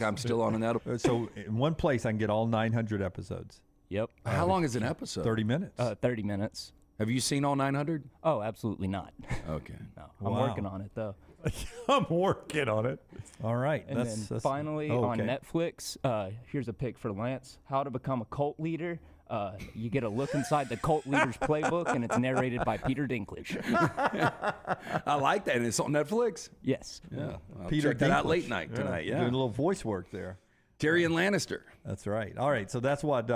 I'm still on that. So in one place, I can get all 900 episodes. Yep. How long is an episode? 30 minutes. 30 minutes. Have you seen all 900? Oh, absolutely not. Okay. No, I'm Wow. working on it, though. I'm working on it. All right. And then finally on Netflix, here's a pick for Lance, How to Become a Cult Leader. You get a look inside the cult leader's playbook, and it's narrated by Peter Dinklage. I like that. And it's on Netflix? Yes. Yeah. I'll Peter check that out Dinklage. late night tonight. Yeah. Doing a little voice work there. Tyrion Lannister. That's right. All right. So that's what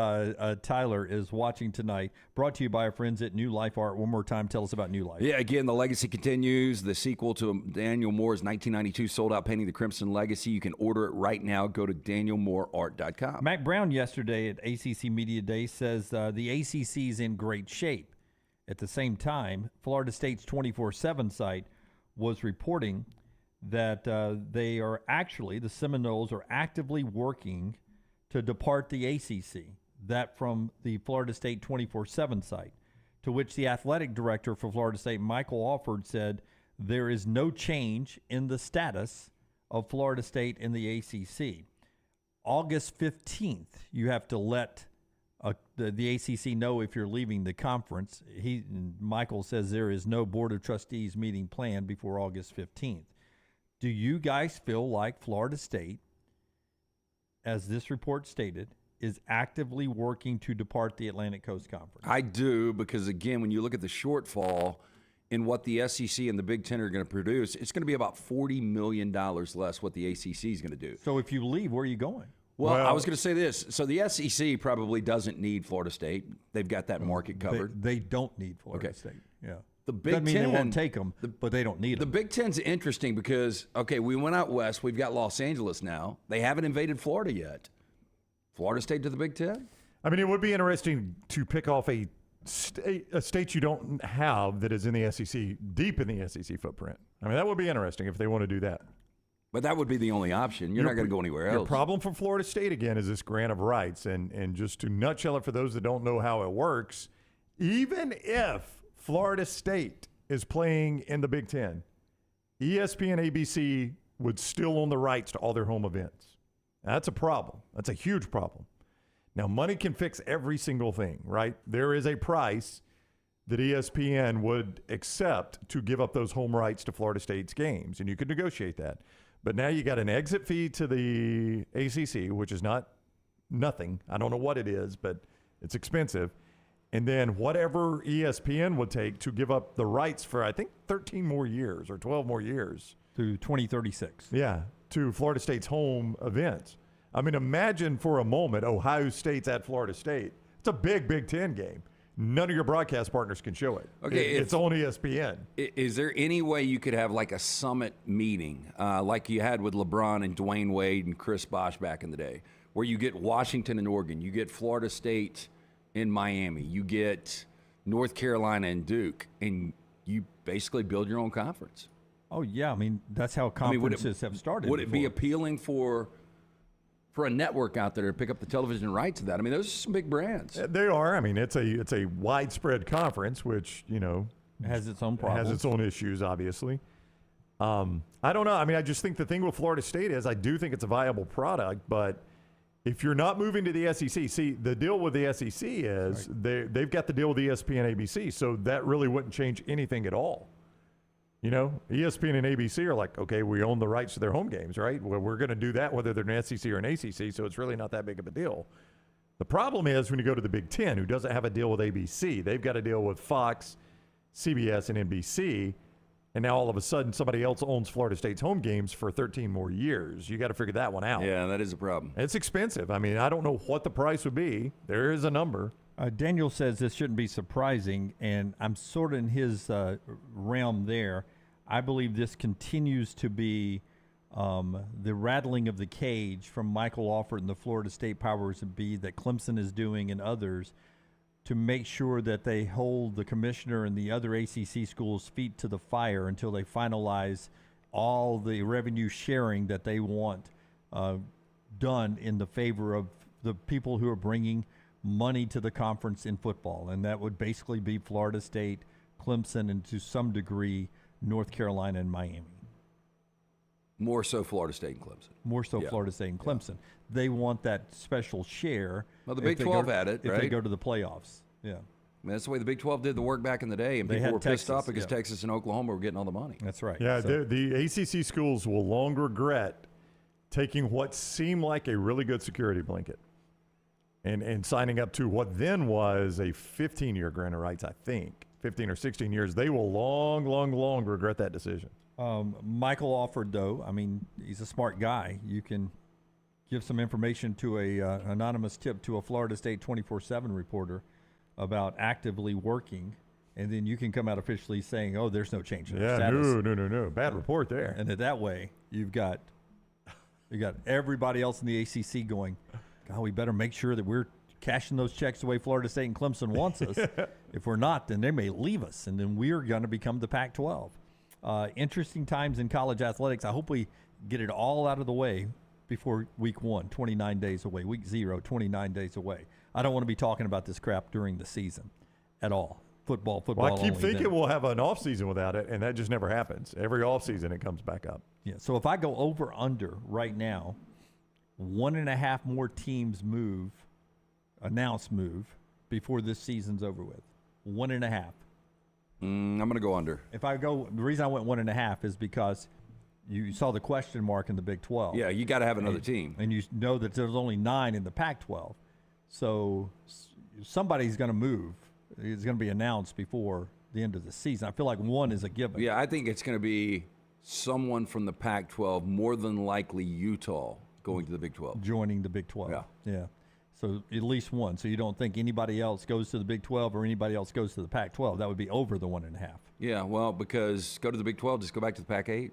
Tyler is watching tonight. Brought to you by our friends at New Life Art. One more time, tell us about New Life. Yeah, again, the legacy continues. The sequel to Daniel Moore's 1992 sold-out painting, The Crimson Legacy. You can order it right now. Go to danielmooreart.com. Mac Brown yesterday at ACC Media Day says the ACC is in great shape. At the same time, Florida State's 24/7 site was reporting that the Seminoles are actively working to depart the ACC. That from the Florida State 24/7 site, to which the athletic director for Florida State, Michael Alford, said there is no change in the status of Florida State in the ACC. August 15th, you have to let the ACC know if you're leaving the conference. Michael says there is no Board of Trustees meeting planned before August 15th. Do you guys feel like Florida State, as this report stated, is actively working to depart the Atlantic Coast Conference? I do, because, again, when you look at the shortfall in what the SEC and the Big Ten are going to produce, it's going to be about $40 million less what the ACC is going to do. So if you leave, where are you going? Well, I was going to say this. So the SEC probably doesn't need Florida State. They've got that market covered. They don't need Florida State. Yeah. The Big Doesn't mean Ten, they won't take them, but they don't need the them. Big Ten's interesting because, okay, we went out west. We've got Los Angeles now. They haven't invaded Florida yet. Florida State to the Big Ten? I mean, it would be interesting to pick off a state you don't have that is in the SEC, deep in the SEC footprint. I mean, that would be interesting if they want to do that. But that would be the only option. You're not going to go anywhere else. Your problem for Florida State, again, is this grant of rights. And just to nutshell it for those that don't know how it works, even if Florida State is playing in the Big Ten, ESPN, ABC would still own the rights to all their home events. That's a problem. That's a huge problem. Now, money can fix every single thing, right? There is a price that ESPN would accept to give up those home rights to Florida State's games, and you could negotiate that. But now you got an exit fee to the ACC, which is not nothing. I don't know what it is, but it's expensive. And then whatever ESPN would take to give up the rights for, I think, 13 more years or 12 more years. Through 2036. Yeah, to Florida State's home events. I mean, imagine for a moment Ohio State's at Florida State. It's a big Big Ten game. None of your broadcast partners can show it. Okay, it's on ESPN. Is there any way you could have like a summit meeting like you had with LeBron and Dwayne Wade and Chris Bosh back in the day, where you get Washington and Oregon, you get Florida State in Miami, you get North Carolina and Duke, and you basically build your own conference? Oh, yeah. I mean, that's how conferences have started. Would it be appealing for a network out there to pick up the television rights of that? I mean, those are some big brands. They are. I mean, it's a widespread conference, which, you know, has its own problems. Has its own issues, obviously. I don't know. I mean, I just think the thing with Florida State is I do think it's a viable product, but if you're not moving to the SEC, see, the deal with the SEC is they've got the deal with ESPN, ABC, so that really wouldn't change anything at all. You know, ESPN and ABC are like, okay, we own the rights to their home games, right? Well, we're going to do that whether they're an SEC or an ACC, so it's really not that big of a deal. The problem is when you go to the Big Ten, who doesn't have a deal with ABC, they've got a deal with Fox, CBS, and NBC, and now all of a sudden somebody else owns Florida State's home games for 13 more years. You got to figure that one out. Yeah, that is a problem. It's expensive. I mean, I don't know what the price would be. There is a number. Daniel says this shouldn't be surprising, and I'm sort of in his realm there. I believe this continues to be the rattling of the cage from Michael Alford and the Florida State powers that be that Clemson is doing and others to make sure that they hold the commissioner and the other ACC schools' feet to the fire until they finalize all the revenue sharing that they want done in the favor of the people who are bringing money to the conference in football. And that would basically be Florida State, Clemson, and to some degree North Carolina and Miami. More so Florida State and Clemson. More so Yeah. Florida State and Clemson. They want that special share. Well, the if Big they 12 go- had it, if right? they go to the playoffs. Yeah, I mean, that's the way the Big 12 did the work back in the day, and They people had were pissed off Texas, because yeah. Texas and Oklahoma were getting all the money. that's right. Yeah, So- the ACC schools will long regret taking what seemed like a really good security blanket and signing up to what then was a 15-year grant of rights, I think. 15 or 16 years. They will long regret that decision. Michael offered, though, I mean, he's a smart guy. You can give some information to a anonymous tip to a Florida State 24/7 reporter about actively working, and then you can come out officially saying, oh, there's no change in our Yeah, status. no. Bad report there. And that way, you got everybody else in the ACC going, God, we better make sure that we're cashing those checks the way Florida State and Clemson wants us. If we're not, then they may leave us, and then we're going to become the Pac-12. Interesting times in college athletics. I hope we get it all out of the way before week 1, 29 days away. Week 0, 29 days away. I don't want to be talking about this crap during the season at all. Football Well, I keep only, thinking then- we'll have an offseason without it, and that just never happens. Every offseason it comes back up. Yeah. So if I go over under right now, 1.5 more teams move before this season's over with. 1.5. I'm going to go under. If I go, the reason I went 1.5 is because you saw the question mark in the Big 12. Yeah, you got to have another team. And you know that there's only 9 in the Pac-12. So somebody's going to move. It's going to be announced before the end of the season. I feel like 1 is a given. Yeah, I think it's going to be someone from the Pac-12, more than likely Utah, going to the Big 12. Joining the Big 12. Yeah. Yeah. So at least 1. So you don't think anybody else goes to the Big 12 or anybody else goes to the Pac-12. That would be over the 1.5. Yeah, well, because go to the Big 12, just go back to the Pac-8.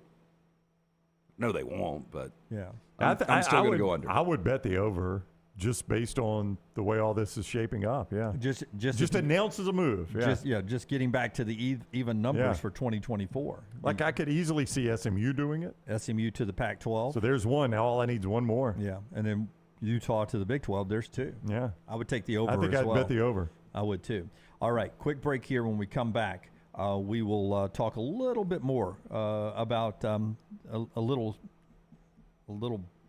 No, they won't, but Yeah. I'm still going to would- go under. I would bet the over just based on the way all this is shaping up. Yeah. Just announces a move. Yeah. Just getting back to the even numbers Yeah. for 2024. Like I could easily see SMU doing it. SMU to the Pac-12. So there's 1. Now all I need is 1 more. Yeah, and then Utah to the Big 12. There's 2. Yeah. I would take the over I think as I'd well. bet the over. I would too. All right, quick break here. When we come back, we will talk a little bit more about a little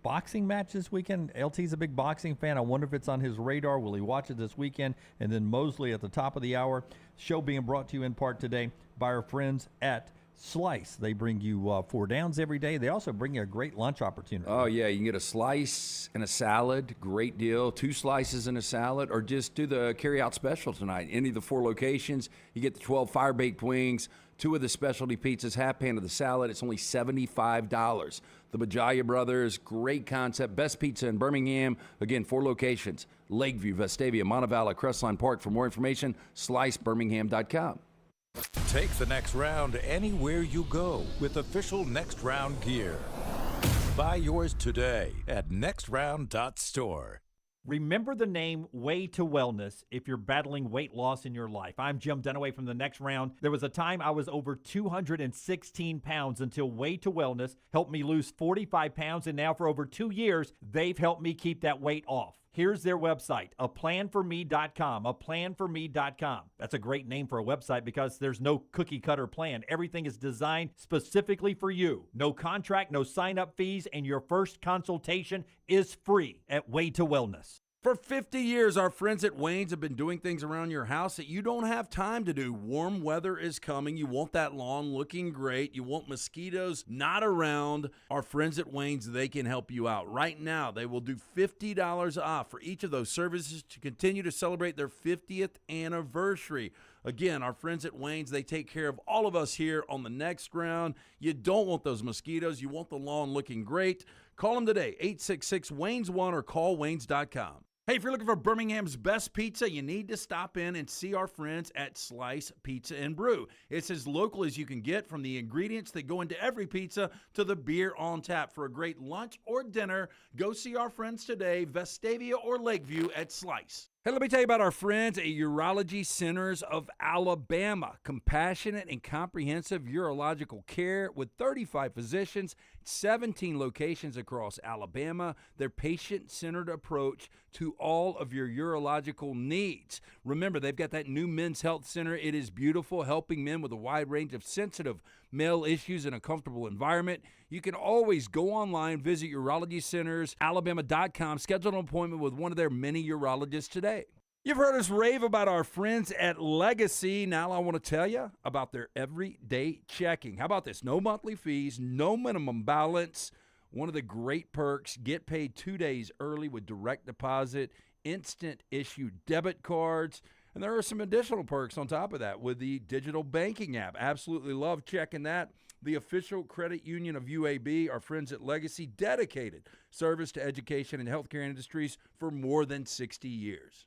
boxing match this weekend. LT's a big boxing fan. I wonder if it's on his radar. Will he watch it this weekend? And then Mosley at the top of the hour. Show being brought to you in part today by our friends at Slice. They bring you 4 downs every day. They also bring you a great lunch opportunity. Oh, yeah, you can get a slice and a salad. Great deal. 2 slices and a salad, or just do the carry-out special tonight. Any of the 4 locations, you get the 12 fire-baked wings, 2 of the specialty pizzas, half pan of the salad. It's only $75. The Bajaya Brothers, great concept. Best pizza in Birmingham. Again, 4 locations. Lakeview, Vestavia, Montevallo, Crestline Park. For more information, slicebirmingham.com. Take the next round anywhere you go with official Next Round gear. Buy yours today at nextround.store. Remember the name Way to Wellness if you're battling weight loss in your life. I'm Jim Dunaway from the Next Round. There was a time I was over 216 pounds until Way to Wellness helped me lose 45 pounds, and now for over 2 years, they've helped me keep that weight off. Here's their website, aplanforme.com, aplanforme.com. That's a great name for a website because there's no cookie cutter plan. Everything is designed specifically for you. No contract, no sign-up fees, and your first consultation is free at Way to Wellness. For 50 years, our friends at Wayne's have been doing things around your house that you don't have time to do. Warm weather is coming. You want that lawn looking great. You want mosquitoes not around. Our friends at Wayne's, they can help you out. Right now, they will do $50 off for each of those services to continue to celebrate their 50th anniversary. Again, our friends at Wayne's, they take care of all of us here on the Next Round. You don't want those mosquitoes. You want the lawn looking great. Call them today, 866-WAYNES1, or call waynes.com. Hey, if you're looking for Birmingham's best pizza, you need to stop in and see our friends at Slice Pizza and Brew. It's as local as you can get, from the ingredients that go into every pizza to the beer on tap. For a great lunch or dinner, go see our friends today, Vestavia or Lakeview at Slice. Hey, let me tell you about our friends at Urology Centers of Alabama. Compassionate and comprehensive urological care with 35 physicians, 17 locations across Alabama. Their patient-centered approach to all of your urological needs. Remember, they've got that new men's health center. It is beautiful, helping men with a wide range of sensitive male issues in a comfortable environment. You can always go online, visit urology centers, alabama.com, schedule an appointment with one of their many urologists today. You've heard us rave about our friends at Legacy. Now I want to tell you about their everyday checking. How about this? No monthly fees, no minimum balance. One of the great perks, get paid 2 days early with direct deposit, instant issue debit cards. And there are some additional perks on top of that with the digital banking app. Absolutely love checking that. The official credit union of UAB, our friends at Legacy, dedicated service to education and healthcare industries for more than 60 years.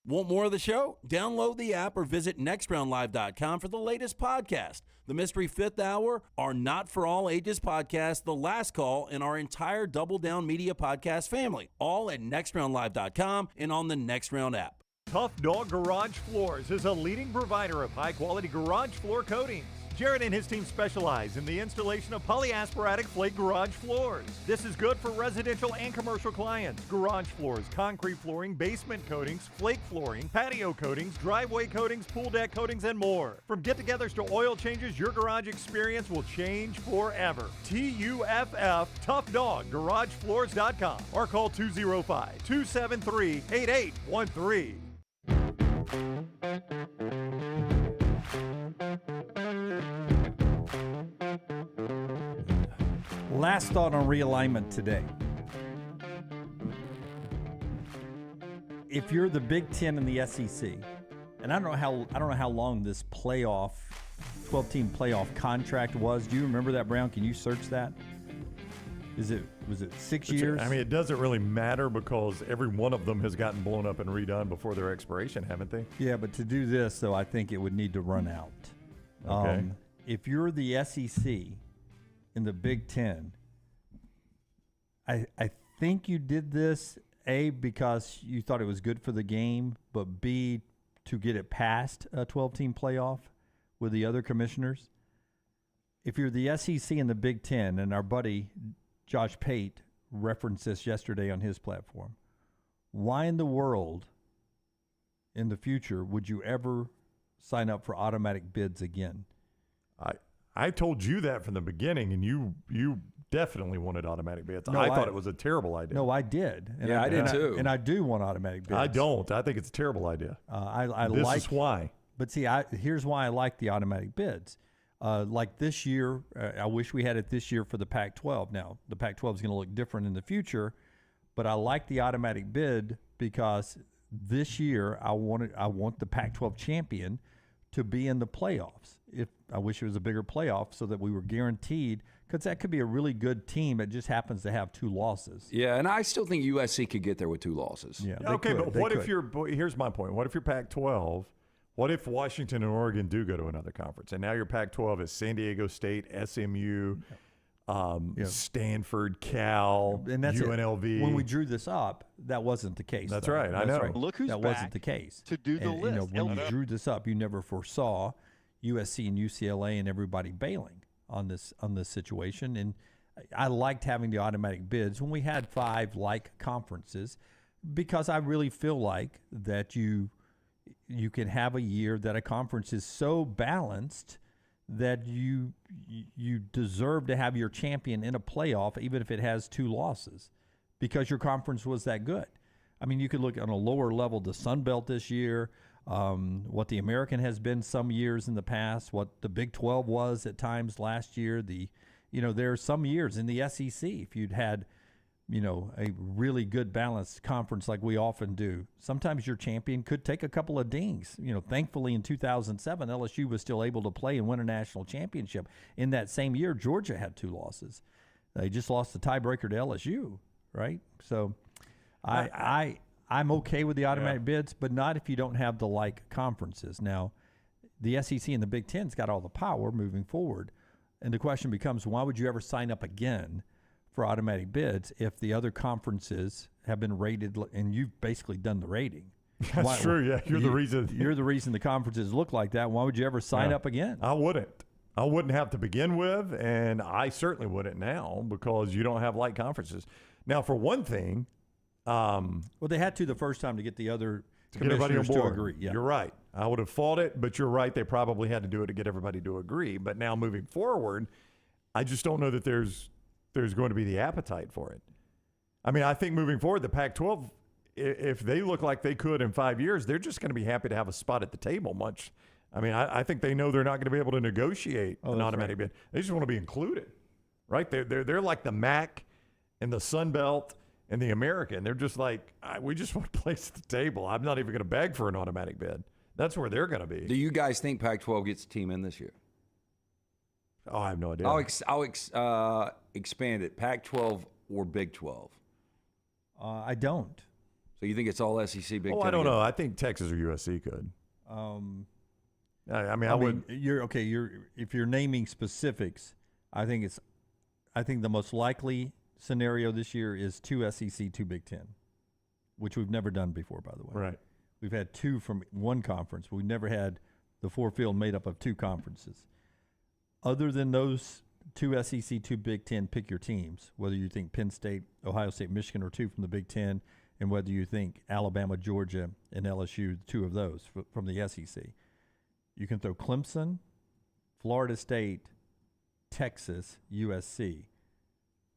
Want more of the show? Download the app or visit nextroundlive.com for the latest podcast. The Mystery Fifth Hour, our Not For All Ages podcast, The Last Call, and our entire Double Down Media podcast family. All at nextroundlive.com and on the Next Round app. Tough Dog Garage Floors is a leading provider of high-quality garage floor coatings. Jared and his team specialize in the installation of polyasparatic flake garage floors. This is good for residential and commercial clients. Garage floors, concrete flooring, basement coatings, flake flooring, patio coatings, driveway coatings, pool deck coatings, and more. From get-togethers to oil changes, your garage experience will change forever. TUFF, Tough Dog, GarageFloors.com, or call 205-273-8813. Last thought on realignment today. If you're the Big Ten and the SEC, and I don't know how long this 12-team playoff contract was. Do you remember that, Brown? Can you search that? Was it 6 years? I mean, it doesn't really matter because every one of them has gotten blown up and redone before their expiration, haven't they? Yeah, but to do this, though, I think it would need to run out. Okay. If you're the SEC in the Big Ten, I think you did this, A, because you thought it was good for the game, but B, to get it past a 12-team playoff with the other commissioners. If you're the SEC in the Big Ten, and our buddy Josh Pate referenced this yesterday on his platform, why in the world in the future would you ever sign up for automatic bids again? I told you that from the beginning, and you definitely wanted automatic bids. No, I thought it was a terrible idea. No, I did. And I did too. And I do want automatic bids. I don't. I think it's a terrible idea. This is why. But see, here's why I like the automatic bids. Like this year, I wish we had it this year for the Pac-12. Now, the Pac-12 is going to look different in the future, but I like the automatic bid because this year I want the Pac-12 champion to be in the playoffs. I wish it was a bigger playoff so that we were guaranteed, because that could be a really good team that just happens to have 2 losses. Yeah, and I still think USC could get there with 2 losses. Yeah, okay, but what if here's my point. What if you're Pac-12? What if Washington and Oregon do go to another conference? And now your Pac-12 is San Diego State, SMU, Stanford, Cal, and that's UNLV. It. When we drew this up, that wasn't the case. That's though. right. I know. Right. Look who's that back wasn't the case to do the list. When you drew this up, you never foresaw USC and UCLA and everybody bailing on this situation. And I liked having the automatic bids when we had 5 like conferences, because I really feel like that you can have a year that a conference is so balanced that you deserve to have your champion in a playoff, even if it has 2 losses, because your conference was that good. I mean, you could look on a lower level, the Sun Belt this year, what the American has been some years in the past, what the Big 12 was at times last year. There are some years in the SEC, if you'd had, a really good balanced conference like we often do, sometimes your champion could take a couple of dings. Thankfully in 2007, LSU was still able to play and win a national championship. In that same year, Georgia had 2 losses. They just lost the tiebreaker to LSU, right? So I'm okay with the automatic bids, but not if you don't have the like conferences. Now, the SEC and the Big Ten's got all the power moving forward. And the question becomes, why would you ever sign up again for automatic bids if the other conferences have been rated and you've basically done the rating? That's true, yeah. You're the reason. You're the reason the conferences look like that. Why would you ever sign up again? I wouldn't. I wouldn't have to begin with, and I certainly wouldn't now because you don't have like conferences. Now, for one thing, well, they had to the first time to get the other everybody on commissioners to board. agree. Yeah. You're right. I would have fought it, but you're right. They probably had to do it to get everybody to agree. But now moving forward, I just don't know that there's going to be the appetite for it. I mean, I think moving forward, the Pac-12, if they look like they could in 5 years, they're just going to be happy to have a spot at the table. I think they know they're not going to be able to negotiate an automatic bid. They just want to be included, right? They're like the MAC and the Sun Belt and the American. They're just like, we just want a place at the table. I'm not even going to beg for an automatic bid. That's where they're going to be. Do you guys think Pac-12 gets a team in this year? Oh, I have no idea. I'll expand it. Pac-12 or Big 12? I don't. So you think it's all SEC, Big 10? I don't know. I think Texas or USC could. I would. If you're naming specifics, I think the most likely scenario this year is 2 SEC, 2 Big 10, which we've never done before, by the way. Right. We've had 2 from one conference. We've never had the 4 field made up of 2 conferences. Other than those 2 SEC, 2 Big 10, pick your teams, whether you think Penn State, Ohio State, Michigan are 2 from the Big 10, and whether you think Alabama, Georgia, and LSU, 2 of those from the SEC. You can throw Clemson, Florida State, Texas, USC.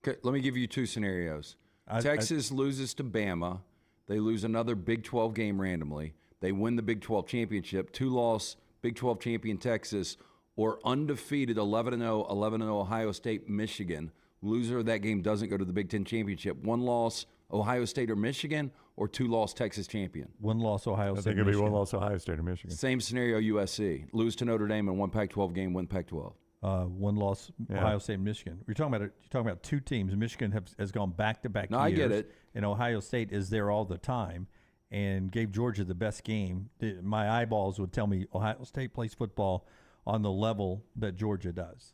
Okay, let me give you 2 scenarios. Texas loses to Bama. They lose another Big 12 game randomly. They win the Big 12 championship. 2-loss Big 12 champion Texas, or undefeated 11-0 Ohio State, Michigan. Loser of that game doesn't go to the Big 10 championship. 1-loss Ohio State or Michigan, or 2-loss Texas champion. 1-loss Ohio State. I think it'd be 1-loss Ohio State or Michigan. Same scenario, USC. Lose to Notre Dame in 1 Pac-12 game, win Pac-12. 1-loss Ohio State and Michigan. You're talking about 2 teams. Michigan has gone back-to-back years. I get it. And Ohio State is there all the time and gave Georgia the best game. My eyeballs would tell me Ohio State plays football on the level that Georgia does.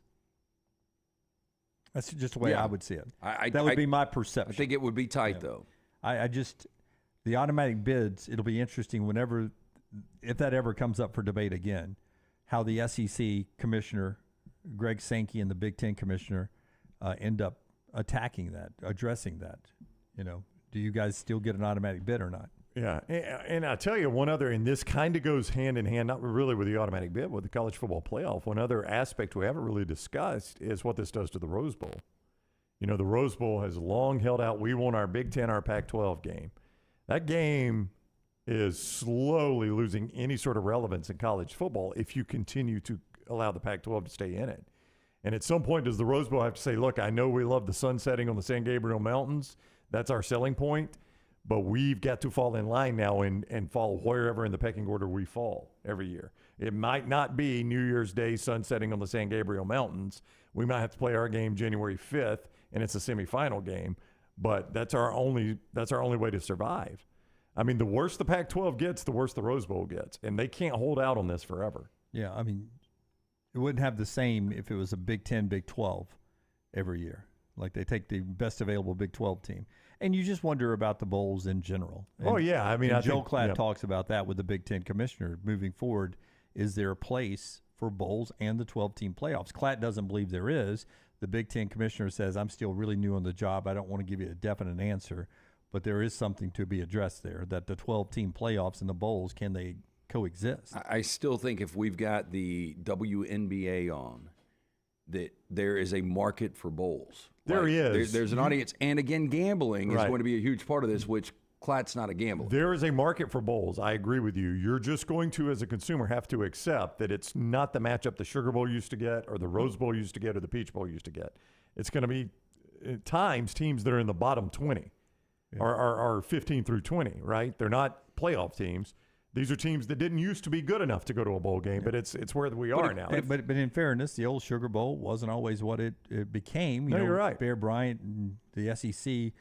That's just the way I would see it. That would be my perception. I think it would be tight, though. The automatic bids, it'll be interesting if that ever comes up for debate again, how the SEC commissioner, Greg Sankey, and the Big Ten commissioner end up addressing that. Do you guys still get an automatic bid or not? Yeah, and I'll tell you one other, and this kind of goes hand in hand, not really with the automatic bid, with the college football playoff. One other aspect we haven't really discussed is what this does to the Rose Bowl. The Rose Bowl has long held out, we want our Big Ten, our Pac-12 game. That game is slowly losing any sort of relevance in college football if you continue to allow the Pac-12 to stay in it. And at some point, does the Rose Bowl have to say, look, I know we love the sun setting on the San Gabriel Mountains. That's our selling point. But we've got to fall in line now and fall wherever in the pecking order we fall every year. It might not be New Year's Day sunsetting on the San Gabriel Mountains. We might have to play our game January 5th, and it's a semifinal game. But that's our only way to survive. I mean, the worse the Pac-12 gets, the worse the Rose Bowl gets. And they can't hold out on this forever. Yeah, I mean, it wouldn't have the same if it was a Big 10, Big 12 every year. Like they take the best available Big 12 team. And you just wonder about the bowls in general. And, I mean, Joe Klatt talks about that with the Big Ten commissioner moving forward. Is there a place for bowls and the 12-team playoffs? Klatt doesn't believe there is. The Big Ten commissioner says, I'm still really new on the job. I don't want to give you a definite answer. But there is something to be addressed there, that the 12-team playoffs and the bowls, can they coexist? I still think if we've got the WNBA on, that there is a market for bowls. There is. There's an audience. And again, gambling is going to be a huge part of this, which Klatt's not a gambler. There is a market for bowls. I agree with you. You're just going to, as a consumer, have to accept that it's not the matchup the Sugar Bowl used to get or the Rose Bowl used to get or the Peach Bowl used to get. It's going to be, at times, teams that are in the bottom 20 are 15 through 20, right? They're not playoff teams. These are teams that didn't used to be good enough to go to a bowl game, but it's where we are now. But in fairness, the old Sugar Bowl wasn't always what it became. You're right. Bear Bryant and the SEC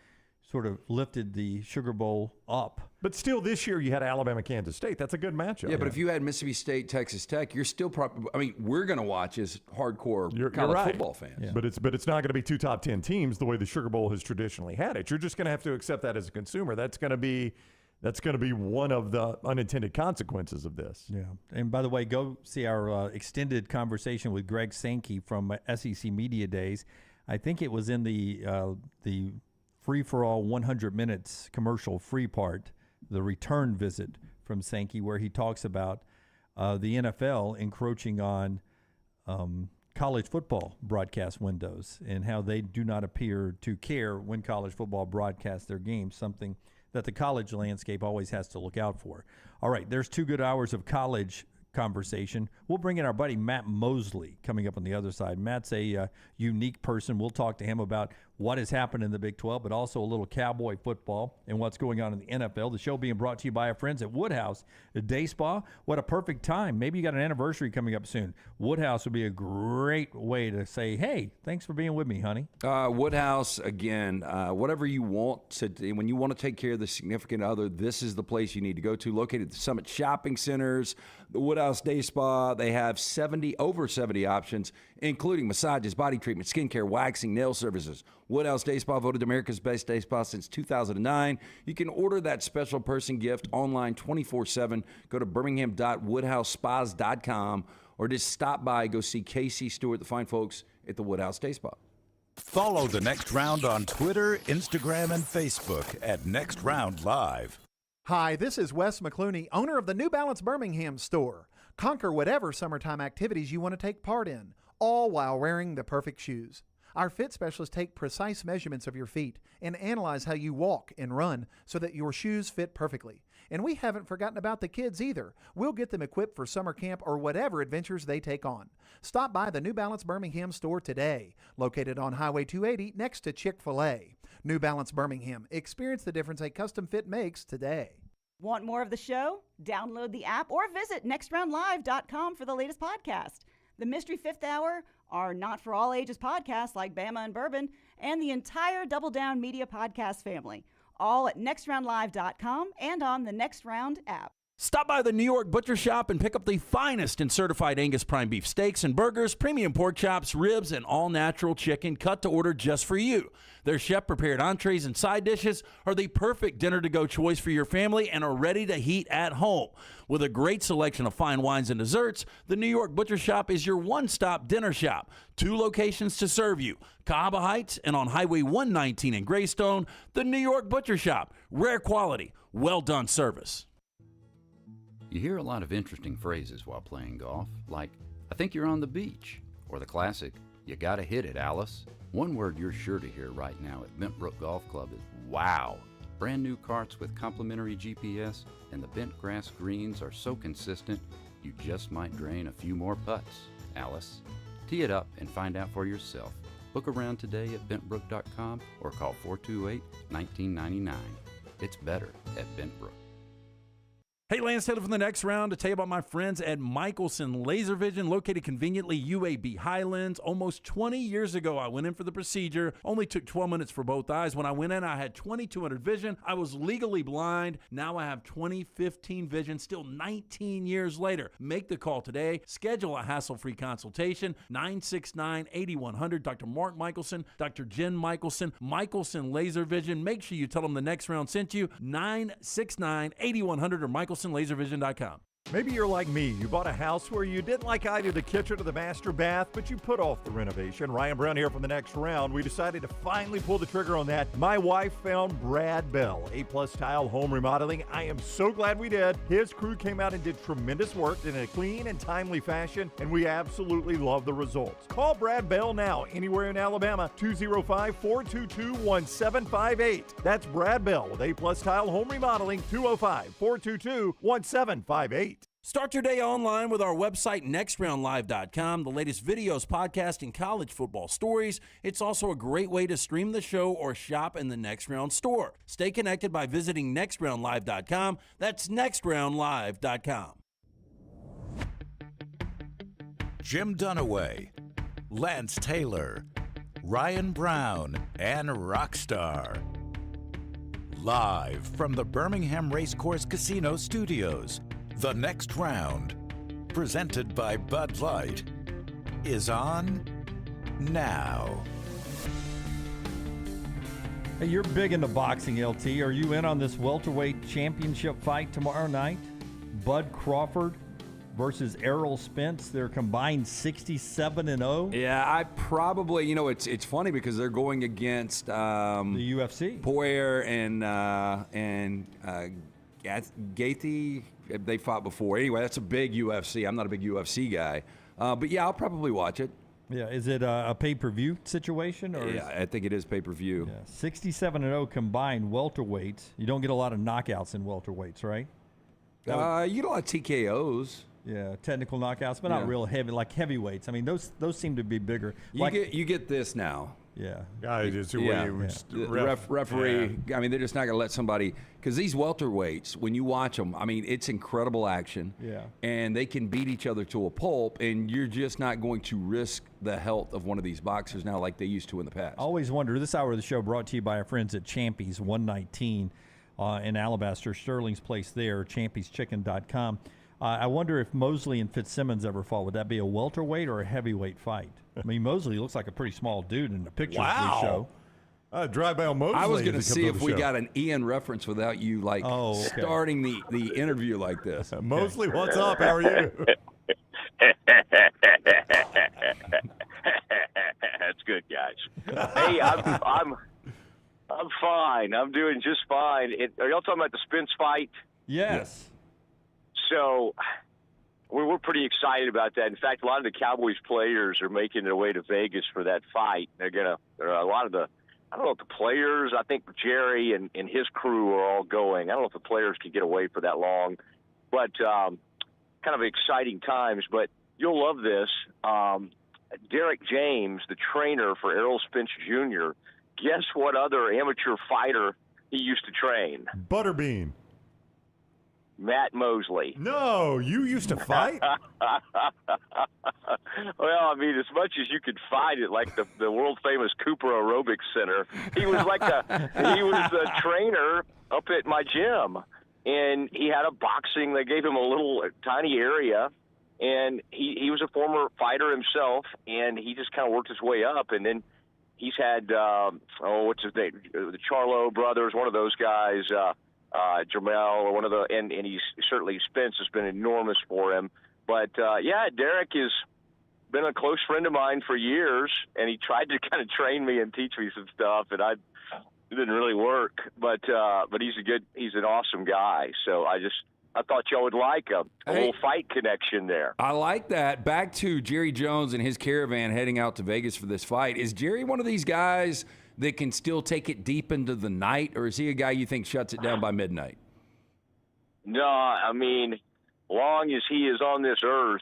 sort of lifted the Sugar Bowl up. But still, this year you had Alabama, Kansas State. That's a good matchup. Yeah, but if you had Mississippi State, Texas Tech, you're still probably. I mean, we're going to watch as hardcore college football fans. Yeah. But it's not going to be 2 top 10 teams the way the Sugar Bowl has traditionally had it. You're just going to have to accept that as a consumer. That's going to be one of the unintended consequences of this. Yeah. And by the way, go see our extended conversation with Greg Sankey from SEC Media Days. I think it was in the free-for-all 100 minutes commercial free part, the return visit from Sankey, where he talks about the NFL encroaching on college football broadcast windows and how they do not appear to care when college football broadcasts their games, something that the college landscape always has to look out for. All right, there's 2 good hours of college conversation. We'll bring in our buddy Matt Mosley coming up on the other side. Matt's a unique person. We'll talk to him about what has happened in the Big 12, but also a little Cowboy football and what's going on in the NFL. The show being brought to you by our friends at Woodhouse Day Spa. What a perfect time. Maybe you got an anniversary coming up soon. Woodhouse would be a great way to say, hey, thanks for being with me, honey. Woodhouse, again, whatever you want to do, when you want to take care of the significant other, this is the place you need to go to. Located at the Summit Shopping Centers, the Woodhouse Day Spa. They have over 70 options, including massages, body treatment, skincare, waxing, nail services. Woodhouse Day Spa, voted America's best day spa since 2009. You can order that special person gift online 24/7. Go to birmingham.woodhousespas.com or just stop by, go see Casey Stewart, the fine folks at the Woodhouse Day Spa. Follow The Next Round on Twitter, Instagram, and Facebook at Next Round Live. Hi, this is Wes McClooney, owner of the New Balance Birmingham store. Conquer whatever summertime activities you want to take part in, all while wearing the perfect shoes. Our fit specialists take precise measurements of your feet and analyze how you walk and run so that your shoes fit perfectly. And we haven't forgotten about the kids either. We'll get them equipped for summer camp or whatever adventures they take on. Stop by the New Balance Birmingham store today, located on Highway 280 next to Chick-fil-A. New Balance Birmingham. Experience the difference a custom fit makes today. Want more of the show? Download the app or visit nextroundlive.com for the latest podcast. The Mystery Fifth Hour, our not for all ages podcasts like Bama and Bourbon, and the entire Double Down Media podcast family, all at nextroundlive.com and on the Next Round app. Stop by the New York Butcher Shop and pick up the finest in certified Angus prime beef steaks and burgers, premium pork chops, ribs, and all-natural chicken cut to order just for you. Their chef-prepared entrees and side dishes are the perfect dinner-to-go choice for your family and are ready to heat at home. With a great selection of fine wines and desserts, the New York Butcher Shop is your one-stop dinner shop. 2 locations to serve you, Cahaba Heights and on Highway 119 in Greystone. The New York Butcher Shop, rare quality, well-done service. You hear a lot of interesting phrases while playing golf, like, I think you're on the beach, or the classic, you gotta hit it, Alice. One word you're sure to hear right now at Bentbrook Golf Club is wow. Brand new carts with complimentary GPS and the bent grass greens are so consistent, you just might drain a few more putts, Alice. Tee it up and find out for yourself. Book around today at bentbrook.com or call 428-1999. It's better at Bentbrook. Hey, Lance Taylor from the Next Round to tell you about my friends at Michelson Laser Vision, located conveniently UAB Highlands. Almost 20 years ago, I went in for the procedure. Only took 12 minutes for both eyes. When I went in, I had 20/200 vision. I was legally blind. Now I have 20/15 vision, still 19 years later. Make the call today. Schedule a hassle-free consultation. 969-8100. Dr. Mark Michelson, Dr. Jen Michelson, Michelson Laser Vision. Make sure you tell them the Next Round sent you. 969-8100 or MichelsonLaserVision.com. Maybe you're like me. You bought a house where you didn't like either the kitchen or the master bath, but you put off the renovation. Ryan Brown here from the Next Round. We decided to finally pull the trigger on that. My wife found Brad Bell, A+ Tile Home Remodeling. I am so glad we did. His crew came out and did tremendous work in a clean and timely fashion, and we absolutely love the results. Call Brad Bell now, anywhere in Alabama, 205-422-1758. That's Brad Bell with A+ Tile Home Remodeling, 205-422-1758. Start your day online with our website, nextroundlive.com. The latest videos, podcasts, and college football stories. It's also a great way to stream the show or shop in the Next Round store. Stay connected by visiting nextroundlive.com. That's nextroundlive.com. Jim Dunaway, Lance Taylor, Ryan Brown, and Rockstar. Live from the Birmingham Racecourse Casino Studios, The Next Round, presented by Bud Light, is on now. Hey, you're big into boxing, LT. Are you in on this welterweight championship fight tomorrow night? Bud Crawford versus Errol Spence. They're combined 67-0. Yeah, I probably, it's funny because they're going against the UFC. Poirier and Gaethje, they fought before. Anyway, that's a big UFC. I'm not a big UFC guy. But, yeah, I'll probably watch it. Yeah, is it a pay-per-view situation? Or Yeah, I think it is pay-per-view. Yeah, 67-0 combined welterweights. You don't get a lot of knockouts in welterweights, right? You get a lot of TKOs. Yeah, technical knockouts, but Yeah. not real heavy, like heavyweights. I mean, those seem to be bigger. You get this now. Yeah. The referee. I mean, they're just not going to let somebody, because these welterweights, when you watch them, I mean, it's incredible action. Yeah. And they can beat each other to a pulp, and you're just not going to risk the health of one of these boxers now like they used to in the past. I always wonder, this hour of the show brought to you by our friends at Champy's 119 in Alabaster, Sterling's place there, champyschicken.com. I wonder if Mosley and Fitzsimmons ever fought. Would that be a welterweight or a heavyweight fight? I mean, Mosley looks like a pretty small dude in the pictures we show. Drive by on Mosley. I was going to see if we got an Ian reference without you, starting the interview like this. Mosley, what's up? How are you? That's good, guys. Hey, I'm fine. I'm doing just fine. Are y'all talking about the Spence fight? Yes. So we're pretty excited about that. In fact, a lot of the Cowboys players are making their way to Vegas for that fight. I don't know if the players, I think Jerry and his crew are all going. I don't know if the players can get away for that long, but kind of exciting times. But you'll love this. Derek James, the trainer for Errol Spence Jr., guess what other amateur fighter he used to train? Butterbean. Matt Mosley. No, you used to fight? Well, I mean, as much as you could fight at like the world famous Cooper Aerobics Center, he was a trainer up at my gym, and he had a boxing. They gave him a little tiny area, and he was a former fighter himself, and he just kind of worked his way up, and then he's had what's his name, the Charlo brothers, one of those guys. Jamel or one of the, and he's certainly Spence has been enormous for him. But Derek has been a close friend of mine for years, and he tried to kind of train me and teach me some stuff, and it didn't really work. But he's an awesome guy. So I thought y'all would like him. A little fight connection there. I like that. Back to Jerry Jones and his caravan heading out to Vegas for this fight. Is Jerry one of these guys that can still take it deep into the night, or is he a guy you think shuts it down by midnight? No, I mean, long as he is on this earth,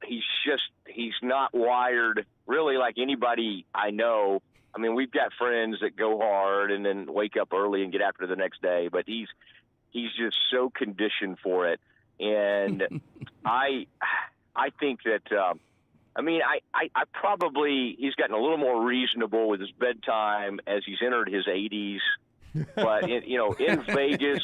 he's not wired really like anybody I know. I mean, we've got friends that go hard and then wake up early and get after the next day, but he's just so conditioned for it. And I think that, I probably, he's gotten a little more reasonable with his bedtime as he's entered his 80s. But, in Vegas,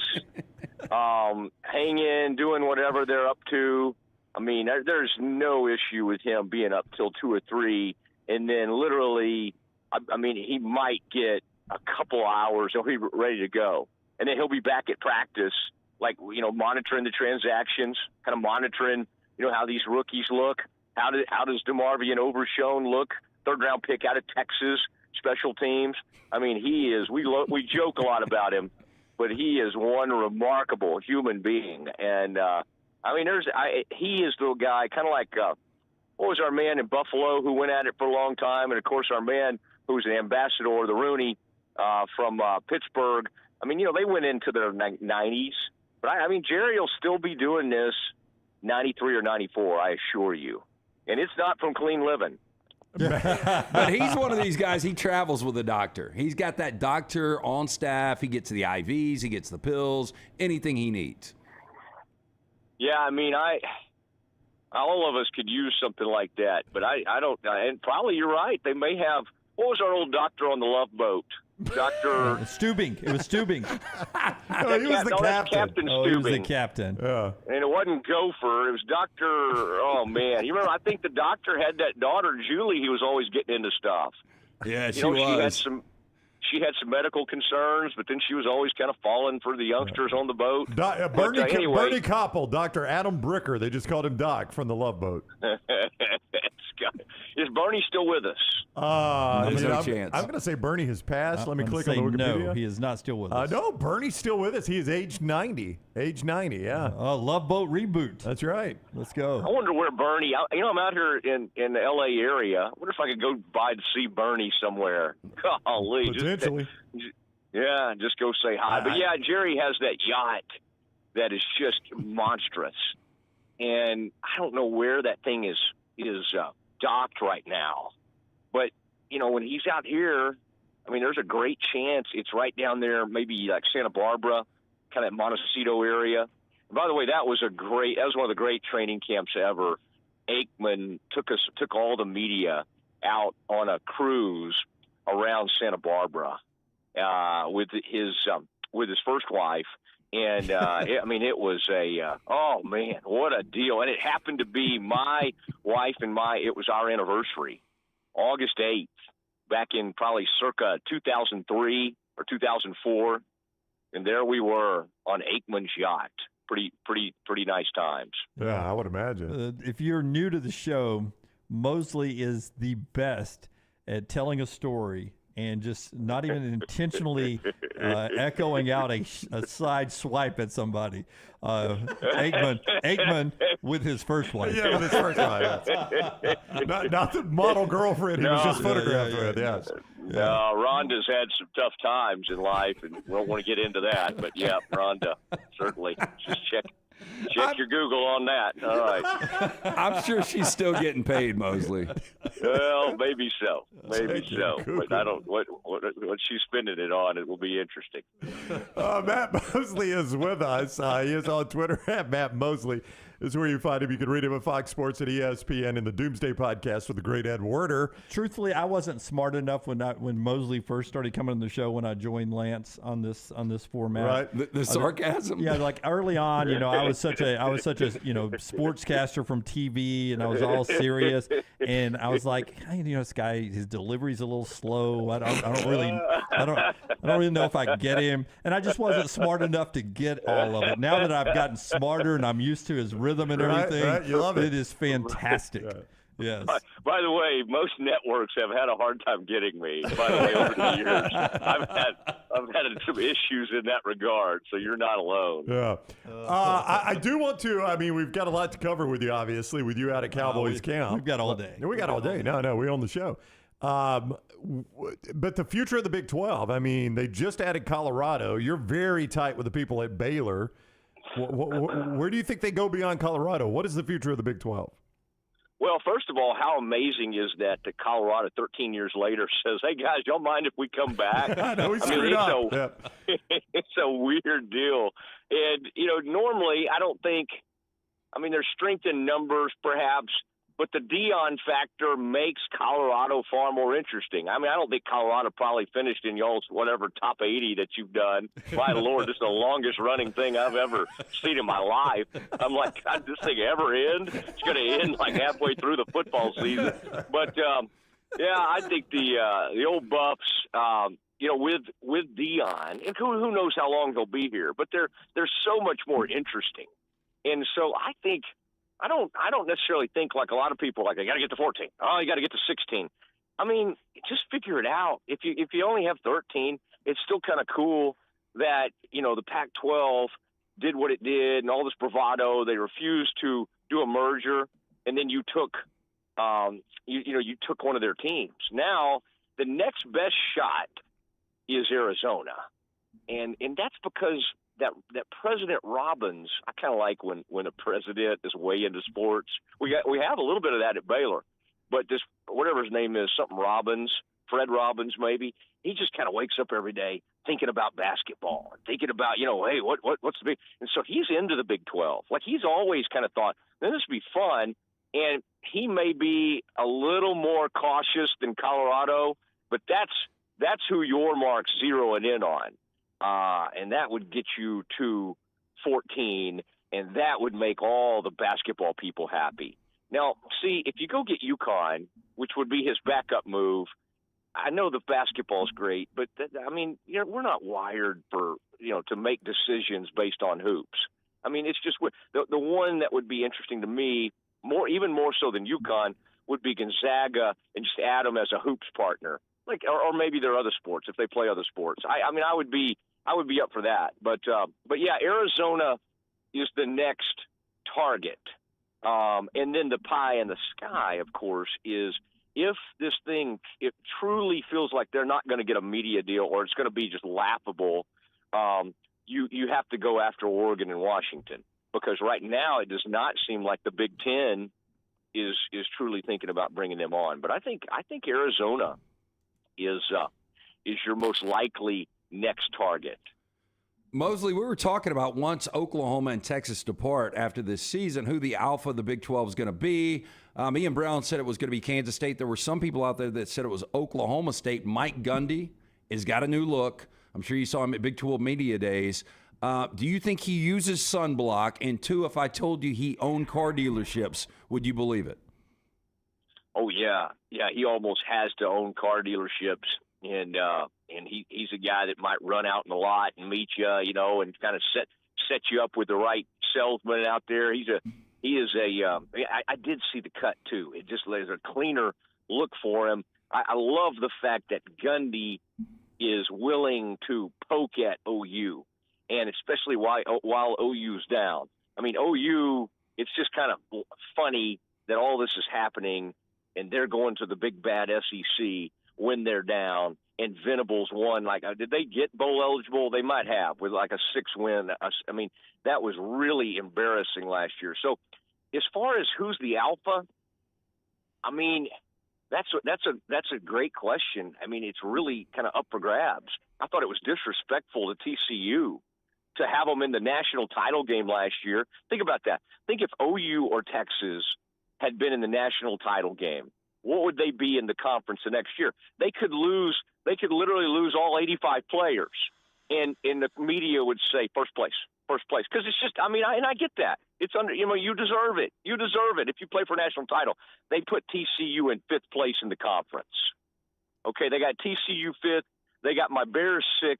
hanging, doing whatever they're up to, I mean, there's no issue with him being up till 2 or 3. And then literally, he might get a couple hours and he'll be ready to go. And then he'll be back at practice, monitoring the transactions, kind of monitoring, how these rookies look. How does DeMarvion Overshone look? Third-round pick out of Texas, special teams. I mean, he is. We joke a lot about him, but he is one remarkable human being. And he is the guy, kind of like what was our man in Buffalo who went at it for a long time, and of course our man who was an ambassador, the Rooney from Pittsburgh. I mean, they went into their 90s, but Jerry will still be doing this 93 or 94, I assure you. And it's not from clean living. But he's one of these guys, he travels with a doctor. He's got that doctor on staff. He gets the IVs, he gets the pills, anything he needs. Yeah, all of us could use something like that. But I don't, and probably you're right. They may have, what was our old doctor on the Love Boat? Dr. Stubing. It was Stubing. No, he was the captain. That's Captain Stubing. He was the captain. Yeah. And it wasn't Gopher. It was Dr. Oh, man. You remember, I think the doctor had that daughter, Julie, he was always getting into stuff. Yeah, she was. She had some medical concerns, but then she was always kind of falling for the youngsters on the boat. Bernie Koppel, Dr. Adam Bricker. They just called him Doc from the Love Boat. That's Is Bernie still with us? There's no chance. I'm going to say Bernie has passed. Let me I'm click gonna on the say Wikipedia. No, he is not still with us. No, Bernie's still with us. He is age 90. Age 90, yeah. Love Boat reboot. That's right. Let's I go. wonder where Bernie. I'm out here in the L.A. area. I wonder if I could go by to see Bernie somewhere. Golly, Potentially. just go say hi. But yeah, Jerry has that yacht that is just monstrous, and I don't know where that thing is docked right now. But when he's out here, I mean, there's a great chance it's right down there, maybe like Santa Barbara, kind of Montecito area. And by the way, that was one of the great training camps ever. Aikman took all the media out on a cruise around Santa Barbara with his first wife, and it was oh man, what a deal! And it happened to be my wife and it was our anniversary, August 8th, back in probably circa 2003 or 2004, and there we were on Aikman's yacht. Pretty nice times. Yeah, I would imagine. If you're new to the show, Mosley is the best at telling a story and just not even intentionally echoing out a side swipe at somebody. Aikman with his first wife. Yeah, with his first wife. Not the model girlfriend he was just photographed with, yes. No, Rhonda's had some tough times in life, and we don't want to get into that. But yeah, Rhonda, certainly. Just check your Google on that. All right. I'm sure she's still getting paid, Mosley. Well, maybe so. But I don't. What she's spending it on, it will be interesting. Matt Mosley is with us. He is on Twitter at Matt Mosley. This is where you find him. You can read him at Fox Sports and ESPN in the Doomsday Podcast with the great Ed Werder. Truthfully, I wasn't smart enough when Mosley first started coming on the show when I joined Lance on this format. Right. The sarcasm. Yeah, like early on, I was such a sportscaster from TV, and I was all serious, and I was like, hey, this guy, his delivery's a little slow. I don't really know if I can get him, and I just wasn't smart enough to get all of it. Now that I've gotten smarter and I'm used to his rhythm and everything, right. You love it. It is fantastic. Right. Yes. By the way, most networks have had a hard time getting me. By the way, over the years, I've had some issues in that regard. So you're not alone. Yeah. I do want to. I mean, we've got a lot to cover with you, obviously, with you out at Cowboys camp. We've got all day. We got all day. No, we own the show. But the future of the Big 12. I mean, they just added Colorado. You're very tight with the people at Baylor. Where do you think they go beyond Colorado? What is the future of the Big 12? Well, first of all, how amazing is that Colorado 13 years later says, hey, guys, y'all mind if we come back? I know, we screwed up. It's a weird deal. And, normally I don't think – there's strength in numbers perhaps, but the Dion factor makes Colorado far more interesting. I don't think Colorado probably finished in y'all's whatever top 80 that you've done. My Lord, this is the longest running thing I've ever seen in my life. I'm like, God, this thing ever end? It's going to end like halfway through the football season. But, I think the old Buffs, with Dion, and who knows how long they'll be here, but they're so much more interesting. And so I think – I don't necessarily think like a lot of people like I got to get to 14. Oh, you got to get to 16. Just figure it out. If you only have 13, it's still kind of cool that the Pac-12 did what it did and all this bravado. They refused to do a merger, and then you took you took one of their teams. Now the next best shot is Arizona, and that's because that President Robbins, I kind of like when a president is way into sports. We have a little bit of that at Baylor, but this whatever his name is, something Robbins, Fred Robbins maybe, he just kind of wakes up every day thinking about basketball and thinking about hey what's the big, and so he's into the Big 12. Like he's always kind of thought this would be fun, and he may be a little more cautious than Colorado, but that's who your mark's zeroing in on. And that would get you to 14, and that would make all the basketball people happy. Now, see, if you go get UConn, which would be his backup move, I know the basketball's great, but we're not wired for to make decisions based on hoops. It's just the one that would be interesting to me, even more so than UConn, would be Gonzaga and just add them as a hoops partner, like, or maybe there are other sports if they play other sports. I mean, I would be up for that. But yeah, Arizona is the next target. And then the pie in the sky, of course, is if this thing, it truly feels like they're not going to get a media deal or it's going to be just laughable, you have to go after Oregon and Washington, because right now it does not seem like the Big Ten is truly thinking about bringing them on. But I think Arizona is your most likely next target. Mosley, we were talking about once Oklahoma and Texas depart after this season, who the alpha of the Big 12 is going to be. Ian Brown said it was going to be Kansas State. There were some people out there that said it was Oklahoma State. Mike Gundy has got a new look. I'm sure you saw him at Big 12 Media Days. Do you think he uses sunblock? And two, if I told you he owned car dealerships, would you believe it? Oh, yeah. Yeah, he almost has to own car dealerships. And he's a guy that might run out in the lot and meet you, and kind of set you up with the right salesman out there. I did see the cut too. It just there's a cleaner look for him. I love the fact that Gundy is willing to poke at OU, and especially while OU's down. I mean, OU, it's just kind of funny that all this is happening and they're going to the big bad SEC when they're down, and Venables won. Like, did they get bowl eligible? They might have, with like a 6-win. I mean, that was really embarrassing last year. So as far as who's the alpha, I mean, that's a great question. I mean, it's really kind of up for grabs. I thought it was disrespectful to TCU to have them in the national title game last year. Think about that. Think if OU or Texas had been in the national title game, what would they be in the conference the next year? They could literally lose all 85 players, and the media would say first place, because it's just, I mean, and I get that. It's you deserve it. You deserve it if you play for a national title. They put TCU in 5th place in the conference. Okay, they got TCU 5th. They got my Bears 6th.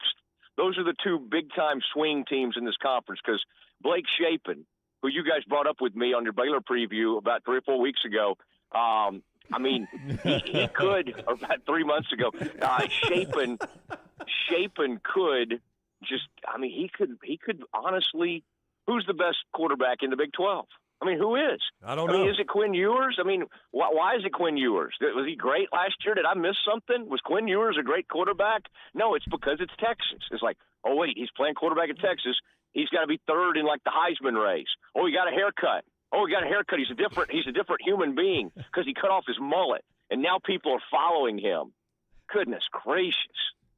Those are the two big-time swing teams in this conference, because Blake Shapen, who you guys brought up with me on your Baylor preview about 3 or 4 weeks ago, I mean, he could, or about 3 months ago, Shapen could just, I mean, he could honestly, who's the best quarterback in the Big 12? I mean, who is? I don't know. Mean, is it Quinn Ewers? I mean, why is it Quinn Ewers? Was he great last year? Did I miss something? Was Quinn Ewers a great quarterback? No, it's because it's Texas. It's like, oh, wait, he's playing quarterback at Texas. He's got to be third in, like, the Heisman race. Oh, he got a haircut. Oh, he got a haircut. He's a different human being because he cut off his mullet, and now people are following him. Goodness gracious.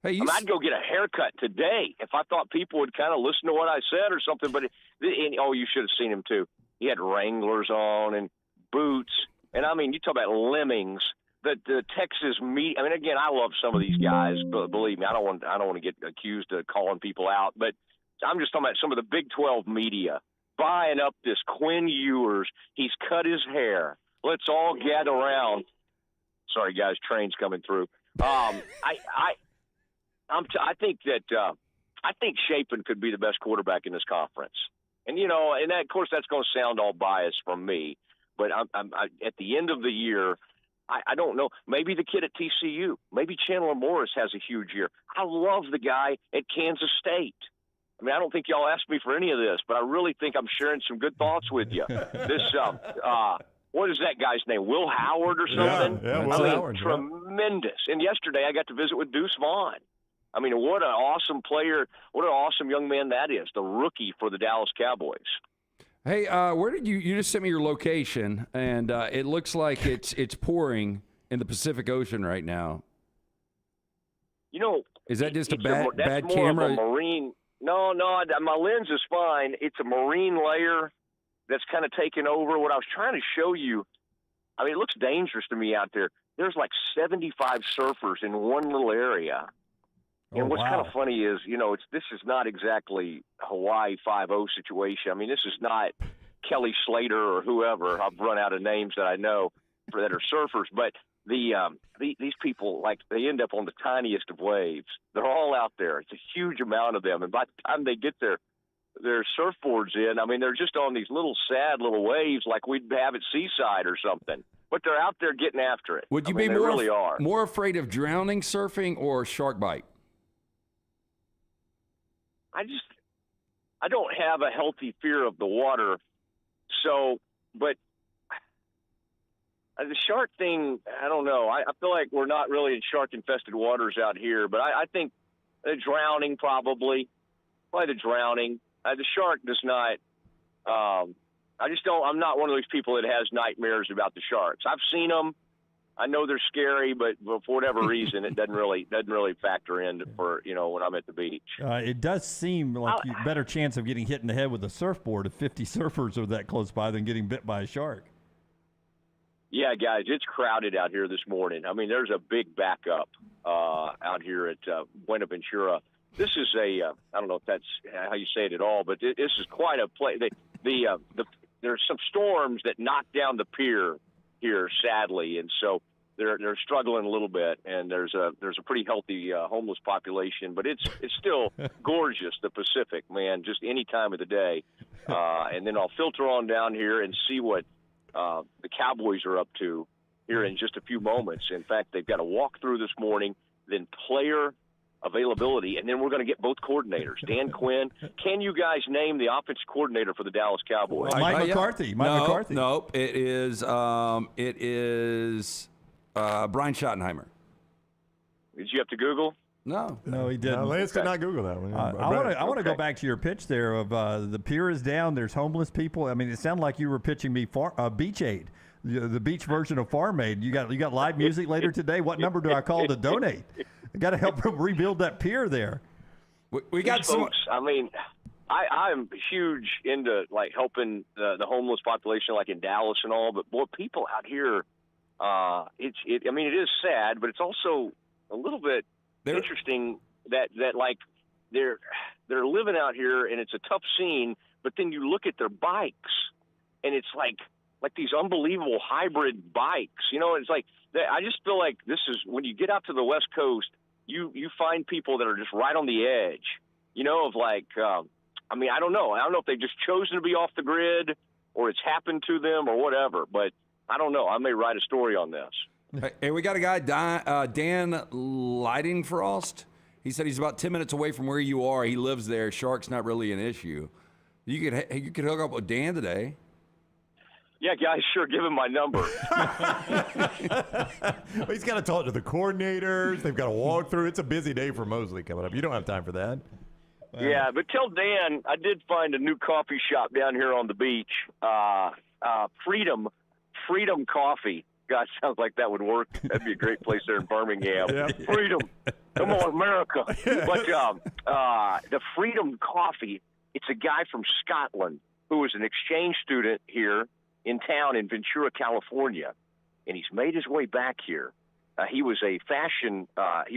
Hey, I'd go get a haircut today if I thought people would kind of listen to what I said or something. But you should have seen him too. He had Wranglers on and boots, and I mean, you talk about lemmings. The Texas media. I mean, again, I love some of these guys, but believe me, I don't want to get accused of calling people out. But I'm just talking about some of the Big 12 media buying up this Quinn Ewers. He's cut his hair. Let's all gather around. Sorry, guys, train's coming through. I think Shapen could be the best quarterback in this conference. And, and that, of course, that's going to sound all biased from me. But I'm at the end of the year, I don't know. Maybe the kid at TCU. Maybe Chandler Morris has a huge year. I love the guy at Kansas State. I mean, I don't think y'all asked me for any of this, but I really think I'm sharing some good thoughts with you. This, what is that guy's name? Will Howard or something? Yeah, Will Howard. Tremendous. And yesterday I got to visit with Deuce Vaughn. I mean, what an awesome player. What an awesome young man that is, the rookie for the Dallas Cowboys. Hey, where did you just sent me your location, and it looks like it's pouring in the Pacific Ocean right now. Is that just a bad camera? Of a marine. No, my lens is fine. It's a marine layer that's kind of taken over. What I was trying to show you, I mean, it looks dangerous to me out there. There's like 75 surfers in one little area. And what's kind of funny is, this is not exactly Hawaii 5-0 situation. I mean, this is not Kelly Slater or whoever. I've run out of names that I know that are surfers. But these people, like, they end up on the tiniest of waves. They're all out there. It's a huge amount of them. And by the time they get their surfboards in, I mean, they're just on these little sad little waves like we'd have at Seaside or something. but they're out there getting after it. Would you I mean, be they more really are. more afraid of drowning surfing or shark bite? I don't have a healthy fear of the water. So, but the shark thing, I don't know. I feel like we're not really in shark-infested waters out here, but I think the drowning probably the drowning. The shark does not. I just don't. I'm not one of those people that has nightmares about the sharks. I've seen them. I know they're scary, but for whatever reason, it doesn't really factor in for when I'm at the beach. It does seem like a better chance of getting hit in the head with a surfboard if 50 surfers are that close by than getting bit by a shark. Yeah, guys, it's crowded out here this morning. I mean, there's a big backup out here at Buenaventura. This is I don't know if that's how you say it at all, but this is quite a place. There's some storms that knocked down the pier here, sadly, and so they're struggling a little bit. And there's a pretty healthy homeless population, but it's still gorgeous. The Pacific, man, just any time of the day. And then I'll filter on down here and see what the Cowboys are up to here in just a few moments. In fact, they've got a walkthrough this morning, then player availability, and then we're going to get both coordinators. Dan Quinn, can you guys name the offensive coordinator for the Dallas Cowboys? Mike McCarthy. Mike McCarthy. Nope. It is Brian Schottenheimer. Did you have to Google? No, he didn't. No, Lance did not Google that one. I want to go back to your pitch there of the pier is down. There's homeless people. I mean, it sounded like you were pitching me Beach Aid, the beach version of Farm Aid. You got live music later today. What number do I call to donate? I got to help rebuild that pier there. We got some folks. I mean, I'm huge into like helping the homeless population, like in Dallas and all. But boy, people out here, I mean, it is sad, but it's also a little bit interesting that like they're living out here and it's a tough scene. But then you look at their bikes, and it's like these unbelievable hybrid bikes. It's like I just feel like this is when you get out to the West Coast. You find people that are just right on the edge, of like, I mean, I don't know. I don't know if they've just chosen to be off the grid or it's happened to them or whatever, but I don't know. I may write a story on this. Hey, we got a guy, Dan Leidenfrost. He said he's about 10 minutes away from where you are. He lives there. Shark's not really an issue. You could hook up with Dan today. Yeah, guys, sure, give him my number. Well, he's got to talk to the coordinators. They've got to walk through. It's a busy day for Mosley coming up. You don't have time for that. Yeah, but tell Dan I did find a new coffee shop down here on the beach, Freedom Coffee. God, sounds like that would work. That'd be a great place there in Birmingham. Yep. Freedom. Come on, America. But the Freedom Coffee, it's a guy from Scotland who was an exchange student here in town in Ventura, California, and he's made his way back here. He was he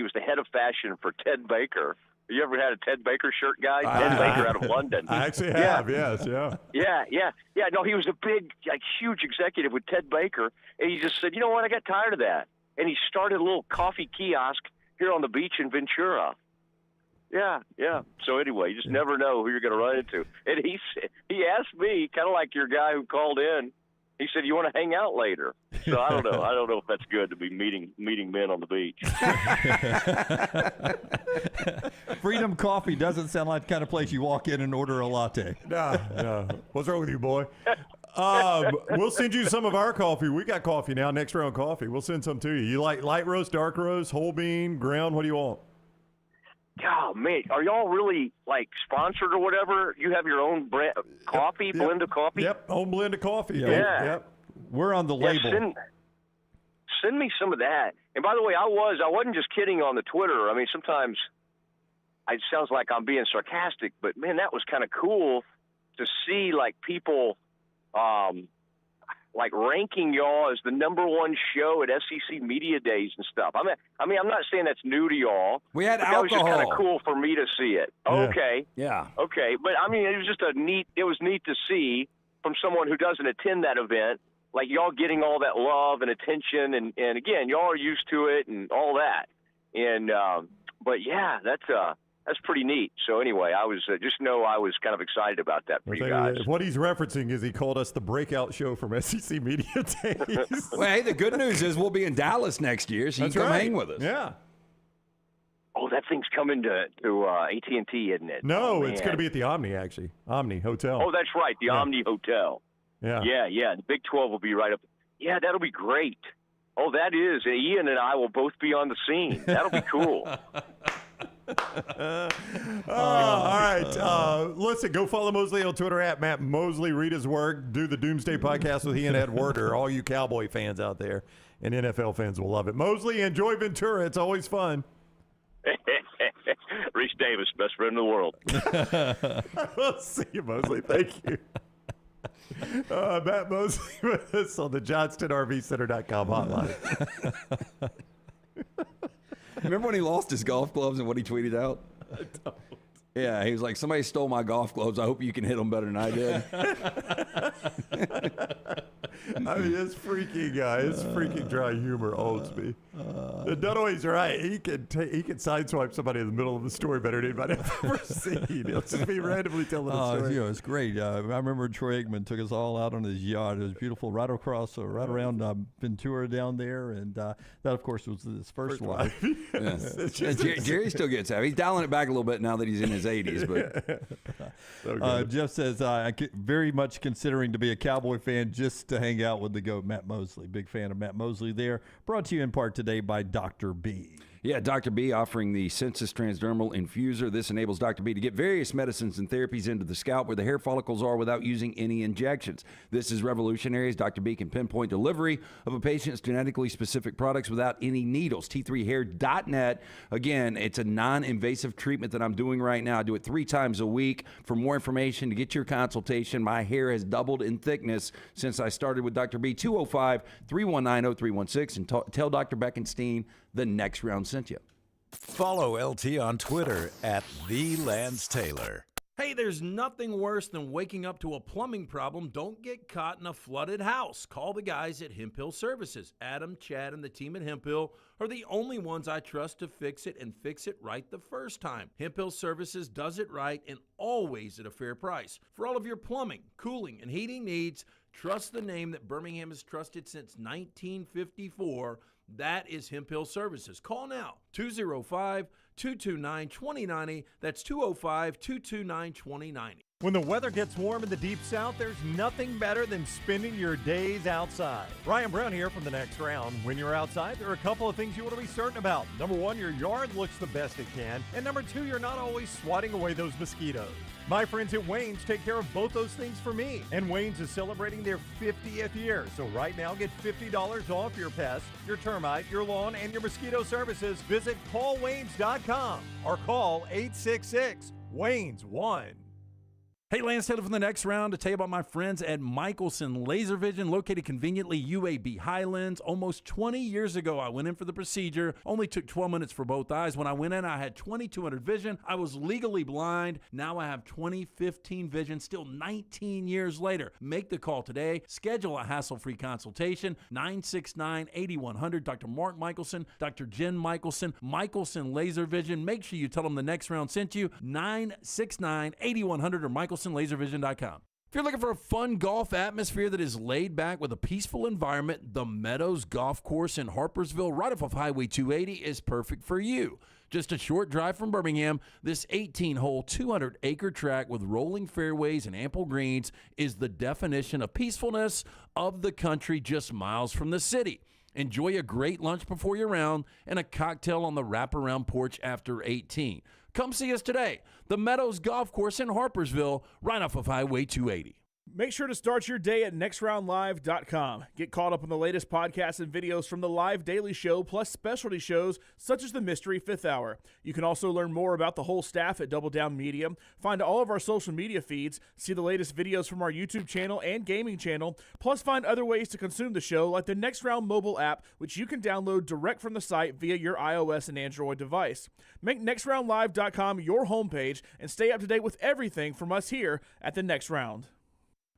was the head of fashion for Ted Baker. Have you ever had a Ted Baker shirt, guy? Ted Baker out of London. I actually have, yes, yeah. Yeah, no, he was a big, huge executive with Ted Baker, and he just said, you know what, I got tired of that. And he started a little coffee kiosk here on the beach in Ventura. Yeah. So anyway, you just never know who you're going to run into. And he asked me, kind of like your guy who called in, he said, you want to hang out later? So I don't know. I don't know if that's good to be meeting men on the beach. Freedom Coffee doesn't sound like the kind of place you walk in and order a latte. No. What's wrong with you, boy? We'll send you some of our coffee. We got coffee now, Next Round Coffee. We'll send some to you. You like light roast, dark roast, whole bean, ground? What do you want? Oh, man, are y'all really, sponsored or whatever? You have your own brand coffee, blend of coffee? Yep, own blend of coffee. Yeah. Yep. We're on the label. Send me some of that. And by the way, I wasn't just kidding on the Twitter. I mean, sometimes it sounds like I'm being sarcastic, but, man, that was kind of cool to see, people ranking y'all as the number one show at SEC Media Days and stuff. I mean, I'm not saying that's new to y'all. We had alcohol. That was just kind of cool for me to see it. Yeah. Okay. Yeah. Okay. But I mean, it was just neat to see from someone who doesn't attend that event, y'all getting all that love and attention. And again, y'all are used to it and all that. And, but yeah, that's that's pretty neat. So anyway, I was just know I was kind of excited about that for you guys. What he's referencing is he called us the breakout show from SEC Media Days. Well, hey, the good news is we'll be in Dallas next year, so you can come hang with us. Yeah. Oh, that thing's coming to AT&T, isn't it? No, it's going to be at the Omni, actually. Omni Hotel. Oh, that's right, the Omni Hotel. Yeah. Yeah. The Big 12 will be right up. Yeah, that'll be great. Oh, that is. Ian and I will both be on the scene. That'll be cool. All right. Listen, go follow Mosley on Twitter at Matt Mosley. Read his work. Do the Doomsday Podcast with he and Ed Werder. All you Cowboy fans out there and NFL fans will love it. Mosley, enjoy Ventura. It's always fun. Reese Davis, best friend in the world. We'll see you, Mosley. Thank you. Matt Mosley with us on the JohnstonRVCenter.com hotline. Remember when he lost his golf gloves and what he tweeted out? I don't. Yeah, he was like, somebody stole my golf gloves. I hope you can hit them better than I did. I mean, his freaking dry humor owns me. Dunaway's right. He can sideswipe somebody in the middle of the story better than anybody I've ever seen. He'll just be randomly telling a story. It's great. I remember Troy Aikman took us all out on his yacht. It was beautiful, right around Ventura down there, and that, of course, was his first life. Jerry still gets happy. He's dialing it back a little bit now that he's in his 80s. But Jeff says, very much considering to be a Cowboy fan just to hang out with the GOAT, Matt Mosley. Big fan of Matt Mosley there. Brought to you in part today by Dr. B. Yeah, Dr. B offering the Sensus Transdermal Infuser. This enables Dr. B to get various medicines and therapies into the scalp where the hair follicles are without using any injections. This is revolutionary as Dr. B can pinpoint delivery of a patient's genetically specific products without any needles. T3hair.net. Again, it's a non-invasive treatment that I'm doing right now. I do it 3 times a week. For more information, to get your consultation, my hair has doubled in thickness since I started with Dr. B. 205-319-0316 and tell Dr. Beckenstein the next round sent you. Follow LT on Twitter at @TheLanceTaylor. Hey, there's nothing worse than waking up to a plumbing problem. Don't get caught in a flooded house. Call the guys at Hemp Hill Services. Adam, Chad, and the team at Hemp Hill are the only ones I trust to fix it and fix it right the first time. Hemp Hill Services does it right and always at a fair price. For all of your plumbing, cooling, and heating needs, trust the name that Birmingham has trusted since 1954. That is Hemp Hill Services. Call now, 205-229-2090. That's 205-229-2090. When the weather gets warm in the Deep South, there's nothing better than spending your days outside. Ryan Brown here from The Next Round. When you're outside, there are a couple of things you want to be certain about. Number 1, your yard looks the best it can. And number 2, you're not always swatting away those mosquitoes. My friends at Wayne's take care of both those things for me. And Wayne's is celebrating their 50th year. So right now, get $50 off your pest, your termite, your lawn, and your mosquito services. Visit callwaynes.com or call 866-WAYNES-1. Hey, Lance Taylor from The Next Round to tell you about my friends at Michelson Laser Vision, located conveniently UAB Highlands. Almost 20 years ago, I went in for the procedure. Only took 12 minutes for both eyes. When I went in, I had 2200 vision. I was legally blind. Now I have 20/15 vision, still 19 years later. Make the call today. Schedule a hassle-free consultation, 969-8100. Dr. Mark Michelson, Dr. Jen Michelson, Michelson Laser Vision. Make sure you tell them The Next Round sent you, 969-8100 or MichelsonLaserVision.com. If you're looking for a fun golf atmosphere that is laid back with a peaceful environment, the Meadows Golf Course in Harpersville, right off of Highway 280, is perfect for you. Just a short drive from Birmingham, this 18-hole, 200-acre track with rolling fairways and ample greens is the definition of peacefulness of the country just miles from the city. Enjoy a great lunch before your round and a cocktail on the wraparound porch after 18. Come see us today. The Meadows Golf Course in Harpersville, right off of Highway 280. Make sure to start your day at nextroundlive.com. Get caught up on the latest podcasts and videos from the live daily show, plus specialty shows such as the Mystery Fifth Hour. You can also learn more about the whole staff at Double Down Media, find all of our social media feeds, see the latest videos from our YouTube channel and gaming channel, plus find other ways to consume the show like the Next Round mobile app, which you can download direct from the site via your iOS and Android device. Make nextroundlive.com your homepage and stay up to date with everything from us here at the Next Round.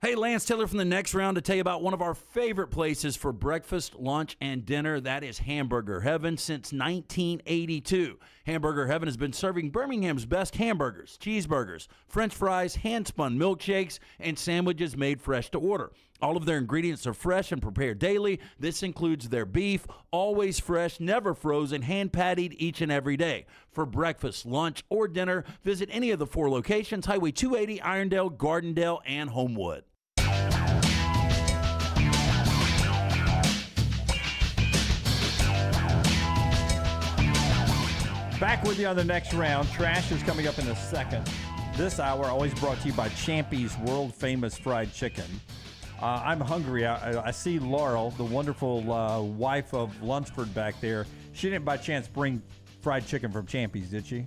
Hey, Lance Taylor from the Next Round to tell you about one of our favorite places for breakfast, lunch, and dinner. That is Hamburger Heaven since 1982. Hamburger Heaven has been serving Birmingham's best hamburgers, cheeseburgers, French fries, hand-spun milkshakes, and sandwiches made fresh to order. All of their ingredients are fresh and prepared daily. This includes their beef, always fresh, never frozen, hand-pattied each and every day. For breakfast, lunch, or dinner, visit any of the 4 locations, Highway 280, Irondale, Gardendale, and Homewood. Back with you on the Next Round. Trash is coming up in a second. This hour always brought to you by Champy's World Famous Fried Chicken. I'm hungry. I see Laurel, the wonderful wife of Lunsford back there. She didn't by chance bring fried chicken from Champy's, did she?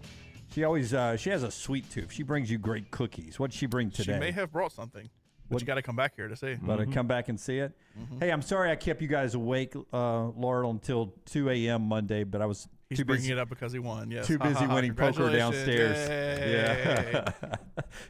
She always she has a sweet tooth. She brings you great cookies. What did she bring today? She may have brought something. But you got to come back here to see. Got to come back and see it. Hey, I'm sorry I kept you guys awake, Laurel, until 2 a.m. Monday, but I was He's bringing it up because he won. Yes. Too busy winning poker downstairs. Yay. Yeah.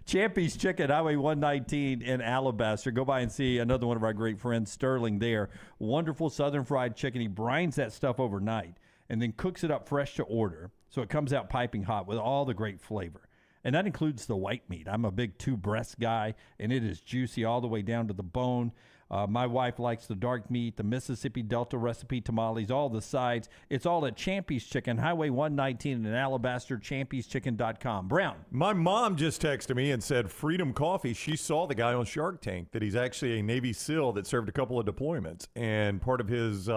Champy's Chicken, Highway 119 in Alabaster. Go by and see another one of our great friends, Sterling, there. Wonderful Southern fried chicken. He brines that stuff overnight and then cooks it up fresh to order. So it comes out piping hot with all the great flavor. And that includes the white meat. I'm a big 2-breast guy, and it is juicy all the way down to the bone. My wife likes the dark meat, the Mississippi Delta recipe tamales, all the sides. It's all at Champy's Chicken, Highway 119 in Alabaster, champyschicken.com. Brown. My mom just texted me and said Freedom Coffee, she saw the guy on Shark Tank, that he's actually a Navy SEAL that served a couple of deployments. And part of his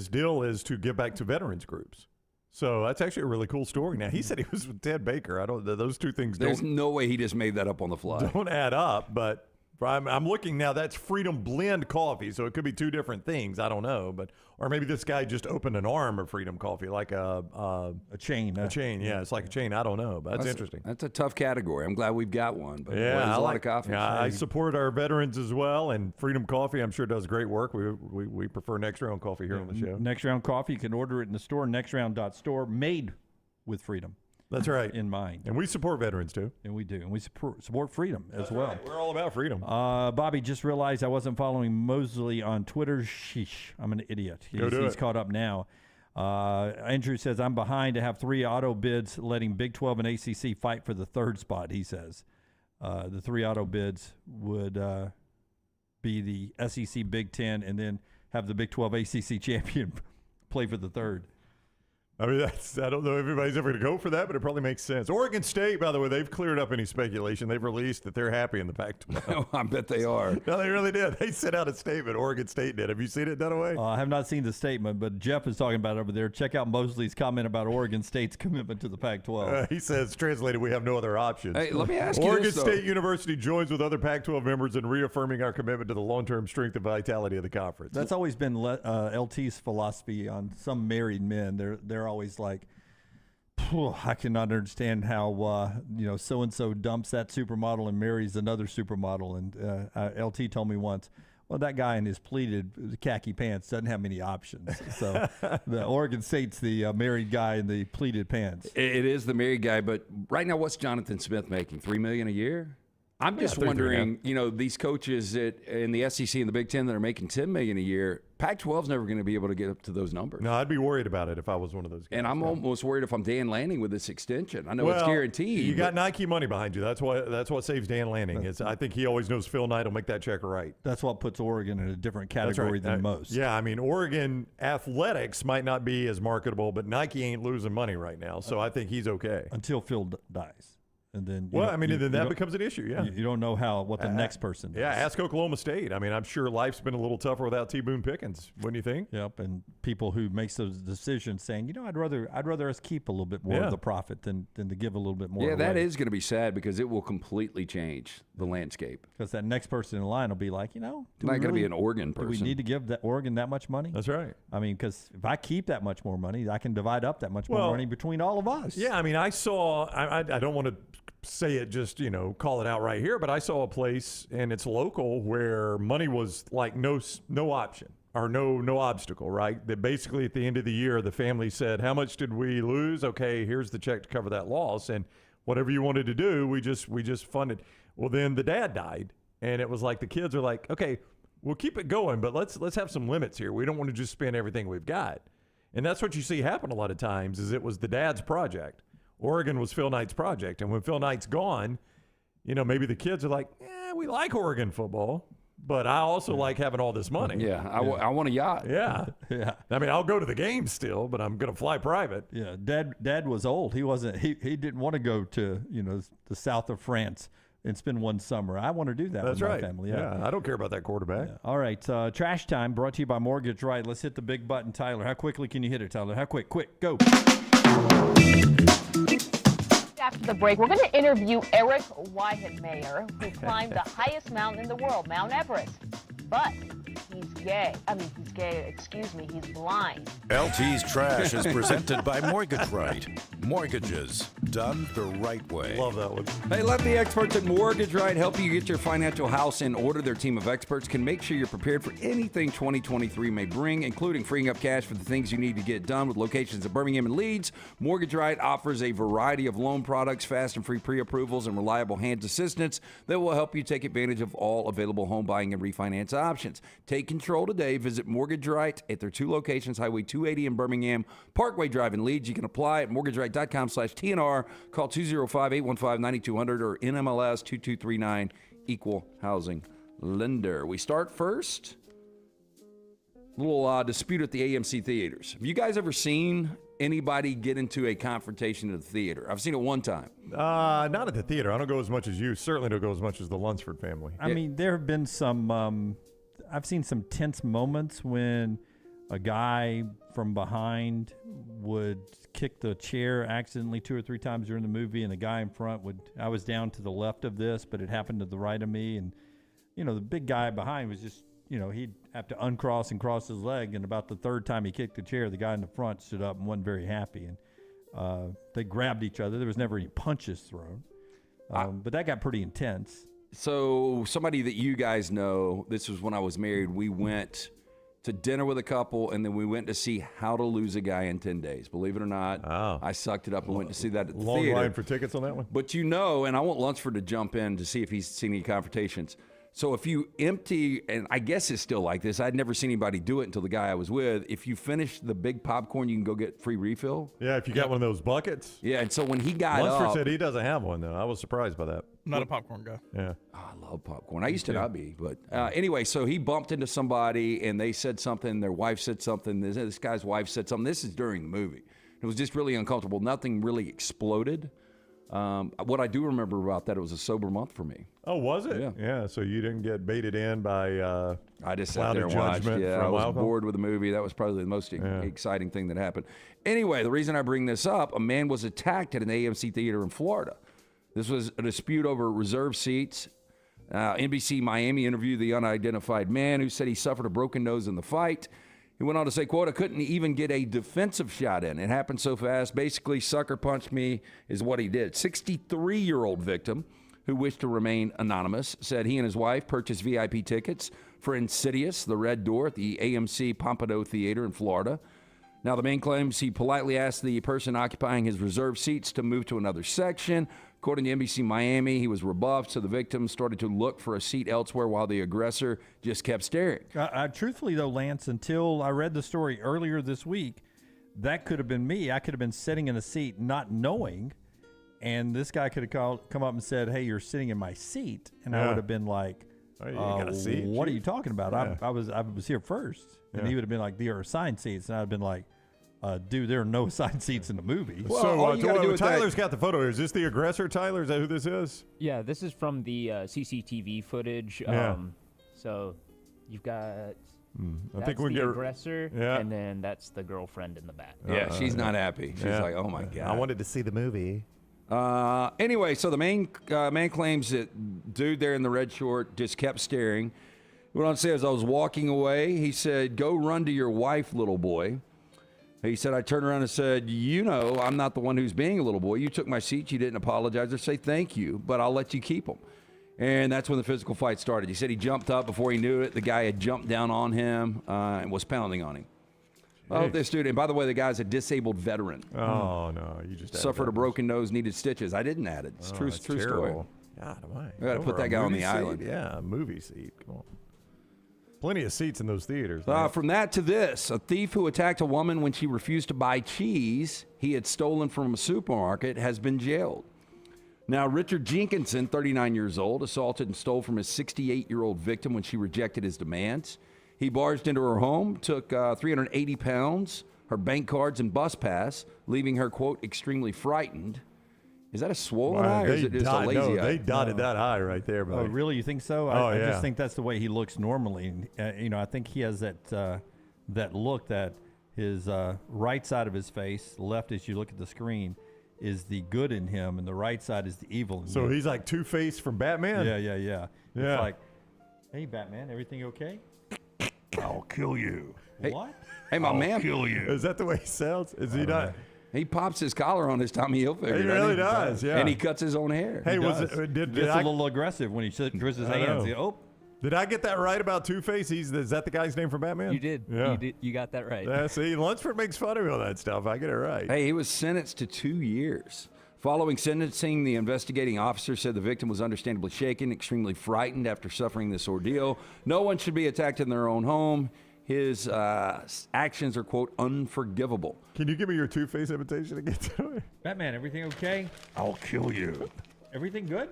deal is to give back to veterans groups. So that's actually a really cool story. Now, he said he was with Ted Baker. Those two things There's no way he just made that up on the fly. Don't add up, but I'm looking now. That's Freedom Blend Coffee, so it could be 2 different things. I don't know, or maybe this guy just opened an arm of Freedom Coffee, like a chain. A chain, yeah. It's like a chain. I don't know, but that's interesting. That's a tough category. I'm glad we've got one. But yeah, boy, there's a lot of coffee. Yeah, I support our veterans as well, and Freedom Coffee, I'm sure, does great work. We prefer Next Round Coffee here on the show. Next Round Coffee, you can order it in the store, nextround.store, made with freedom. That's right. In mind. And we support veterans, too. And we do. And we support freedom as well. Right. We're all about freedom. Bobby, just realized I wasn't following Mosley on Twitter. Sheesh. I'm an idiot. He's caught up now. Andrew says, I'm behind to have 3 auto bids letting Big 12 and ACC fight for the 3rd spot, he says. The 3 auto bids would be the SEC Big 10 and then have the Big 12 ACC champion play for the 3rd. I mean, I don't know if everybody's ever going to go for that, but it probably makes sense. Oregon State, by the way, they've cleared up any speculation. They've released that they're happy in the Pac-12. I bet they are. No, they really did. They sent out a statement. Oregon State did. Have you seen it, Dunaway? I have not seen the statement, but Jeff is talking about it over there. Check out Mosley's comment about Oregon State's commitment to the Pac-12. He says, translated, we have no other options. Hey, let me ask you Oregon this, State University joins with other Pac-12 members in reaffirming our commitment to the long-term strength and vitality of the conference. That's always been LT's philosophy on some married men. They're always like, I cannot understand how so-and-so dumps that supermodel and marries another supermodel. And LT told me once, well, that guy in his pleated khaki pants doesn't have many options. So the Oregon State's the married guy in the pleated pants. It is the married guy, but right now, what's Jonathan Smith making? $3 million a year? I'm just wondering, these coaches in the SEC and the Big Ten that are making $10 million a year, Pac-12's never going to be able to get up to those numbers. No, I'd be worried about it if I was one of those guys. And I'm almost worried if I'm Dan Lanning with this extension. I know it's guaranteed. You got Nike money behind you. That's what saves Dan Lanning. I think he always knows Phil Knight will make that check right. That's what puts Oregon in a different category than most. Yeah, I mean, Oregon athletics might not be as marketable, but Nike ain't losing money right now, so I think he's okay. Until Phil dies. And then, then that becomes an issue, yeah. You don't know what the next person does. Yeah, ask Oklahoma State. I mean, I'm sure life's been a little tougher without T. Boone Pickens, wouldn't you think? Yep, and people who makes those decisions saying, I'd rather us keep a little bit more of the profit than to give a little bit more away. That is going to be sad because it will completely change the landscape. Because that next person in line will be like, not going to be an Oregon person. Do we need to give Oregon that much money? That's right. I mean, because if I keep that much more money, I can divide up that much more money between all of us. Yeah, I mean, I saw, I don't want to say it just, call it out right here, but I saw a place, and it's local, where money was like no option or no obstacle, right? That basically at the end of the year, the family said, how much did we lose? Okay, here's the check to cover that loss. And whatever you wanted to do, we just funded. Well, then the dad died, and it was like the kids are like, okay, we'll keep it going, but let's have some limits here. We don't want to just spend everything we've got. And that's what you see happen a lot of times is it was the dad's project. Oregon was Phil Knight's project. And when Phil Knight's gone, maybe the kids are like, we like Oregon football, but I also like having all this money. Yeah, I want a yacht. Yeah. Yeah. I mean, I'll go to the game still, but I'm going to fly private. Yeah. Dad was old. He wasn't. He didn't want to go to the south of France and spend one summer. I want to do that That's with right. my family. Yeah, I don't care about that quarterback. Yeah. All right. Trash time brought to you by Mortgage Right. Let's hit the big button, Tyler. How quickly can you hit it, Tyler? How quick? Quick. Go. After the break, we're going to interview Eric Weihenmayer, who climbed the highest mountain in the world, Mount Everest. But he's gay. He's blind. LT's Trash is presented by Mortgage Right. Mortgages done the right way. Love that one. Hey, let the experts at Mortgage Right help you get your financial house in order. Their team of experts can make sure you're prepared for anything 2023 may bring, including freeing up cash for the things you need to get done. With locations in Birmingham and Leeds, Mortgage Right offers a variety of loan products, fast and free pre-approvals, and reliable hands assistance that will help you take advantage of all available home buying and refinance options. Take control today. Visit Mortgage Right at their 2 locations, Highway 280 in Birmingham, Parkway Drive in Leeds. You can apply at mortgageright.com/TNR. Call 205-815-9200 or NMLS 2239, Equal Housing Lender. We start first. Little dispute at the AMC theaters. Have you guys ever seen anybody get into a confrontation at the theater? I've seen it one time. Not at the theater. I don't go as much as you. Certainly don't go as much as the Lunsford family. I mean, there have been some. I've seen some tense moments when a guy from behind would kick the chair accidentally 2 or 3 times during the movie, and the guy in front would. I was down to the left of this, but it happened to the right of me, and the big guy behind was just. He'd have to uncross and cross his leg, and about the 3rd time he kicked the chair, the guy in the front stood up and wasn't very happy, and they grabbed each other. There was never any punches thrown, but that got pretty intense. So somebody that you guys know, this was when I was married, we went to dinner with a couple, and then we went to see How to Lose a Guy in 10 Days. Believe it or not, I sucked it up and went to see that at the Long theater. line for tickets on that one? But and I want Lunsford to jump in to see if he's seen any confrontations. So if you empty, and I guess it's still like this, I'd never seen anybody do it until the guy I was with. If you finish the big popcorn, you can go get free refill. Yeah, if you got one of those buckets. Yeah, and so when he got Lunsford up. said he doesn't have one, though. I was surprised by that. I'm not a popcorn guy. Yeah. Oh, I love popcorn. I used to not be, but anyway, so he bumped into somebody, and they said something. Their wife said something. This guy's wife said something. This is during the movie. It was just really uncomfortable. Nothing really exploded. What I do remember about that, it was a sober month for me. Oh, was it? Yeah. Yeah, so you didn't get baited in by I just sat there and watched. Yeah, I was bored with the movie. That was probably the most exciting thing that happened. Anyway, the reason I bring this up, a man was attacked at an AMC theater in Florida. This was a dispute over reserved seats. NBC Miami interviewed the unidentified man who said he suffered a broken nose in the fight. He went on to say, quote, I couldn't even get a defensive shot in. It happened so fast. Basically, sucker punched me is what he did. 63-year-old victim who wished to remain anonymous said he and his wife purchased VIP tickets for Insidious, The Red Door at the AMC Pompano Theater in Florida. Now, the man claims he politely asked the person occupying his reserved seats to move to another section. According to NBC Miami, he was rebuffed, so the victim started to look for a seat elsewhere while the aggressor just kept staring. Truthfully, though, Lance, until I read the story earlier this week, that could have been me. I could have been sitting in a seat not knowing, and this guy could have come up and said, hey, you're sitting in my seat. And I would have been like, oh, you got a seat? What are you talking about? Yeah. I was here first. And he would have been like, there are assigned seats. And I'd have been like, dude, there are no assigned seats in the movie. Well, so Tyler's got the photo here. Is this the aggressor, Tyler? Is that who this is? Yeah, this is from the CCTV footage. Yeah. So you've got I think we the get aggressor, and then that's the girlfriend in the back. Yeah, she's not happy. She's like, oh, my God. I wanted to see the movie. Anyway, so the man claims that dude there in the red short just kept staring. He went on to say, as I was walking away, he said, go run to your wife, little boy. He said, I turned around and said, I'm not the one who's being a little boy. You took my seat. You didn't apologize or say thank you, but I'll let you keep them. And that's when the physical fight started. He said he jumped up. Before he knew it, the guy had jumped down on him and was pounding on him. Oh, this dude, and by the way, the guy's a disabled veteran. Oh, no. You just suffered a broken nose, needed stitches. I didn't add it. It's true story. Terrible. God, why? We got to put that guy on the island. Yeah, a movie seat. Come on. Plenty of seats in those theaters. From that to this, a thief who attacked a woman when she refused to buy cheese he had stolen from a supermarket has been jailed. Now, Richard Jenkinson, 39 years old, assaulted and stole from his 68-year-old victim when she rejected his demands. He barged into her home, took 380 pounds, her bank cards, and bus pass, leaving her, quote, extremely frightened. Is that a swollen eye, or is it just a lazy eye? They dotted that eye right there, buddy. Oh, really? You think so? I just think that's the way he looks normally. I think he has that look that his right side of his face, left as you look at the screen, is the good in him, and the right side is the evil in him. So he's like Two-Face from Batman? Yeah. It's like, hey, Batman, everything okay? I'll kill you. What? Hey, my man. I'll kill you. Is that the way he sounds? Is he not? He pops his collar on his Tommy Hilfiger. He really does, yeah. And he cuts his own hair. Hey, Did a little aggressive when he twists his hands. Did I get that right about Two-Face? Is that the guy's name from Batman? You did. Yeah. You did. You got that right. Yeah, see, Lunsford makes fun of me on that stuff. I get it right. Hey, he was sentenced to 2 years. Following sentencing, the investigating officer said the victim was understandably shaken, extremely frightened after suffering this ordeal. No one should be attacked in their own home. His actions are, quote, unforgivable. Can you give me your Two-Face imitation again? Batman, everything okay? I'll kill you. Everything good?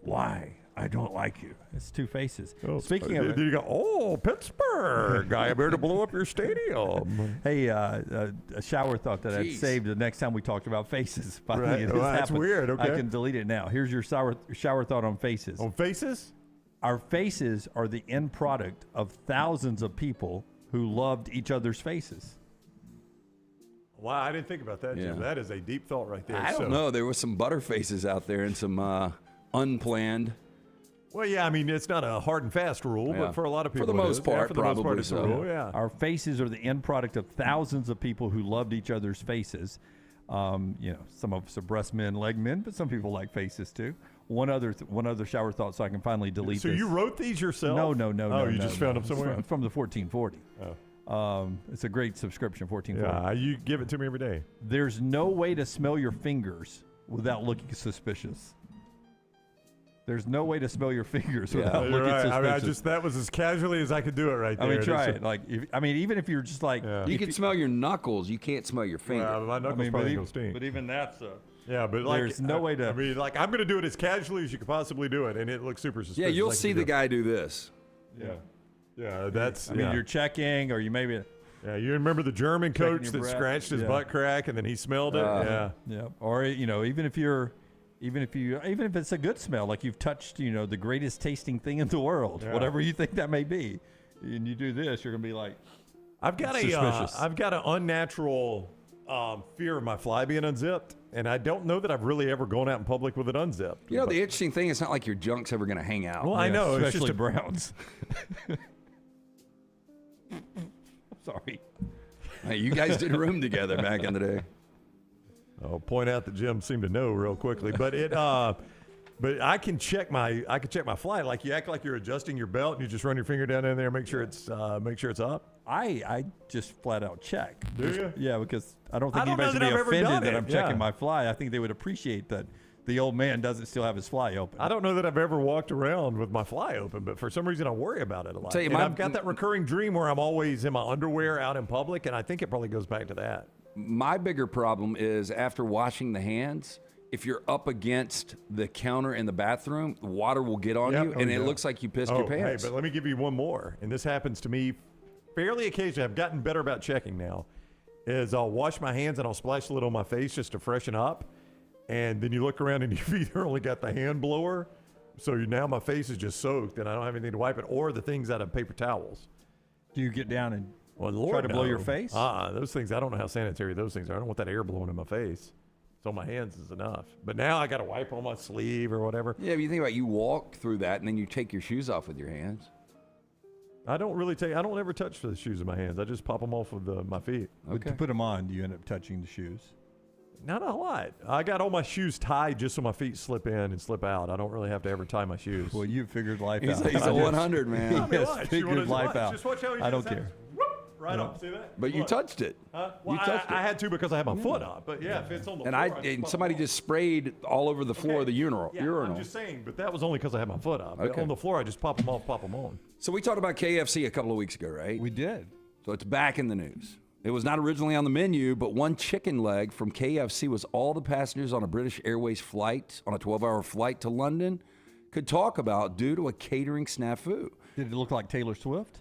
Why? I don't like you. It's Two Faces. Oh, Speaking of it, you go, Pittsburgh. I'm here to blow up your stadium. hey, a shower thought that I'd saved the next time we talked about faces. Finally, Right. Well, that's weird. Okay. I can delete it now. Here's your shower thought on faces. On faces? Our faces are the end product of thousands of people who loved each other's faces. Wow, I didn't think about that, Jim. Yeah. That is a deep thought right there. I don't know. There was some butter faces out there and some unplanned. Well, yeah, I mean, it's not a hard and fast rule, but for a lot of people, for the most it is. part, for the most part, probably it's a so. rule. Yeah. Our faces are the end product of thousands of people who loved each other's faces. Some of us are breast men, leg men, but some people like faces too. One other shower thought, so I can finally delete So this. you wrote these yourself? No. Oh, you just found them somewhere? It's from the 1440. Oh. It's a great subscription, 1440. Yeah, you give it to me every day. There's no way to smell your fingers without looking suspicious. There's no way to smell your fingers without looking suspicious. I mean, that was as casually as I could do it right there. I mean, try it. Even if you're just like... You can smell your knuckles. You can't smell your fingers. Well, my knuckles probably don't stink. But even that's... Yeah, but there's no way to... I mean, I'm going to do it as casually as you could possibly do it, and it looks super suspicious. Yeah, you'll see the guy do this. Yeah, that's... I mean, you're checking, or you maybe... Yeah, you remember the German coach that breath. scratched his butt crack, and then he smelled it? Yeah. Or, even if it's a good smell, like you've touched, the greatest tasting thing in the world, whatever you think that may be, and you do this, you're gonna be like, I've got an unnatural fear of my fly being unzipped, and I don't know that I've really ever gone out in public with it unzipped. The interesting thing, it's not like your junk's ever gonna hang out. Well, I know, especially it's just Browns. Sorry. Hey, you guys did room together back in the day. I'll point out that Jim seemed to know real quickly, but but I can check my fly. Like you act like you're adjusting your belt, and you just run your finger down in there, make sure it's up. I just flat out check. Do you? Yeah, because I don't think I don't know anybody's that gonna be I've ever offended done that I'm it. checking Yeah. my fly. I think they would appreciate that the old man doesn't still have his fly open. I don't know that I've ever walked around with my fly open, but for some reason I worry about it a lot. Tell you, And I've got that recurring dream where I'm always in my underwear out in public, and I think it probably goes back to that. My bigger problem is after washing the hands, if you're up against the counter in the bathroom, the water will get on you, and it looks like you pissed your pants. Hey, but let me give you one more, and this happens to me fairly occasionally. I've gotten better about checking now. Is I'll wash my hands and I'll splash a little on my face just to freshen up, and then you look around and you've either only got the hand blower, so now my face is just soaked and I don't have anything to wipe it, or the things out of paper towels. Do you get down and Lord, try to blow no. your face? Those things, I don't know how sanitary those things are. I don't want that air blowing in my face. So my hands is enough. But now I got to wipe on my sleeve or whatever. Yeah, but you think about it, you walk through that and then you take your shoes off with your hands. I don't ever touch the shoes in my hands. I just pop them off with my feet. But to put them on, do you end up touching the shoes? Not a lot. I got all my shoes tied just so my feet slip in and slip out. I don't really have to ever tie my shoes. Well, you figured life out. He's a 100, man. He has figured life out. Just watch how he I does don't that. care. Right on. See that? But you touched it. Well, you touched it. I had to because I had my foot up. But yeah, if it's on the And floor, and somebody just sprayed all over the floor of the urinal. I'm just saying, but that was only because I had my foot up. Okay. On the floor, I just pop them off, pop them on. So we talked about KFC a couple of weeks ago, right? We did. So it's back in the news. It was not originally on the menu, but one chicken leg from KFC was all the passengers on a British Airways flight, on a 12-hour flight to London, could talk about due to a catering snafu. Did it look like Taylor Swift?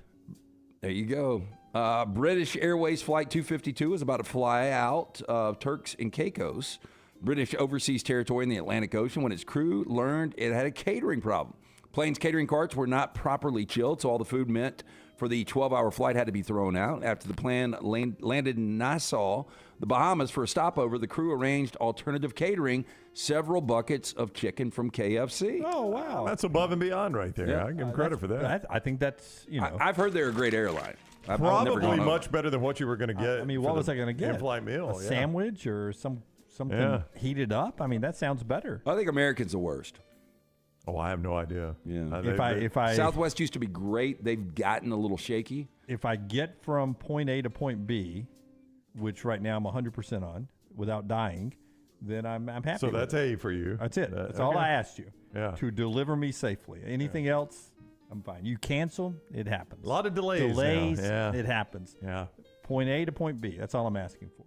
There you go. British Airways Flight 252 is about to fly out of Turks and Caicos, British overseas territory in the Atlantic Ocean, when its crew learned it had a catering problem. Plane's catering carts were not properly chilled, so all the food meant for the 12-hour flight had to be thrown out. After the plane landed in Nassau, the Bahamas, for a stopover, the crew arranged alternative catering, several buckets of chicken from KFC. Oh, wow. That's above and beyond right there. Yeah. I give them credit for that. I think that's, I've heard they're a great airline. I've never Probably gone over. much better than what you were going to get. I mean, what was I going to get? In-flight meal. A sandwich or something heated up? I mean, that sounds better. I think American's the worst. Oh, I have no idea. Yeah. If I Southwest used to be great. They've gotten a little shaky. If I get from point A to point B, which right now I'm 100% on, without dying, then I'm happy. So with that's it. A for you. That's it. That's okay. all I asked you. Yeah. To deliver me safely. Anything else, I'm fine. You cancel, it happens. A lot of delays. Now. It happens. Yeah. Point A to point B. That's all I'm asking for.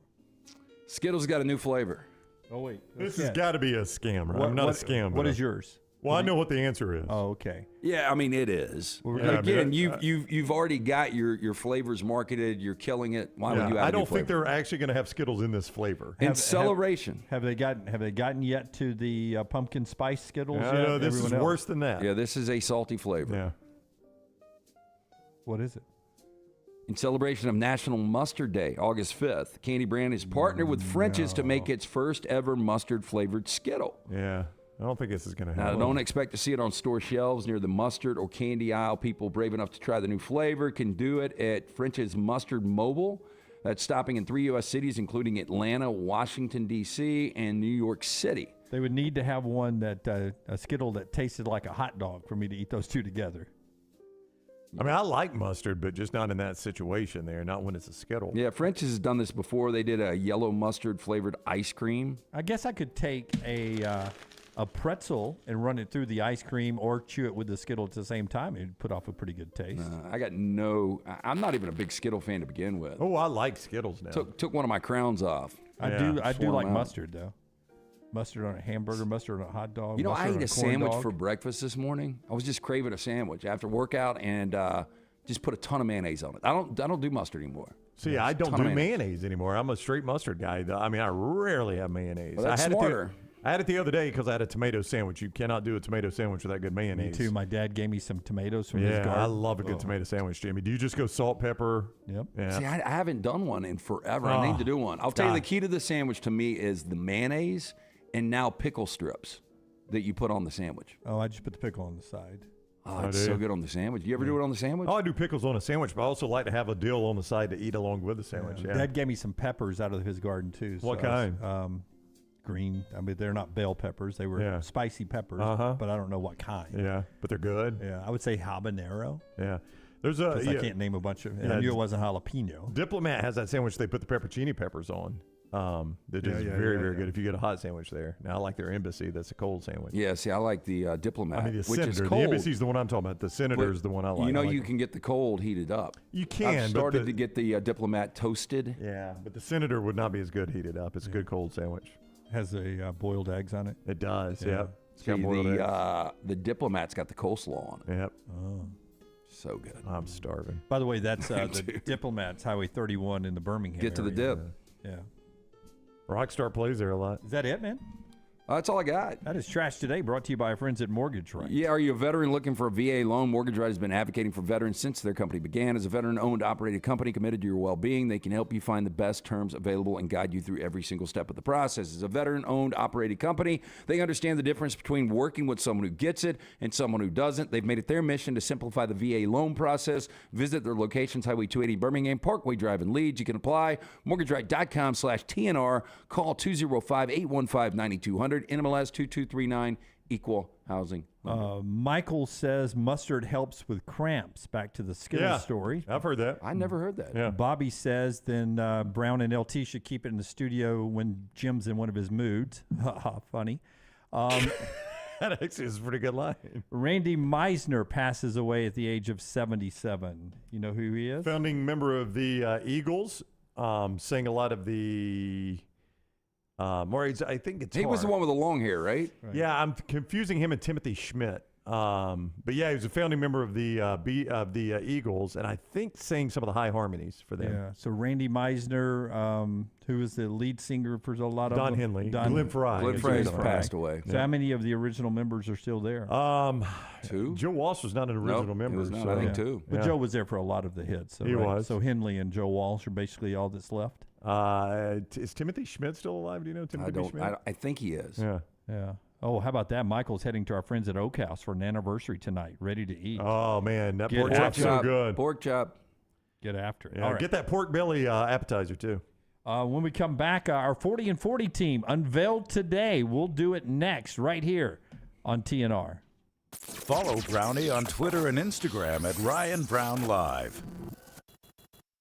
Skittles got a new flavor. Oh wait, This has got to be a scam, right? I'm not a scam. What is yours? Well, I know what the answer is. Oh, okay. Yeah, I mean it is. Yeah, Again, you've already got your flavors marketed. You're killing it. Why would you add I a new don't think flavor? they're actually going to have Skittles in this flavor. In celebration. Have they gotten yet to the pumpkin spice Skittles yet? No, this Everyone is else? worse than that. Yeah, this is a salty flavor. Yeah. What is it? In celebration of National Mustard Day, August 5th, Candy Brand is partnered with French's to make its first ever mustard flavored Skittle. Yeah. I don't think this is going to Now, happen. don't expect to see it on store shelves near the mustard or candy aisle. People brave enough to try the new flavor can do it at French's Mustard Mobile. That's stopping in 3 U.S. cities, including Atlanta, Washington, D.C., and New York City. They would need to have one that a Skittle that tasted like a hot dog for me to eat those two together. I mean, I like mustard, but just not in that situation there, not when it's a Skittle. Yeah, French's has done this before. They did a yellow mustard flavored ice cream. I guess I could take a pretzel and run it through the ice cream or chew it with the Skittle at the same time. It'd put off a pretty good taste. I'm not even a big Skittle fan to begin with. Oh, I like Skittles now. Took one of my crowns off. I do Swore like 'em out. mustard, though. Mustard on a hamburger, mustard on a hot dog. You know, I mustard on ate a corn sandwich dog. for breakfast this morning. I was just craving a sandwich after workout and just put a ton of mayonnaise on it. I don't do mustard anymore. See, I don't do mayonnaise anymore. I'm a straight mustard guy. I mean, I rarely have mayonnaise. Well, that's I had smarter. I had it the other day because I had a tomato sandwich. You cannot do a tomato sandwich without good mayonnaise. Me too. My dad gave me some tomatoes from his garden. I love a good tomato sandwich, Jimmy. Do you just go salt, pepper? Yep. Yeah. See, I haven't done one in forever. I need to do one. I'll tell you, the key to the sandwich to me is the mayonnaise and now pickle strips that you put on the sandwich. Oh, I just put the pickle on the side. Oh, it's so good on the sandwich. You ever do it on the sandwich? Oh, I do pickles on a sandwich, but I also like to have a dill on the side to eat along with the sandwich. Yeah. Dad gave me some peppers out of his garden too. What so I was, kind? Green. I mean, they're not bell peppers. They were spicy peppers, but I don't know what kind. Yeah, but they're good. Yeah, I would say habanero. Yeah. There's a. I can't name a bunch of. I knew it wasn't jalapeno. Diplomat has that sandwich they put the pepperoni peppers on. That is very good if you get a hot sandwich there. Now I like their embassy. That's a cold sandwich. Yeah, see, I like the Diplomat, I mean, the which Senator. is The cold. embassy's the one I'm talking about. The Senator is the one I like. You know, I like you can get the cold heated up. You can. I've but started to get the Diplomat toasted. Yeah, but the Senator would not be as good heated up. It's a good cold sandwich. Has a boiled eggs on it. It does. Yeah. It's See, got boiled eggs. the Diplomat's got the coleslaw on it. Yep. Oh. So good. I'm starving. By the way, that's the Diplomats, Highway 31 in the Birmingham Get to the area. dip. Yeah. Rockstar plays there a lot. Is that it, man? That's all I got. That is Trash Today, brought to you by our friends at Mortgage Right. Yeah, are you a veteran looking for a VA loan? Mortgage Right has been advocating for veterans since their company began. As a veteran-owned, operated company committed to your well-being, they can help you find the best terms available and guide you through every single step of the process. As a veteran-owned, operated company, they understand the difference between working with someone who gets it and someone who doesn't. They've made it their mission to simplify the VA loan process. Visit their locations, Highway 280 Birmingham, Parkway Drive in Leeds. You can apply, mortgageright.com/TNR. Call 205-815-9200, NMLS 2239 equal housing. Michael says mustard helps with cramps. Back to the Skittles story. I've heard that. I never heard that. Yeah. Bobby says then Brown and LT should keep it in the studio when Jim's in one of his moods. Funny. That actually is a pretty good line. Randy Meisner passes away at the age of 77. You know who he is? Founding member of the Eagles. Sang a lot of the I think it's He was the one with the long hair, right? Yeah, I'm confusing him and Timothy Schmidt. But yeah, he was a founding member of the Eagles, and I think sang some of the high harmonies for them. Yeah. So Randy Meisner, who was the lead singer for a lot of Don them. Henley, Glenn Fry. Glenn Fry passed away. So how many of the original members are still there? Two. Joe Walsh was not an original member. He was not. So. I think two. But Joe was there for a lot of the hits. So, He was. So Henley and Joe Walsh are basically all that's left. Is Timothy Schmidt still alive? Do you know Timothy Schmidt? I think he is. Yeah. Yeah. Oh, how about that? Michael's heading to our friends at Oak House for an anniversary tonight, ready to eat. Oh, man. That Get pork chop's so good. Pork chop. Get after it. Yeah, All right. get that pork belly appetizer, too. When we come back, our 40 and 40 team unveiled today. We'll do it next right here on TNR. Follow Brownie on Twitter and Instagram at Ryan Brown Live.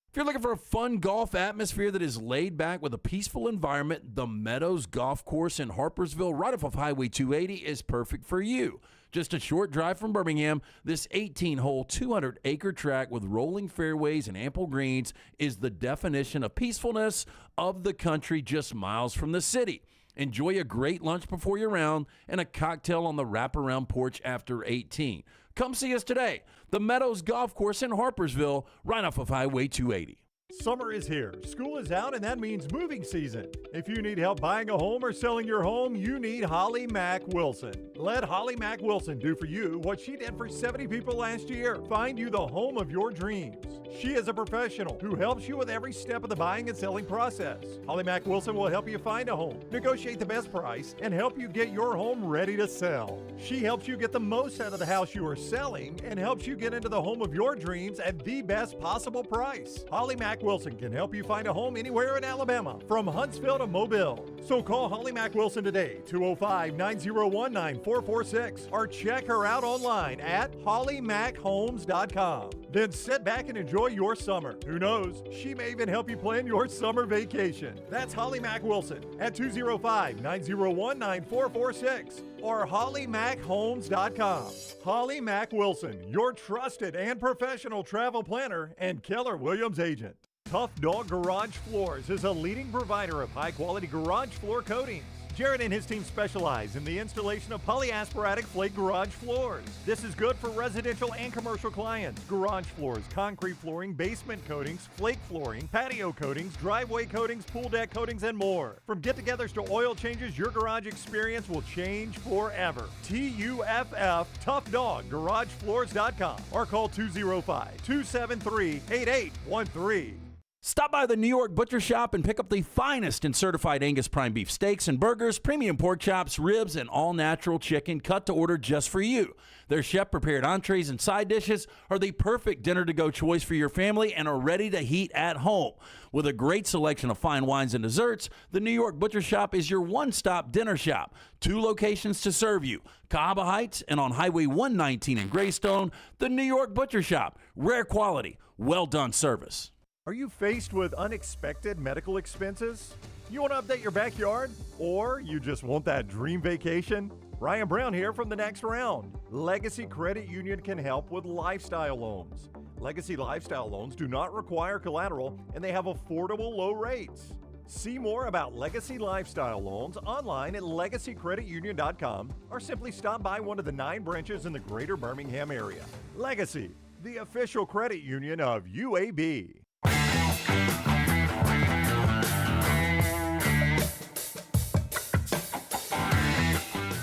If you're looking for a fun golf atmosphere that is laid back with a peaceful environment, the Meadows Golf Course in Harpersville, right off of Highway 280, is perfect for you. Just a short drive from Birmingham, this 18-hole, 200-acre track with rolling fairways and ample greens is the definition of peacefulness of the country just miles from the city. Enjoy a great lunch before your round and a cocktail on the wraparound porch after 18. Come see us today. The Meadows Golf Course in Harpersville, right off of Highway 280. Summer is here. School is out, and that means moving season. If you need help buying a home or selling your home, you need Holly Mack Wilson. Let Holly Mack Wilson do for you what she did for 70 people last year. Find you the home of your dreams. She is a professional who helps you with every step of the buying and selling process. Holly Mack Wilson will help you find a home, negotiate the best price, and help you get your home ready to sell. She helps you get the most out of the house you are selling and helps you get into the home of your dreams at the best possible price. Holly Mack Wilson can help you find a home anywhere in Alabama, from Huntsville to Mobile. So call Holly Mack Wilson today, 205-901-9446, or check her out online at hollymackhomes.com. Then sit back and enjoy your summer. Who knows, she may even help you plan your summer vacation. That's Holly Mack Wilson at 205-901-9446 or hollymackhomes.com. Holly Mack Wilson, your trusted and professional travel planner and Keller Williams agent. Tough Dog Garage Floors is a leading provider of high-quality garage floor coatings. Jared and his team specialize in the installation of polyasparatic flake garage floors. This is good for residential and commercial clients. Garage floors, concrete flooring, basement coatings, flake flooring, patio coatings, driveway coatings, pool deck coatings, and more. From get-togethers to oil changes, your garage experience will change forever. TUFF, Tough Dog, GarageFloors.com or call 205-273-8813. Stop by the New York Butcher Shop and pick up the finest in certified Angus prime beef steaks and burgers, premium pork chops, ribs, and all-natural chicken cut to order just for you. Their chef-prepared entrees and side dishes are the perfect dinner-to-go choice for your family and are ready to heat at home. With a great selection of fine wines and desserts, the New York Butcher Shop is your one-stop dinner shop. 2 locations to serve you, Cahaba Heights and on Highway 119 in Greystone, the New York Butcher Shop. Rare quality, well-done service. Are you faced with unexpected medical expenses? You want to update your backyard? Or you just want that dream vacation? Ryan Brown here from The Next Round. Legacy Credit Union can help with lifestyle loans. Legacy lifestyle loans do not require collateral and they have affordable low rates. See more about Legacy lifestyle loans online at legacycreditunion.com or simply stop by one of the 9 branches in the greater Birmingham area. Legacy, the official credit union of UAB.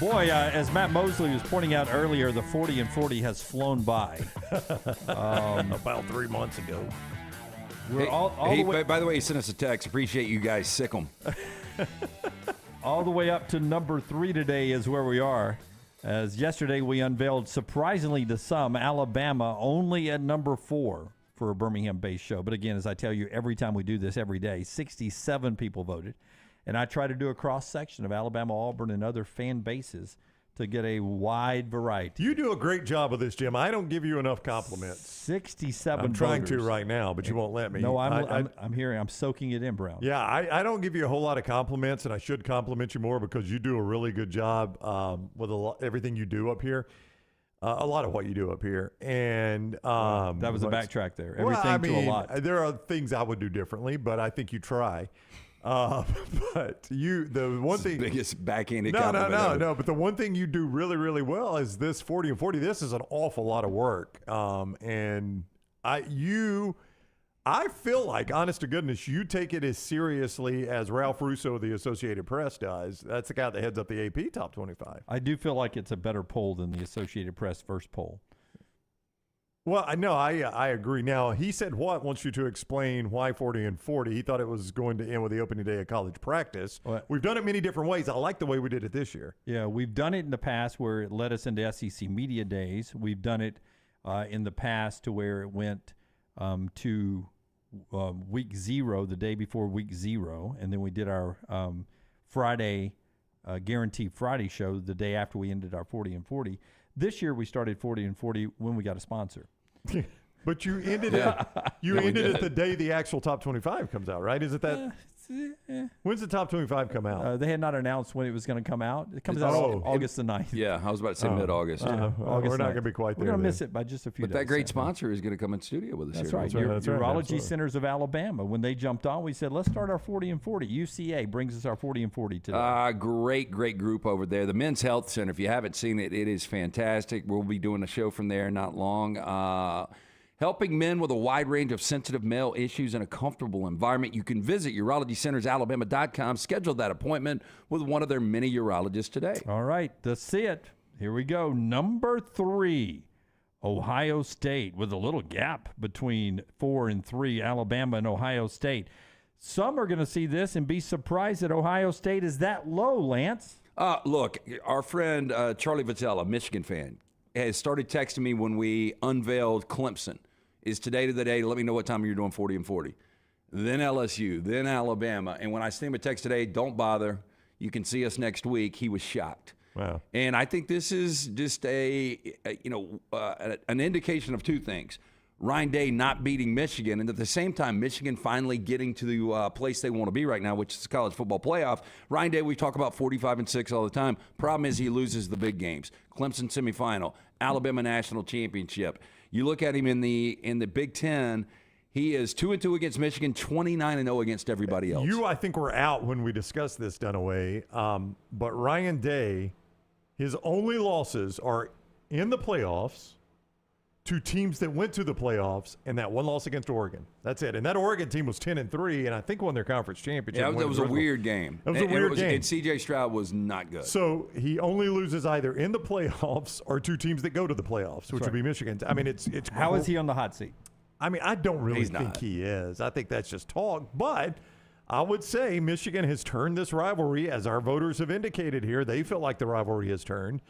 Boy, as Matt Mosley was pointing out earlier, the 40 and 40 has flown by. About 3 months ago. We're all the way, by the way, he sent us a text. Appreciate you guys. Sick 'em. all the way up to number 3 today is where we are. As yesterday we unveiled, surprisingly to some, Alabama only at number 4 for a Birmingham-based show. But again, as I tell you, every time we do this every day, 67 people voted. And I try to do a cross-section of Alabama, Auburn, and other fan bases to get a wide variety. You do a great job of this, Jim. I don't give you enough compliments. 67 I'm trying voters. to right now, but you won't let me. No, I'm hearing. I'm soaking it in, Brown. Yeah, I don't give you a whole lot of compliments, and I should compliment you more because you do a really good job with everything you do up here. A lot of what you do up here. And that was a backtrack there. Everything to a lot. There are things I would do differently, but I think you try. But the one thing, biggest backhanded compliment ever. No. But the one thing you do really, really well is this 40 and 40. This is an awful lot of work. And I feel like, honest to goodness, you take it as seriously as Ralph Russo of the Associated Press does. That's the guy that heads up the AP Top 25. I do feel like it's a better poll than the Associated Press first poll. Well, I agree. Now, he said wants you to explain why 40 and 40. He thought it was going to end with the opening day of college practice. We've done it many different ways. I like the way we did it this year. Yeah, we've done it in the past where it led us into SEC Media Days. We've done it in the past to where it went to week 0, the day before week 0, and then we did our Friday, Guaranteed Friday show the day after we ended our 40 and 40. This year we started 40 and 40 when we got a sponsor. But you ended it. You ended it the day the actual top 25 comes out, right? Is it that? When's the top 25 come out? They had not announced when it was going to come out. It comes out August the 9th. Yeah, I was about to say mid-August. We're not going to be quite there. We're going to miss it by just a few days. But that great sponsor is going to come in studio with us That's here. right. Urology Centers of Alabama. When they jumped on, we said, let's start our 40 and 40. UCA brings us our 40 and 40 today. Great group over there. The Men's Health Center, if you haven't seen it, it is fantastic. We'll be doing a show from there not long. Helping men with a wide range of sensitive male issues in a comfortable environment. You can visit urologycentersalabama.com. Schedule that appointment with one of their many urologists today. All right, that's it. Here we go. Number 3, Ohio State, with a little gap between 4 and 3, Alabama and Ohio State. Some are going to see this and be surprised that Ohio State is that low, Lance. Look, our friend Charlie Vitella, Michigan fan, has started texting me when we unveiled Clemson. Is today to the day to let me know what time you're doing 40 and 40. Then LSU, then Alabama. And when I sent him a text today, don't bother. You can see us next week. He was shocked. Wow. And I think this is just an indication of two things. Ryan Day not beating Michigan, and at the same time, Michigan finally getting to the place they want to be right now, which is the college football playoff. Ryan Day, we talk about 45 and 6 all the time. Problem is he loses the big games. Clemson semifinal, Alabama national championship. You look at him in the Big Ten, he is 2-2 against Michigan, 29-0 against everybody else. I think, were out when we discussed this, Dunaway. But Ryan Day, his only losses are in the playoffs to teams that went to the playoffs, and that one loss against Oregon. That's it. And that Oregon team was 10-3, and I think won their conference championship. Yeah, that was a weird game. It was a weird game. And C.J. Stroud was not good. So he only loses either in the playoffs or two teams that go to the playoffs, which would be Michigan. I mean, it's How is he on the hot seat? I mean, I don't really He's think not. he is. I think that's just talk. But I would say Michigan has turned this rivalry, as our voters have indicated here. They feel like the rivalry has turned.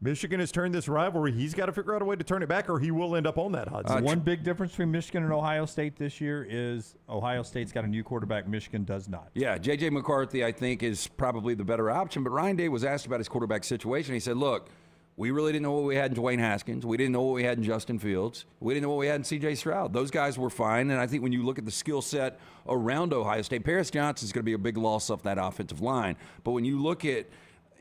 Michigan has turned this rivalry. He's got to figure out a way to turn it back, or he will end up on that hot seat. One big difference between Michigan and Ohio State this year is Ohio State's got a new quarterback. Michigan does not. Yeah, J.J. McCarthy, I think, is probably the better option. But Ryan Day was asked about his quarterback situation. He said, look, we really didn't know what we had in Dwayne Haskins. We didn't know what we had in Justin Fields. We didn't know what we had in C.J. Stroud. Those guys were fine. And I think when you look at the skill set around Ohio State, Paris Johnson's going to be a big loss off that offensive line. But when you look at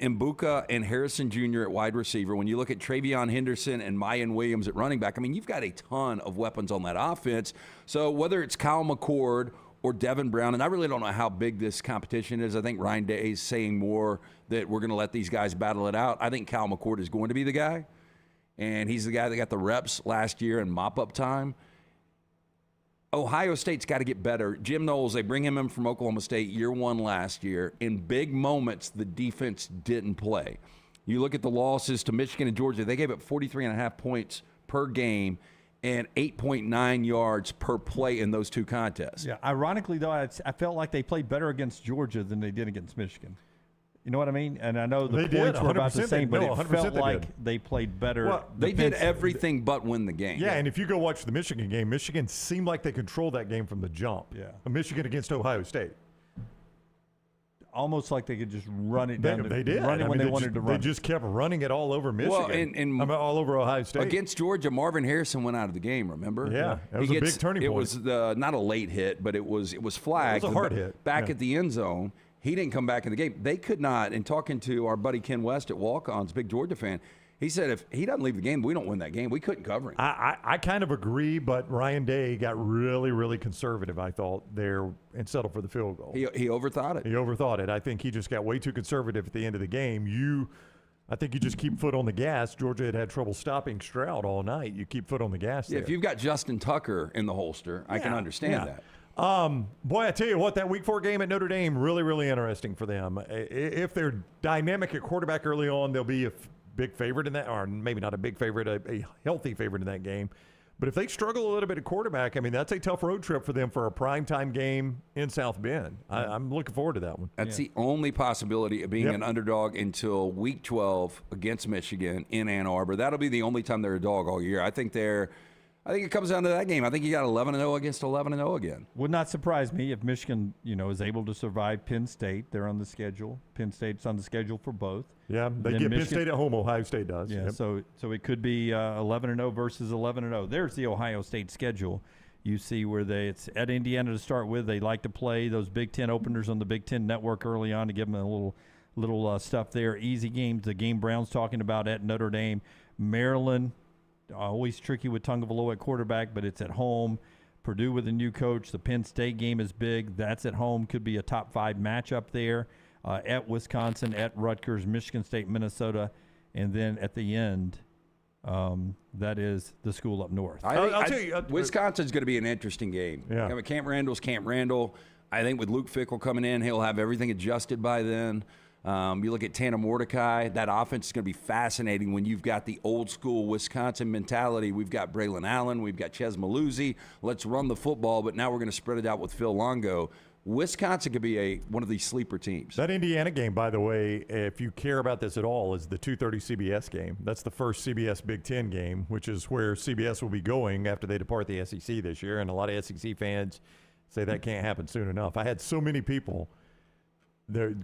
Mbuka and Harrison Jr. at wide receiver, when you look at Travion Henderson and Mayan Williams at running back, I mean, you've got a ton of weapons on that offense. So whether it's Kyle McCord or Devin Brown, and I really don't know how big this competition is. I think Ryan Day is saying more that we're going to let these guys battle it out. I think Kyle McCord is going to be the guy, and he's the guy that got the reps last year in mop-up time. Ohio State's got to get better. Jim Knowles, they bring him in from Oklahoma State year one last year. In big moments, the defense didn't play. You look at the losses to Michigan and Georgia, they gave up 43.5 points per game and 8.9 yards per play in those two contests. Yeah, ironically, though, I felt like they played better against Georgia than they did against Michigan. You know what I mean? And I know the points were about the same, but it felt like they played better. Well, they did everything but win the game. Yeah, and if you go watch the Michigan game, Michigan seemed like they controlled that game from the jump. Yeah. Michigan against Ohio State. almost like they could just run it down. They did. Run it when they wanted to run. They just kept running it all over Michigan. Well, all over Ohio State. Against Georgia, Marvin Harrison went out of the game. Remember? Yeah, it was a big turning point. It was not a late hit, but it was flagged. It was a hard hit. Back at the end zone. He didn't come back in the game. They could not. And talking to our buddy Ken West at Walk-Ons, big Georgia fan, he said if he doesn't leave the game, we don't win that game. We couldn't cover him. I kind of agree, but Ryan Day got really, really conservative, I thought, there and settled for the field goal. He overthought it. He overthought it. I think he just got way too conservative at the end of the game. I think you just keep foot on the gas. Georgia had trouble stopping Stroud all night. You keep foot on the gas there. If you've got Justin Tucker in the holster, I can understand that. Boy, I tell you what, that Week 4 game at Notre Dame, really, really interesting for them. If they're dynamic at quarterback early on, they'll be a big favorite in that, or maybe not a big favorite, a healthy favorite in that game. But if they struggle a little bit at quarterback, I mean, that's a tough road trip for them for a primetime game in South Bend. I'm looking forward to that one. That's the only possibility of being an underdog until Week 12 against Michigan in Ann Arbor. That'll be the only time they're a dog all year. I think it comes down to that game. I think you got 11-0 against 11-0 again. Would not surprise me if Michigan, is able to survive Penn State. They're on the schedule. Penn State's on the schedule for both. Yeah, they get Penn State at home. Ohio State does. Yeah, so it could be 11-0 versus 11-0. There's the Ohio State schedule. You see where it's at Indiana to start with. They like to play those Big Ten openers on the Big Ten Network early on to give them a little stuff there. Easy games. The game Brown's talking about at Notre Dame, Maryland. Always tricky with Tagovailoa at quarterback, but it's at home. Purdue with a new coach. The Penn State game is big. That's at home. Could be a top 5 matchup there. At Wisconsin, at Rutgers, Michigan State, Minnesota, and then at the end, that is the school up north. I'll tell you, Wisconsin's going to be an interesting game. Yeah. Camp Randall's Camp Randall. I think with Luke Fickell coming in, he'll have everything adjusted by then. You look at Tanner Mordecai, that offense is going to be fascinating when you've got the old school Wisconsin mentality. We've got Braylon Allen, we've got Ches Maluzzi. Let's run the football, but now we're going to spread it out with Phil Longo. Wisconsin could be one of these sleeper teams. That Indiana game, by the way, if you care about this at all, is the 2:30 CBS game. That's the first CBS Big Ten game, which is where CBS will be going after they depart the SEC this year. And a lot of SEC fans say that can't happen soon enough. I had so many people.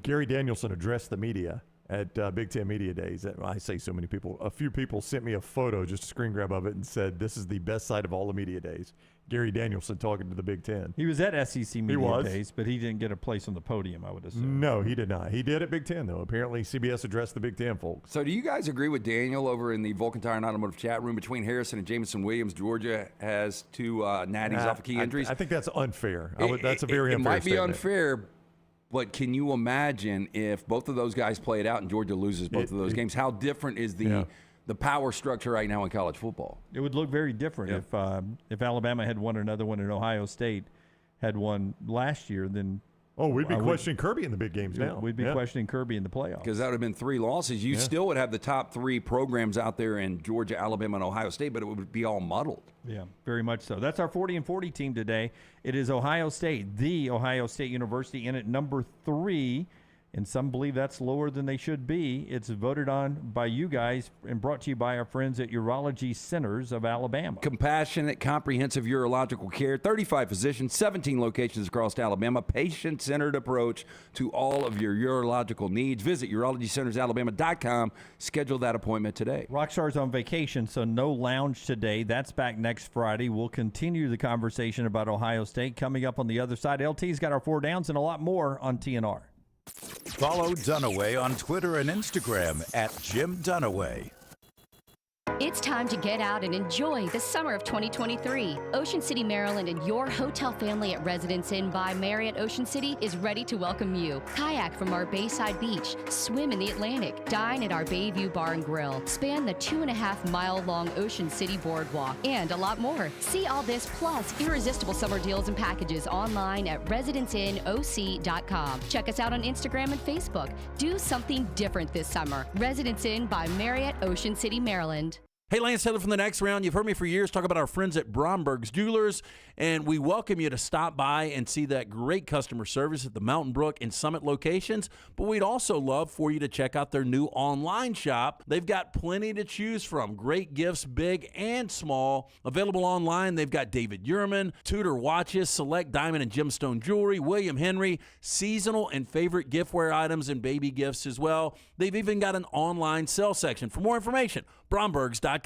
Gary Danielson addressed the media at Big Ten Media Days. I say so many people. A few people sent me a photo, just a screen grab of it, and said, this is the best side of all the media days. Gary Danielson talking to the Big Ten. He was at SEC Media Days, but he didn't get a place on the podium, I would assume. No, he did not. He did at Big Ten, though. Apparently, CBS addressed the Big Ten folks. So do you guys agree with Daniel over in the Vulcan Tire and Automotive chat room between Harrison and Jameson Williams? Georgia has 2 natties off of key injuries. I think that's unfair. That's a very unfair It might be statement. unfair, but can you imagine if both of those guys play it out and Georgia loses both of those games? How different is the power structure right now in college football? It would look very different if Alabama had won another one and Ohio State had won last year. Then we'd be questioning Kirby in the big games now. We'd be questioning Kirby in the playoffs because that would have been 3 losses. You still would have the top 3 programs out there in Georgia, Alabama, and Ohio State, but it would be all muddled. Yeah, very much so. That's our 40 and 40 team today. It is Ohio State, the Ohio State University, in at number 3. And some believe that's lower than they should be. It's voted on by you guys and brought to you by our friends at Urology Centers of Alabama. Compassionate, comprehensive urological care, 35 physicians, 17 locations across Alabama, patient-centered approach to all of your urological needs. Visit urologycentersalabama.com. Schedule that appointment today. Rockstar's on vacation, so no lounge today. That's back next Friday. We'll continue the conversation about Ohio State coming up on the other side. LT's got our 4 downs and a lot more on TNR. Follow Dunaway on Twitter and Instagram at Jim Dunaway. It's time to get out and enjoy the summer of 2023. Ocean City, Maryland, and your hotel family at Residence Inn by Marriott Ocean City is ready to welcome you. Kayak from our Bayside Beach, swim in the Atlantic, dine at our Bayview Bar and Grill, span the 2.5-mile-long Ocean City Boardwalk, and a lot more. See all this plus irresistible summer deals and packages online at residenceinoc.com. Check us out on Instagram and Facebook. Do something different this summer. Residence Inn by Marriott Ocean City, Maryland. Hey, Lance Taylor from the Next Round. You've heard me for years talk about our friends at Bromberg's Jewelers, and we welcome you to stop by and see that great customer service at the Mountain Brook and Summit locations. But we'd also love for you to check out their new online shop. They've got plenty to choose from. Great gifts, big and small. Available online, they've got David Yurman, Tudor watches, select diamond and gemstone jewelry, William Henry, seasonal and favorite giftware items and baby gifts as well. They've even got an online sale section. For more information, Brombergs.com.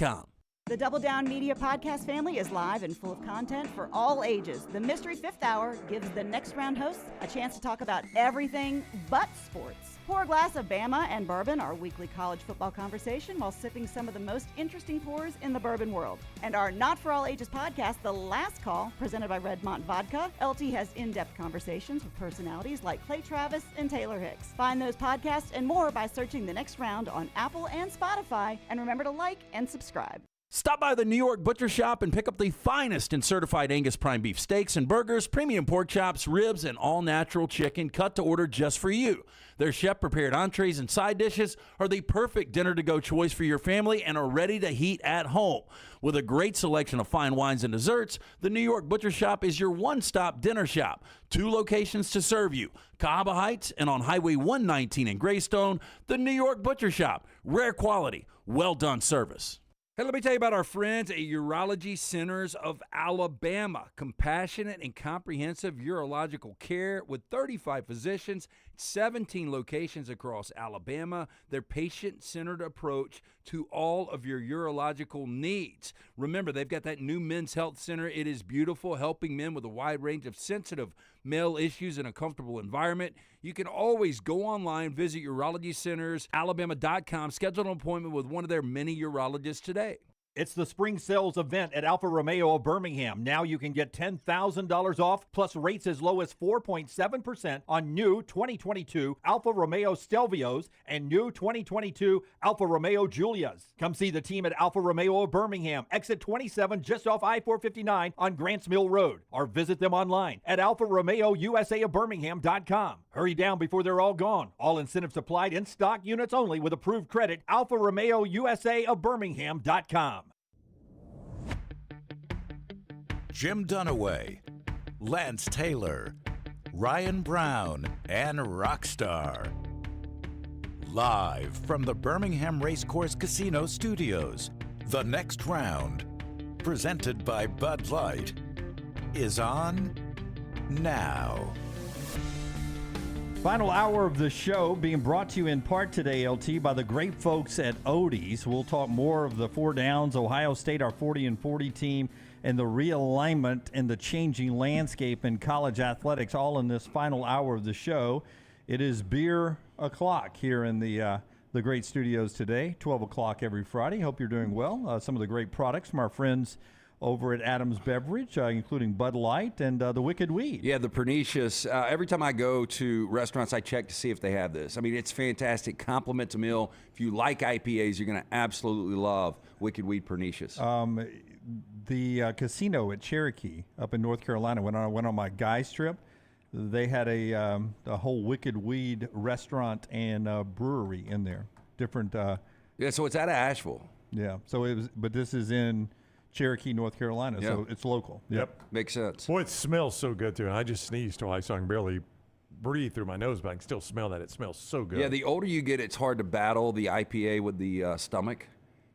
The Double Down Media podcast family is live and full of content for all ages. The Mystery Fifth Hour gives the Next Round hosts a chance to talk about everything but sports. Pour a glass of Bama and bourbon, our weekly college football conversation, while sipping some of the most interesting pours in the bourbon world. And our Not For All Ages podcast, The Last Call, presented by Redmont Vodka. LT has in-depth conversations with personalities like Clay Travis and Taylor Hicks. Find those podcasts and more by searching The Next Round on Apple and Spotify. And remember to like and subscribe. Stop by the New York Butcher Shop and pick up the finest in certified Angus prime beef steaks and burgers, premium pork chops, ribs, and all-natural chicken cut to order just for you. Their chef-prepared entrees and side dishes are the perfect dinner-to-go choice for your family and are ready to heat at home. With a great selection of fine wines and desserts, the New York Butcher Shop is your one-stop dinner shop. 2 locations to serve you, Cahaba Heights and on Highway 119 in Greystone. The New York Butcher Shop, rare quality, well-done service. Hey, let me tell you about our friends at Urology Centers of Alabama. Compassionate and comprehensive urological care with 35 physicians, 17 locations across Alabama. Their patient-centered approach to all of your urological needs. Remember, they've got that new men's health center. It is beautiful, helping men with a wide range of sensitive male issues in a comfortable environment. You can always go online, visit urologycentersalabama.com, schedule an appointment with one of their many urologists today. It's the spring sales event at Alfa Romeo of Birmingham. Now you can get $10,000 off, plus rates as low as 4.7% on new 2022 Alfa Romeo Stelvios and new 2022 Alfa Romeo Giulias. Come see the team at Alfa Romeo of Birmingham, exit 27, just off I-459 on Grants Mill Road, or visit them online at alfaromeousaofbirmingham.com. Hurry down before they're all gone. All incentives applied, in stock units only with approved credit. alfaromeousaofbirmingham.com. Jim Dunaway, Lance Taylor, Ryan Brown, and Rockstar. Live from the Birmingham Racecourse Casino Studios, The Next Round, presented by Bud Light, is on now. Final hour of the show being brought to you in part today, LT, by the great folks at Odie's. We'll talk more of the 4 downs, Ohio State, our 40 and 40 team, and the realignment and the changing landscape in college athletics, all in this final hour of the show. It is beer o'clock here in the great studios today, 12 o'clock every Friday. Hope you're doing well. Some of the great products from our friends over at Adams Beverage, including Bud Light and the Wicked Weed. Yeah, the Pernicious. Every time I go to restaurants, I check to see if they have this. I mean, it's fantastic. Compliments a meal. If you like IPAs, you're going to absolutely love Wicked Weed Pernicious. The casino at Cherokee up in North Carolina, when I went on my guys trip, they had a whole Wicked Weed restaurant and brewery in there. Different. Yeah, so it's out of Asheville. Yeah, so it was, but this is in Cherokee, North Carolina, so it's local. Yep. Makes sense. Boy, it smells so good, too. And I just sneezed twice, so I can barely breathe through my nose, but I can still smell that. It smells so good. Yeah, the older you get, it's hard to battle the IPA with the stomach.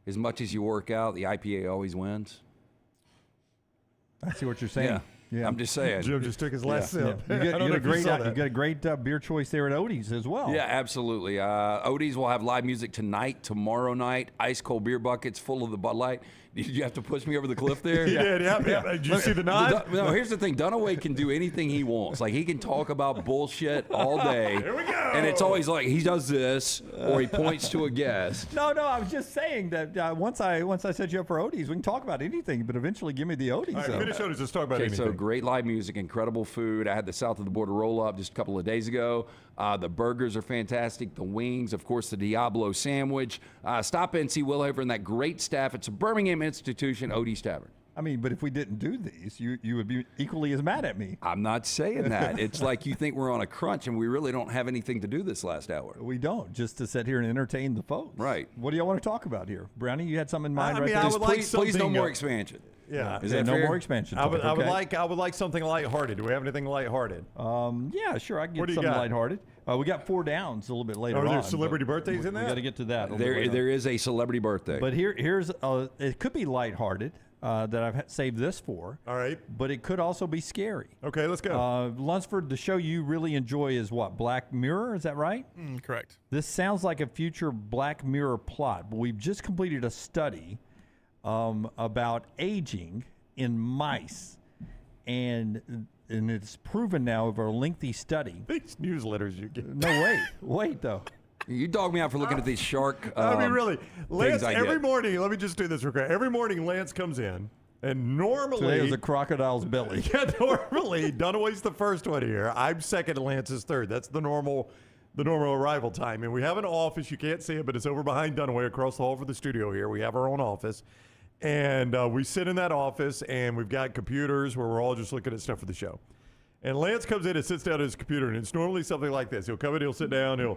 As much as you work out, the IPA always wins. I see what you're saying. Yeah. I'm just saying. Jim just took his last sip. You got a great beer choice there at Odie's as well. Yeah, absolutely. Odie's will have live music tonight, tomorrow night, ice cold beer buckets full of the Bud Light. Did you have to push me over the cliff there? He did, yeah. Did you see the nod? No, here's the thing. Dunaway can do anything he wants. Like, he can talk about bullshit all day. Here we go. And it's always like he does this or he points to a guest. No, I was just saying that once I set you up for Odie's, we can talk about anything, but eventually give me the Odie's. All right, finish Odie's. Let's talk about anything. So great live music, incredible food. I had the South of the Border roll-up just a couple of days ago. The burgers are fantastic. The wings, of course, the Diablo sandwich. Stop in, see Will Haver and that great staff. It's a Birmingham institution, Odie's Tavern. I mean, but if we didn't do these, you would be equally as mad at me. I'm not saying that. It's like you think we're on a crunch and we really don't have anything to do this last hour. We don't, just to sit here and entertain the folks. Right. What do y'all want to talk about here? Brownie, you had something in mind right I there? would like Please no something, more expansion. Yeah. Is that no fair? more expansion. I would okay. like something lighthearted. Do we have anything lighthearted? Yeah, sure. I can What get do you something got? lighthearted. We got 4 downs a little bit later Are there on. celebrity but birthdays in We that? got to get to that. a little bit There later. is a celebrity birthday. But here's it could be lighthearted that I've saved this for. All right. But it could also be scary. Okay, let's go. Lunsford, the show you really enjoy is what? Black Mirror, is that right? Correct. This sounds like a future Black Mirror plot, but we've just completed a study about aging in mice. And it's proven now over a lengthy study. These newsletters you get. No, wait though. You dog me out for looking at these shark. I mean, really, Lance. I Every get. morning, let me just do this real quick. Every morning, Lance comes in, and normally Today was a crocodile's belly. Yeah, normally Dunaway's the first one here. I'm second, and Lance is third. That's the normal arrival time. And we have an office. You can't see it, but it's over behind Dunaway, across the hall from the studio here. We have our own office, and we sit in that office, and we've got computers where we're all just looking at stuff for the show. And Lance comes in and sits down at his computer, and it's normally something like this. He'll come in, he'll sit down, he'll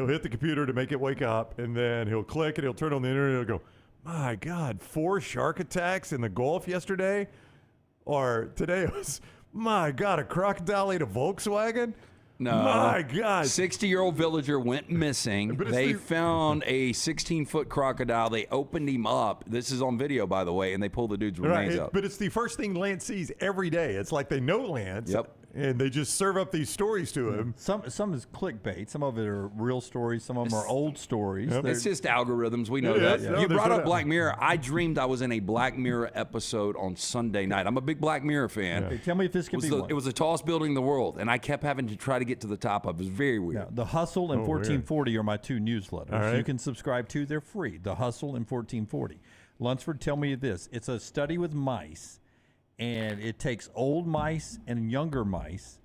hit the computer to make it wake up, and then he'll click and he'll turn on the internet and he'll go, my God, 4 shark attacks in the Gulf yesterday? Or today it was, my God, a crocodile ate a Volkswagen? No. My God. 60-year-old villager went missing. But it's They the- found a 16-foot crocodile. They opened him up. This is on video, by the way, and they pulled the dude's remains out. But it's the first thing Lance sees every day. It's like they know Lance. Yep. And they just serve up these stories to him. Some is clickbait. Some of it are real stories. Some of them are old stories. Yep. They're- It's just algorithms. We know It that. is. No, You there's brought no up doubt. Black Mirror. I dreamed I was in a Black Mirror episode on Sunday night. I'm a big Black Mirror fan. Okay, tell me if this can be one. It was the tallest building in the world, and I kept having to try to get to the top of it. It was very weird. Now, The Hustle and Oh, 1440 are my 2 newsletters. All right. You can subscribe to. They're free. The Hustle and 1440. Lunsford, tell me this. It's a study with mice, and it takes old mice and younger mice,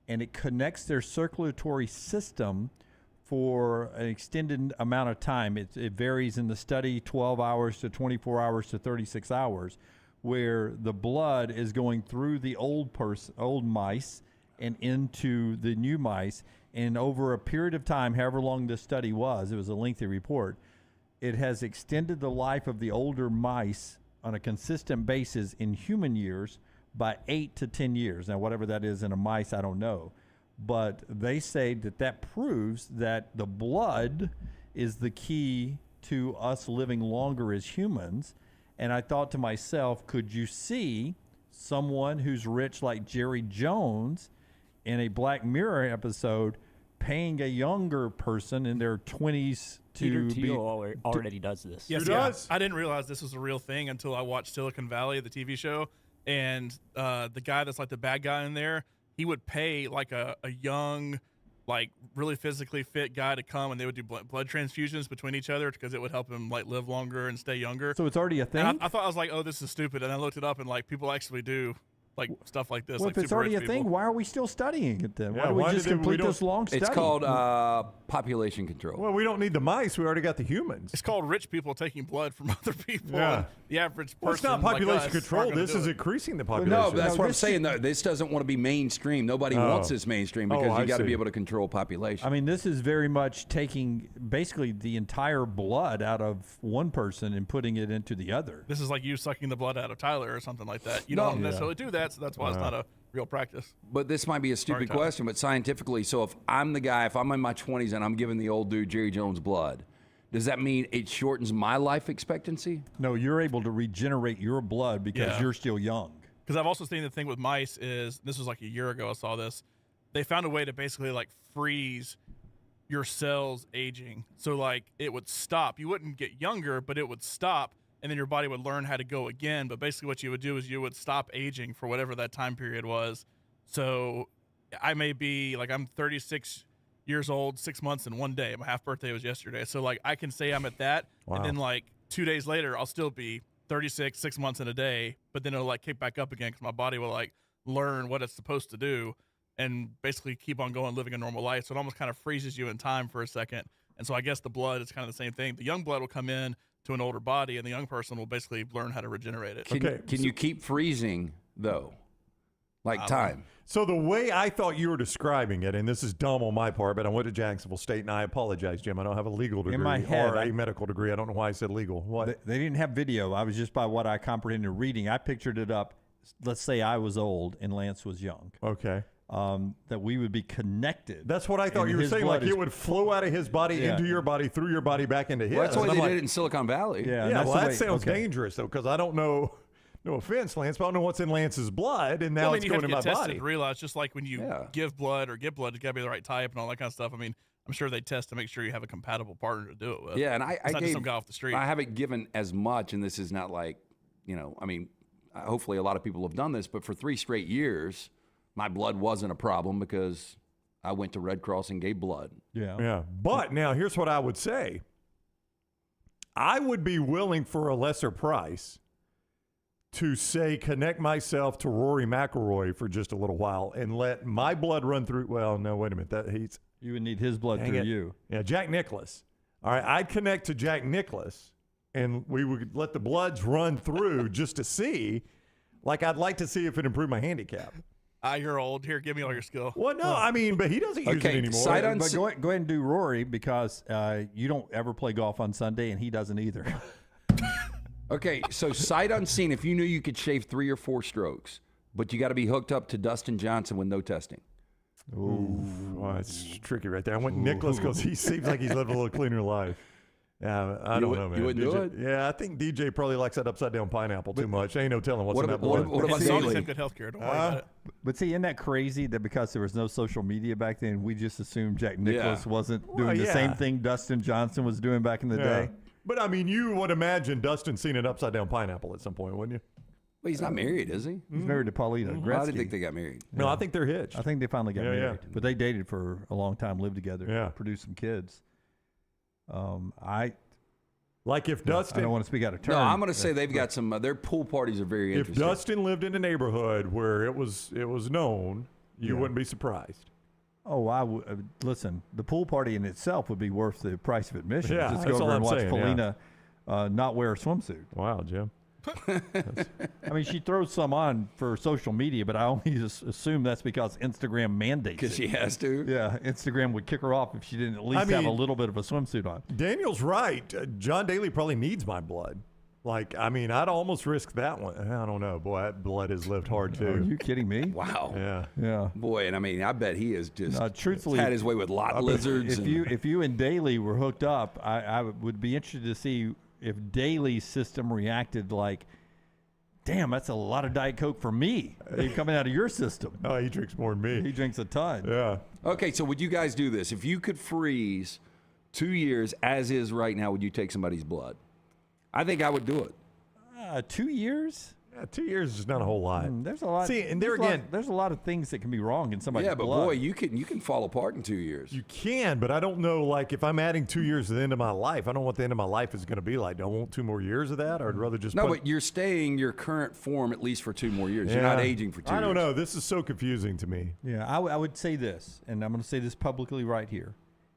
and it connects their circulatory system for an extended amount of time. It varies in the study, 12 hours to 24 hours to 36 hours, where the blood is going through the old mice and into the new mice. And over a period of time, however long this study was, it was a lengthy report, it has extended the life of the older mice on a consistent basis in human years by 8 to 10 years. Now, whatever that is in a mice, I don't know. But they say that proves that the blood is the key to us living longer as humans. And I thought to myself, could you see someone who's rich like Jerry Jones in a Black Mirror episode paying a younger person in their 20s Peter to Thiel be... already does this. Yes, Who does? I didn't realize this was a real thing until I watched Silicon Valley, the TV show, and the guy that's like the bad guy in there, he would pay like a young, like really physically fit guy to come, and they would do blood transfusions between each other because it would help him like live longer and stay younger. So it's already a thing? And I thought, I was like, oh, this is stupid, and I looked it up, and like people actually do like stuff like this. Well, like if it's super already a rich thing, people. why are we still studying it then? Yeah, why do we why just did we complete don't- this long study? It's called population control. Well, we don't need the mice. We already got the humans. It's called rich people taking blood from other people. Yeah. And the average person. Well, it's not like population us control. aren't gonna This do is it. increasing the No, population. that's what I'm this saying. Though. This doesn't want to be mainstream. Nobody wants this mainstream because I you got to see. be able to control population. I mean, this is very much taking basically the entire blood out of one person and putting it into the other. This is like you sucking the blood out of Tyler or something like that. You No. don't necessarily do that, so that's why it's not a real practice. But this might be a stupid Tyler. question, but scientifically, so if I'm the guy, if I'm in my 20s and I'm giving the old dude Jerry Jones blood, does that mean it shortens my life expectancy? No, you're able to regenerate your blood because Yeah. you're still young. Because I've also seen the thing with mice is, this was like a year ago I saw this, they found a way to basically like freeze your cells aging. So like it would stop. You wouldn't get younger, but it would stop, and then your body would learn how to go again. But basically what you would do is you would stop aging for whatever that time period was. So I may be like, I'm 36 years old, 6 months and 1 day. My half birthday was yesterday. So like I can say I'm at that, and then like 2 days later I'll still be 36, 6 months and a day, but then it'll like kick back up again because my body will like learn what it's supposed to do and basically keep on going, living a normal life. So it almost kind of freezes you in time for a second. And so I guess the blood is kind of the same thing. The young blood will come in to an older body, and the young person will basically learn how to regenerate it. Can you keep freezing though, like time? So the way I thought you were describing it, and this is dumb on my part, but I went to Jacksonville State, and I apologize, Jim. I don't have a legal degree my head, or a medical degree. I don't know why I said legal. What? They didn't have video. I was just by what I comprehended reading. I pictured it up. Let's say I was old and Lance was young. Okay. That we would be connected. That's what I thought you were saying. Like it would flow out of his body into your body, through your body, back into his. Well, that's why they did it in Silicon Valley. Yeah. Well, that sounds dangerous though, because I don't know. No offense, Lance, but I don't know what's in Lance's blood, and now it's going in my body. To realize, just like when you give blood or get blood, it's got to be the right type and all that kind of stuff. I mean, I'm sure they test to make sure you have a compatible partner to do it with. Yeah, and I not just some guy off the street. I haven't given as much, and this is not like, I mean, hopefully a lot of people have done this, but for 3 straight years, my blood wasn't a problem because I went to Red Cross and gave blood. Yeah. But now here's what I would say. I would be willing for a lesser price to say connect myself to Rory McIlroy for just a little while and let my blood run through. Well, no, wait a minute. You would need his blood through you. Yeah, Jack Nicklaus. All right, I'd connect to Jack Nicklaus, and we would let the bloods run through just to see. Like, I'd like to see if it improved my handicap. You're old. Here, give me all your skill. Well, no, I mean, but he doesn't use it anymore. But go ahead and do Rory because you don't ever play golf on Sunday, and he doesn't either. Okay, so sight unseen, if you knew you could shave 3 or 4 strokes, but you got to be hooked up to Dustin Johnson with no testing. Ooh, well, that's tricky right there. I went Nicklaus because he seems like he's living a little cleaner life. Yeah, I don't know, man. You wouldn't DJ, do it? Yeah, I think DJ probably likes that upside down pineapple too much. Ain't no telling what's in that blood. What about Daly? Have good health care. Don't worry about it. But see, isn't that crazy that because there was no social media back then, we just assumed Jack Nicklaus wasn't doing the same thing Dustin Johnson was doing back in the day? But I mean, you would imagine Dustin seen an upside down pineapple at some point, wouldn't you? Well, he's not married, is he? He's married to Paulina Gretzky. I didn't think they got married. No, I think they're hitched. I think they finally got married. But they dated for a long time, lived together, produced some kids. Like if Dustin... I don't want to speak out of turn. No, I'm going to say they've got some... their pool parties are very interesting. If Dustin lived in a neighborhood where it was known, you wouldn't be surprised. Oh, listen, the pool party in itself would be worth the price of admission. Yeah, Just that's go over all and I'm watch saying, Paulina not wear a swimsuit. Wow, Jim. I mean, she throws some on for social media, but I only just assume that's because Instagram mandates it. Because she has to? Yeah, Instagram would kick her off if she didn't at least have a little bit of a swimsuit on. Daniel's right. John Daly probably needs my blood. Like, I mean, I'd almost risk that one. I don't know. Boy, that blood has lived hard, too. Are you kidding me? Wow. Yeah. Boy, and I mean, I bet he is just truthfully had his way with lot lizards. If you and Daly were hooked up, I would be interested to see if Daly's system reacted like, damn, that's a lot of Diet Coke for me. They're coming out of your system. Oh, he drinks more than me. He drinks a ton. Yeah. Okay, so would you guys do this? If you could freeze 2 years as is right now, would you take somebody's blood? I think I would do it. 2 years? Yeah, 2 years is not a whole lot. There's a lot. See, and there again, there's a lot of things that can be wrong in somebody's blood. Yeah, but boy, you can fall apart in 2 years. You can, but I don't know. Like, if I'm adding 2 years to the end of my life, I don't know what the end of my life is going to be like. Do I want 2 more years of that, or I'd rather just but you're staying your current form at least for 2 more years. Yeah. You're not aging for 2 years. I don't know. This is so confusing to me. Yeah, I would say this, and I'm going to say this publicly right here.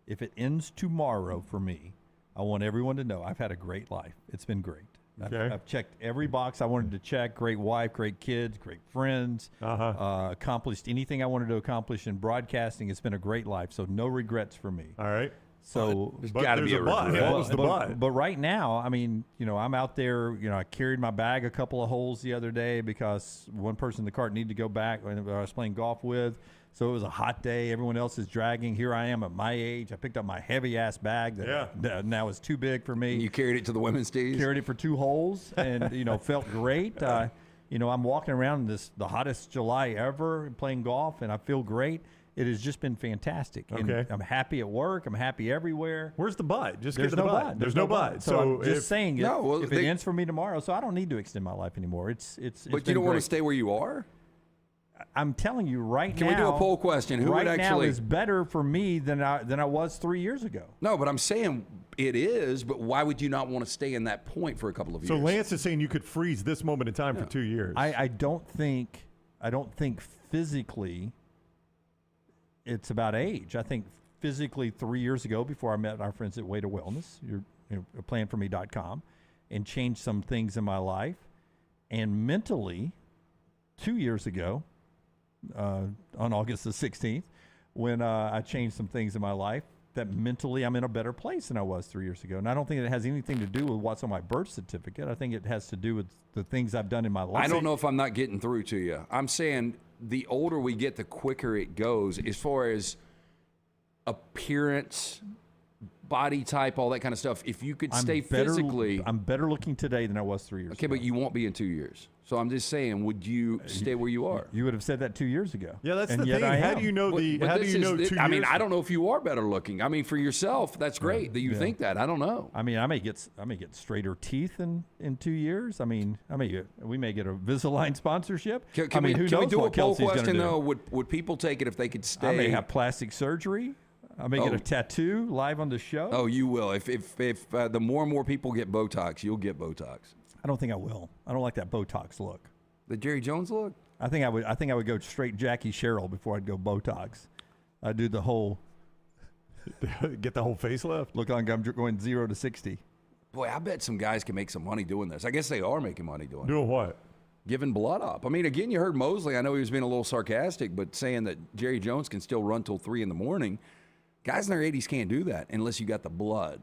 If it ends tomorrow for me, I want everyone to know I've had a great life. It's been great. Okay. I've checked every box I wanted to check. Great wife, great kids, great friends. Accomplished anything I wanted to accomplish in broadcasting. It's been a great life, so no regrets for me. All right. So there's got to be a but. regret. What was the but? But right now, I mean, I'm out there. I carried my bag a couple of holes the other day because one person in the cart needed to go back when I was playing golf with. So it was a hot day. Everyone else is dragging. Here I am at my age. I picked up my heavy-ass bag that now is too big for me. You carried it to the women's tees? Carried it for 2 holes and, felt great. I'm walking around the hottest July ever playing golf, and I feel great. It has just been fantastic. And Okay. I'm happy at work. I'm happy everywhere. Where's the but? Just There's get to the no but. but. There's no but. So I'm just saying, if it they- ends for me tomorrow, so I don't need to extend my life anymore. It's But you don't want to stay where you are? I'm telling you right now. Can we do a poll question? Who right would now actually is better for me than I was 3 years ago. No, but I'm saying it is, but why would you not want to stay in that point for a couple of years? So Lance is saying you could freeze this moment in time for 2 years. I don't think physically it's about age. I think physically 3 years ago, before I met our friends at Way to Wellness, you're playingforme.com, and changed some things in my life. And mentally, 2 years ago, on August the 16th, when I changed some things in my life, that mentally I'm in a better place than I was 3 years ago. And I don't think it has anything to do with what's on my birth certificate. I think it has to do with the things I've done in my life. I don't know if I'm not getting through to you. I'm saying the older we get, the quicker it goes as far as appearance, body type, all that kind of stuff. If you could stay physically. I'm better looking today than I was 3 years ago. Okay, but you won't be in 2 years. So I'm just saying, would you stay where you are? You would have said that 2 years ago. Yeah, that's and the yet thing. I How am. do you know the? But How do this you know is- 2 I mean, years? I don't know if you are better looking. I mean, for yourself, that's great that you Yeah. think that. I don't know. I mean, I may get straighter teeth in 2 years. I mean, we may get a Invisalign sponsorship. Can I mean, who we knows do what a poll Kelsey's gonna question do? though? Would people take it if they could stay? I may have plastic surgery. I may get a tattoo live on the show. Oh, you will. If the more and more people get Botox, you'll get Botox. I don't think I will. I don't like that Botox look. The Jerry Jones look? I think I would go straight Jackie Sherrill before I'd go Botox. I'd do the whole get the whole facelift. Look like I'm going 0 to 60. Boy, I bet some guys can make some money doing this. I guess they are making money doing it. Doing what? Giving blood up. I mean, again, you heard Mosley. I know he was being a little sarcastic, but saying that Jerry Jones can still run till 3 in the morning. Guys in their 80s can't do that unless you got the blood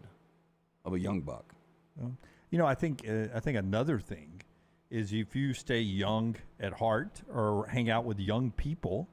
of a young buck. You know, I think another thing is if you stay young at heart or hang out with young people,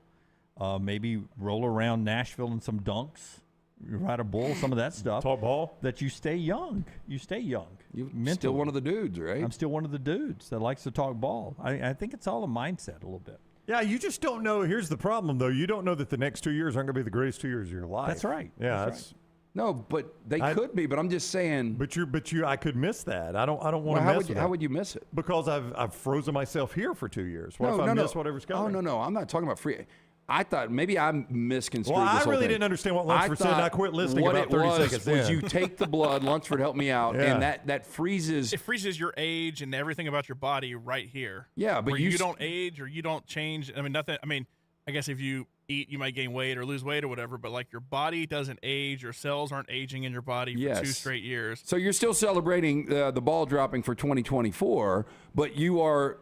maybe roll around Nashville in some dunks, ride a bull, some of that stuff. Talk ball. That you stay young. You stay young. You're mentally. still one of the dudes, right? I'm still one of the dudes that likes to talk ball. I think it's all a mindset a little bit. Yeah, you just don't know. Here's the problem, though. You don't know that the next 2 years aren't going to be the greatest 2 years of your life. That's right. Yeah, That's right. No, but they could be. But I'm just saying. But I could miss that. I don't want Well, to how miss would you, with how that. would you miss it? Because I've frozen myself here for 2 years. What if I miss whatever's coming? Oh, no. I'm not talking about free. I thought maybe I misconstrued Well, this I whole really thing. didn't understand what Lunsford said, and I quit listening what about it 30 was, seconds was in. you take the blood, Lunsford helped me out, Yeah. and that freezes. It freezes your age and everything about your body right here. Yeah, but where you you don't age or you don't change. I mean, nothing. I mean, I guess if you eat, you might gain weight or lose weight or whatever, but like your body doesn't age, your cells aren't aging in your body for 2 straight years. So you're still celebrating the ball dropping for 2024, but you are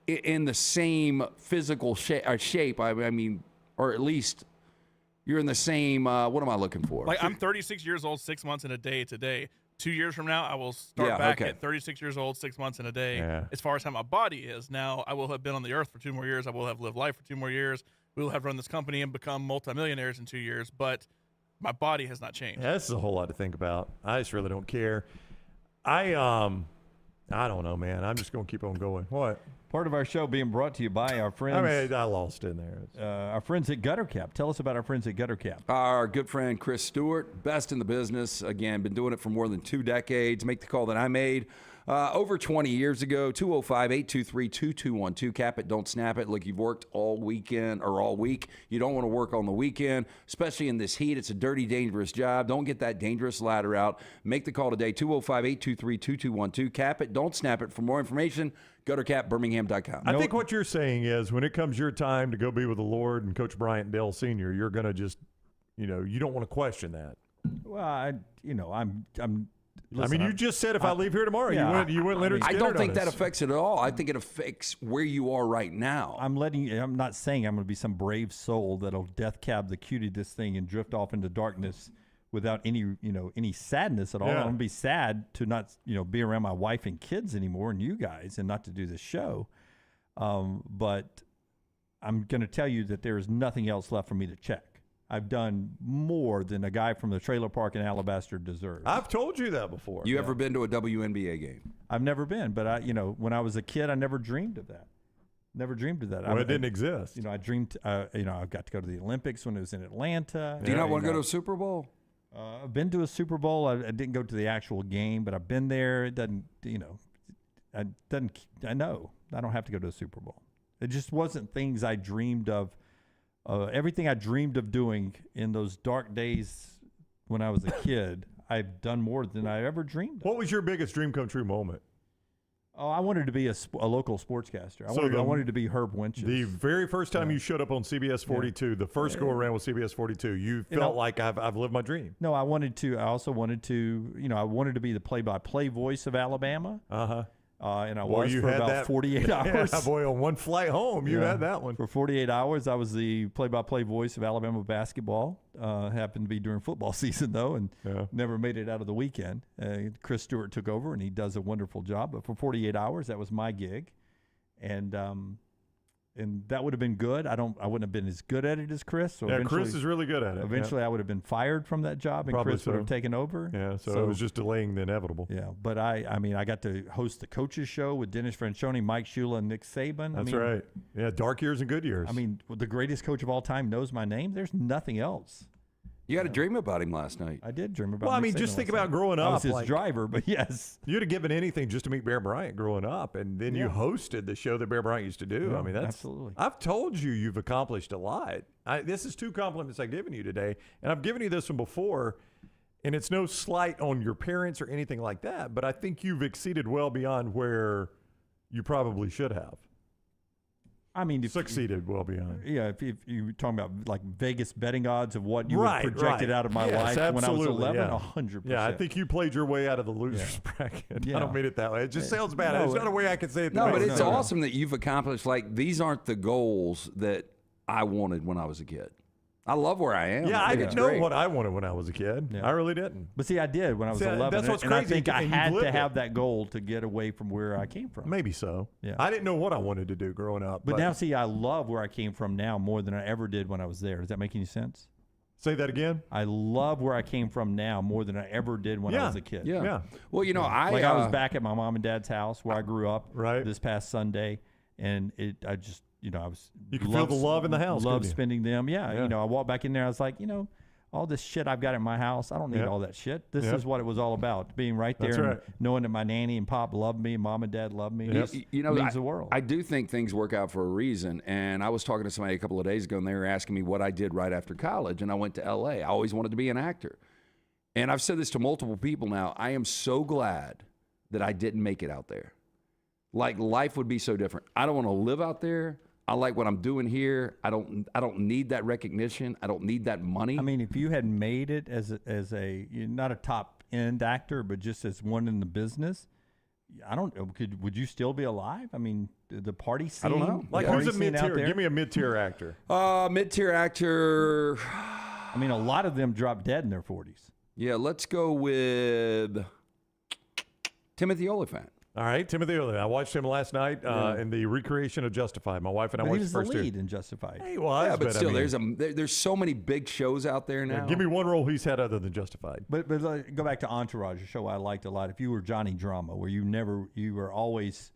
in the same physical shape. I mean, or at least you're in the same. What am I looking for? Like I'm 36 years old, 6 months in a day today. 2 years from now, I will start back at 36 years old, 6 months in a day. Yeah. As far as how my body is now, I will have been on the earth for 2 more years. I will have lived life for 2 more years. We will have run this company and become multimillionaires in 2 years. But my body has not changed. Yeah, this is a whole lot to think about. I just really don't care. I don't know, man. I'm just going to keep on going. What? Part of our show being brought to you by our friends. I mean, I lost in there. Our friends at Gutter Cap. Tell us about our friends at Gutter Cap. Our good friend Chris Stewart, best in the business. Again, been doing it for more than 2 decades. Make the call that I made over 20 years ago, 205-823-2212. Cap it, don't snap it. Look, you've worked all weekend or all week. You don't want to work on the weekend, especially in this heat. It's a dirty, dangerous job. Don't get that dangerous ladder out. Make the call today, 205-823-2212. Cap it, don't snap it. For more information, guttercapbirmingham.com. I think what you're saying is when it comes your time to go be with the Lord and Coach Bryant Dale Sr., you're going to just, you don't want to question that. Well, I'm I mean, you just said if I leave here tomorrow, you wouldn't let her. I don't think that affects it at all. I think it affects where you are right now. I'm not saying I'm going to be some brave soul that'll death cab the cutie this thing and drift off into darkness without any sadness at all. Yeah. I'm going to be sad to not, be around my wife and kids anymore and you guys and not to do this show. But I'm going to tell you that there is nothing else left for me to check. I've done more than a guy from the trailer park in Alabaster deserves. I've told you that before. You ever been to a WNBA game? I've never been, but when I was a kid, I never dreamed of that. Never dreamed of that. Well, it didn't exist. I dreamed. I got to go to the Olympics when it was in Atlanta. Do you not want to go to a Super Bowl? I've been to a Super Bowl. I didn't go to the actual game, but I've been there. It doesn't. I know I don't have to go to a Super Bowl. It just wasn't things I dreamed of. Everything I dreamed of doing in those dark days when I was a kid, I've done more than I ever dreamed of. What was your biggest dream come true moment? Oh, I wanted to be a local sportscaster. I wanted to be Herb Winches. The very first time you showed up on CBS 42, the first go around with CBS 42, you felt like I've lived my dream. No, I also wanted to, I wanted to be the play-by-play voice of Alabama. Uh-huh. And I was for about 48 hours. Yeah, boy, on one flight home, you had that one. For 48 hours, I was the play-by-play voice of Alabama basketball. Happened to be during football season, though, and never made it out of the weekend. Chris Stewart took over, and he does a wonderful job. But for 48 hours, that was my gig. And that would have been good. I wouldn't have been as good at it as Chris. So Chris is really good at it. Eventually, I would have been fired from that job, and Probably Chris would have taken over. Yeah, so it was just delaying the inevitable. Yeah, but I got to host the coaches show with Dennis Franchione, Mike Shula, and Nick Saban. That's right. Yeah, dark years and good years. I mean, the greatest coach of all time knows my name. There's nothing else. You had a dream about him last night. I did dream about him. Well, I mean, just think about growing up. I was his driver, but yes. You'd have given anything just to meet Bear Bryant growing up, and then you hosted the show that Bear Bryant used to do. Yeah, I mean, that's absolutely. I've told you you've accomplished a lot. This is 2 compliments I've given you today, and I've given you this one before, and it's no slight on your parents or anything like that, but I think you've exceeded well beyond where you probably should have. I mean, succeeded well beyond. Yeah, if you're talking about like Vegas betting odds of what you would projected out of my life when I was 11, 100%. Yeah, I think you played your way out of the losers bracket. I don't mean it that way. It just sounds bad. There's not a way I can say it. No, but it's awesome that you've accomplished. Like, these aren't the goals that I wanted when I was a kid. I love where I am. Yeah, I didn't know what I wanted when I was a kid. Yeah. I really didn't. But see, I did when I was 11. That's what's and crazy. I think I had to have it. that goal to get away from where I came from. Maybe so. Yeah. I didn't know what I wanted to do growing up. But now, see, I love where I came from now more than I ever did when I was there. Does that make any sense? Say that again. I love where I came from now more than I ever did when I was a kid. Yeah. Well, I was back at my mom and dad's house where I grew up this past Sunday, and I just I was. You can feel the love in the house. Love spending them. Yeah. I walked back in there. I was like, all this shit I've got in my house, I don't need all that shit. This is what it was all about. Being right there, and knowing that my nanny and pop loved me, mom and dad loved me. Means the world. I do think things work out for a reason. And I was talking to somebody a couple of days ago, and they were asking me what I did right after college, and I went to L.A. I always wanted to be an actor. And I've said this to multiple people now. I am so glad that I didn't make it out there. Like, life would be so different. I don't want to live out there. I like what I'm doing here. I don't need that recognition. I don't need that money. I mean, if you had made it as a you're not a top end actor, but just as one in the business, would you still be alive? I mean, the party scene. I don't know. Like, who's a mid-tier? Give me a mid-tier actor. Mid-tier actor. I mean, a lot of them drop dead in their 40s. Yeah, let's go with Timothy Olyphant. All right, Timothy Olyphant. I watched him last night in the recreation of Justified. My wife and I watched the first two. He was the lead in Justified. He was, but still, there's so many big shows out there now. Give me one role he's had other than Justified. But go back to Entourage, a show I liked a lot. If you were Johnny Drama, where you were always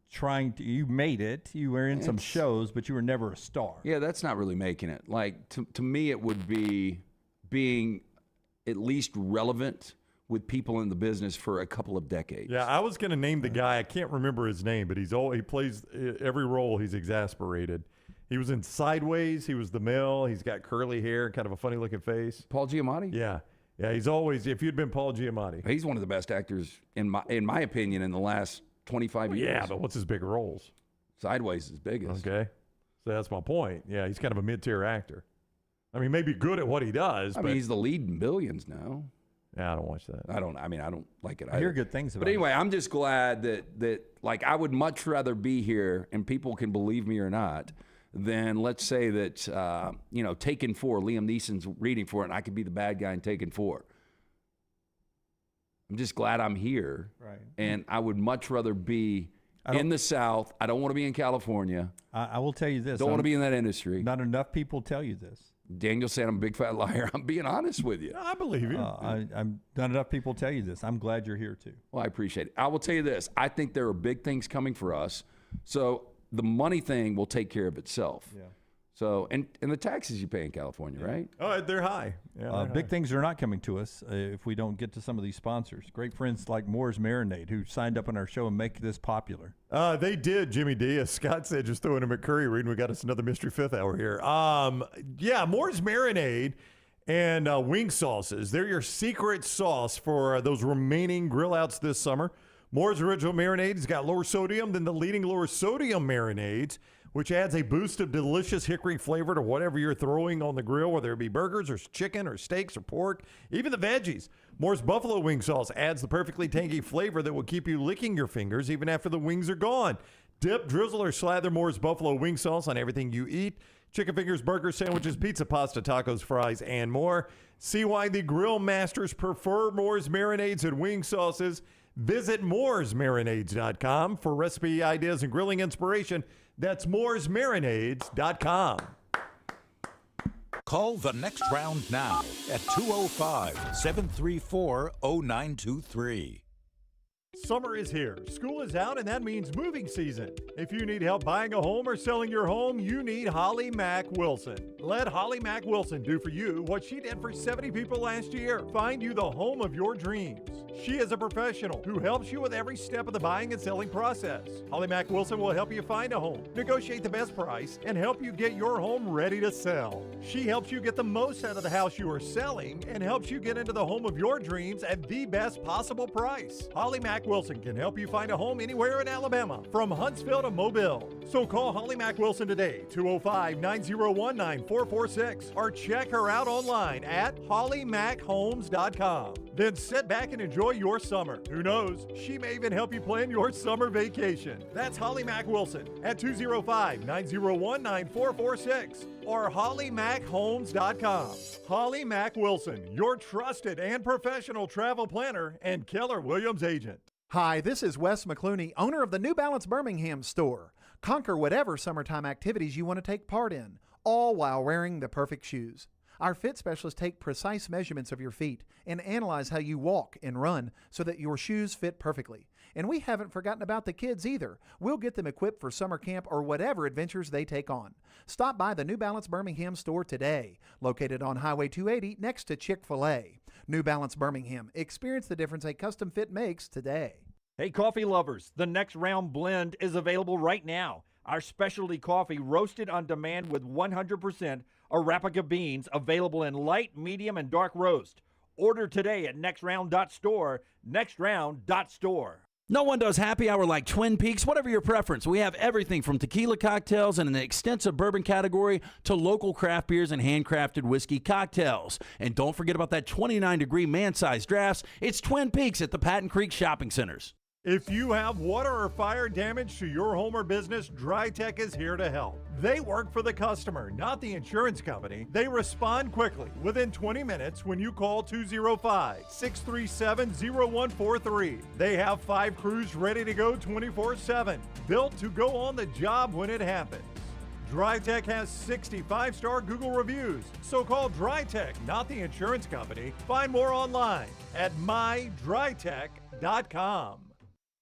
trying to, you made it. You were in some shows, but you were never a star. Yeah, that's not really making it. Like, to me, it would be being at least relevant with people in the business for a couple of decades. Yeah, I was going to name the guy. I can't remember his name, but he plays every role. He's exasperated. He was in Sideways. He was the male. He's got curly hair, kind of a funny looking face. Paul Giamatti? Yeah. Yeah, he's always, if you'd been Paul Giamatti. He's one of the best actors, in my opinion, in the last 25 years. Yeah, but what's his big roles? Sideways is biggest. Okay. So that's my point. Yeah, he's kind of a mid-tier actor. I mean, maybe good at what he does. I mean, he's the lead in Billions now. Yeah, I don't watch that. I don't like it. I hear good things about it. But anyway, I'm just glad that like, I would much rather be here, and people can believe me or not, than let's say that, Taken 4, Liam Neeson's reading for it, and I could be the bad guy in Taken 4. I'm just glad I'm here. Right. And I would much rather be in the South. I don't want to be in California. I will tell you this. Don't want to be in that industry. Not enough people tell you this. Daniel said I'm a big fat liar. I'm being honest with you. No, I believe you. I'm not enough people tell you this. I'm glad you're here too. Well, I appreciate it. I will tell you this. I think there are big things coming for us. So the money thing will take care of itself. Yeah. So, and the taxes you pay in California, right? Oh, they're high. Yeah, big things are not coming to us if we don't get to some of these sponsors. Great friends like Moore's Marinade, who signed up on our show and make this popular. They did, Jimmy D. As Scott said, just throwing him at Curry reading. We got us another Mystery Fifth Hour here. Moore's Marinade and wing sauces. They're your secret sauce for those remaining grill outs this summer. Moore's Original Marinades got lower sodium than the leading lower sodium marinades, which adds a boost of delicious hickory flavor to whatever you're throwing on the grill, whether it be burgers or chicken or steaks or pork, even the veggies. Moore's Buffalo Wing Sauce adds the perfectly tangy flavor that will keep you licking your fingers even after the wings are gone. Dip, drizzle, or slather Moore's Buffalo Wing Sauce on everything you eat. Chicken fingers, burgers, sandwiches, pizza, pasta, tacos, fries, and more. See why the grill masters prefer Moore's marinades and wing sauces. Visit mooresmarinades.com for recipe ideas and grilling inspiration. That's mooresmarinades.com. Call the Next Round now at 205-734-0923. Summer is here. School is out, and that means moving season. If you need help buying a home or selling your home, you need Holly Mack Wilson. Let Holly Mack Wilson do for you what she did for 70 people last year. Find you the home of your dreams. She is a professional who helps you with every step of the buying and selling process. Holly Mack Wilson will help you find a home, negotiate the best price, and help you get your home ready to sell. She helps you get the most out of the house you are selling and helps you get into the home of your dreams at the best possible price. Holly Mack Wilson can help you find a home anywhere in Alabama, from Huntsville to Mobile. So call Holly Mack Wilson today, 205-901-9446, or check her out online at hollymackhomes.com. Then sit back and enjoy your summer. Who knows? She may even help you plan your summer vacation. That's Holly Mack Wilson at 205-901-9446 or hollymackhomes.com. Holly Mack Wilson, your trusted and professional travel planner and Keller Williams agent. Hi, this is Wes McClooney, owner of the New Balance Birmingham store. Conquer whatever summertime activities you want to take part in, all while wearing the perfect shoes. Our fit specialists take precise measurements of your feet and analyze how you walk and run so that your shoes fit perfectly. And we haven't forgotten about the kids either. We'll get them equipped for summer camp or whatever adventures they take on. Stop by the New Balance Birmingham store today, located on Highway 280 next to Chick-fil-A. New Balance Birmingham. Experience the difference a custom fit makes today. Hey, coffee lovers, the Next Round blend is available right now. Our specialty coffee roasted on demand with 100% Arabica beans, available in light, medium, and dark roast. Order today at nextround.store, nextround.store. No one does happy hour like Twin Peaks. Whatever your preference, we have everything from tequila cocktails and an extensive bourbon category to local craft beers and handcrafted whiskey cocktails. And don't forget about that 29-degree man-sized drafts. It's Twin Peaks at the Patton Creek Shopping Centers. If you have water or fire damage to your home or business, DryTech is here to help. They work for the customer, not the insurance company. They respond quickly, within 20 minutes when you call 205-637-0143. They have 5 crews ready to go 24/7, built to go on the job when it happens. DryTech has 65-star Google reviews, so call DryTech, not the insurance company. Find more online at mydrytech.com.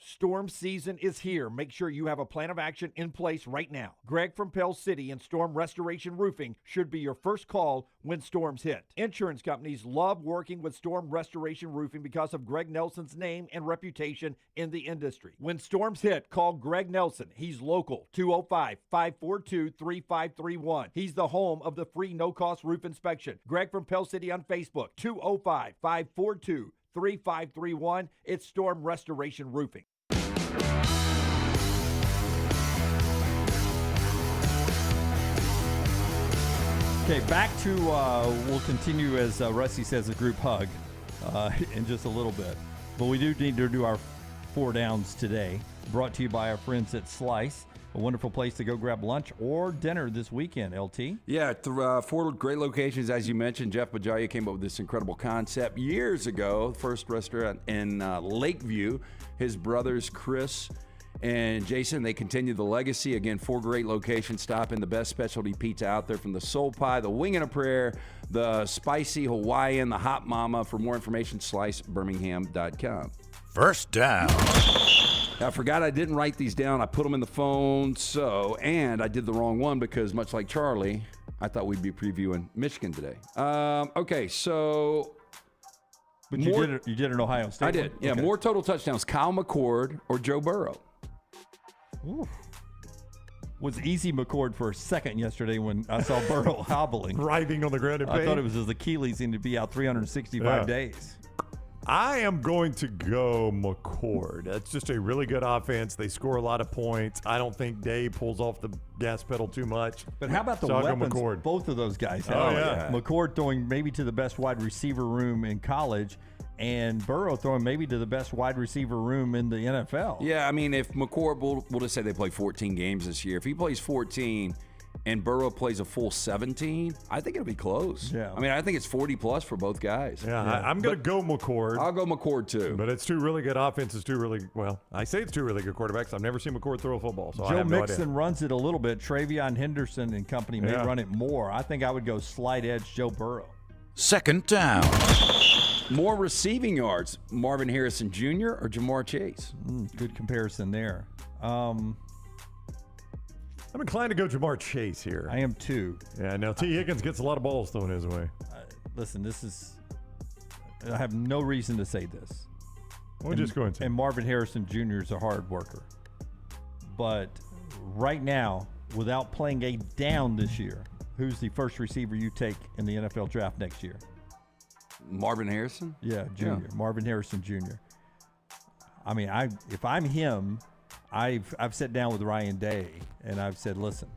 Storm season is here. Make sure you have a plan of action in place right now. Greg from Pell City and Storm Restoration Roofing should be your first call when storms hit. Insurance companies love working with Storm Restoration Roofing because of Greg Nelson's name and reputation in the industry. When storms hit, call Greg Nelson. He's local, 205-542-3531. He's the home of the free no-cost roof inspection. Greg from Pell City on Facebook, 205-542-3531. It's Storm Restoration Roofing. Okay, back to, we'll continue as Rusty says, a group hug in just a little bit. But we do need to do our 4 downs today. Brought to you by our friends at Slice, a wonderful place to go grab lunch or dinner this weekend, LT. Yeah, 4 great locations, as you mentioned. Jeff Bajaya came up with this incredible concept years ago. First restaurant in Lakeview. His brothers, Chris and Jason, they continue the legacy. Again, 4 great locations. Stop in the best specialty pizza out there, from the soul pie, the wing and a prayer, the spicy Hawaiian, the hot mama. For more information, slicebirmingham.com. First down. I forgot I didn't write these down. I put them in the phone, and I did the wrong one because, much like Charlie, I thought we'd be previewing Michigan today. Okay, so... But you did an Ohio State I did, yeah. Okay. More total touchdowns, Kyle McCord or Joe Burrow? Ooh. Was easy McCord for a second yesterday when I saw Burrow hobbling. Writhing on the ground in pain. I thought it was his Achilles seemed to be out 365 days. I am going to go McCord. That's just a really good offense. They score a lot of points. I don't think Day pulls off the gas pedal too much. But how about the I'll go weapons McCord. both of those guys have? Oh, yeah. McCord throwing maybe to the best wide receiver room in college, and Burrow throwing maybe to the best wide receiver room in the NFL. Yeah, I mean, if McCord, we'll just say they play 14 games this year. If he plays 14 and Burrow plays a full 17, I think it'll be close. Yeah. I mean, I think it's 40-plus for both guys. Yeah, I'm going to go McCord. I'll go McCord, too. But it's two really good offenses, I say it's two really good quarterbacks. I've never seen McCord throw a football, so I Joe have no Mixon idea. runs it a little bit. Travion Henderson and company may Yeah. run it more. I think I would go slight edge Joe Burrow. Second down. More receiving yards, Marvin Harrison Jr. or Jamar Chase? Good comparison there. I'm inclined to go Jamar Chase here. I am too. Yeah, now T. Higgins gets a lot of balls thrown his way. Listen, I have no reason to say this. We're just going to. And Marvin Harrison Jr. is a hard worker. But right now, without playing a down this year, who's the first receiver you take in the NFL draft next year? Marvin Harrison? Yeah, Jr. Marvin Harrison Jr. I mean, if I'm him, I've sat down with Ryan Day and I've said, listen,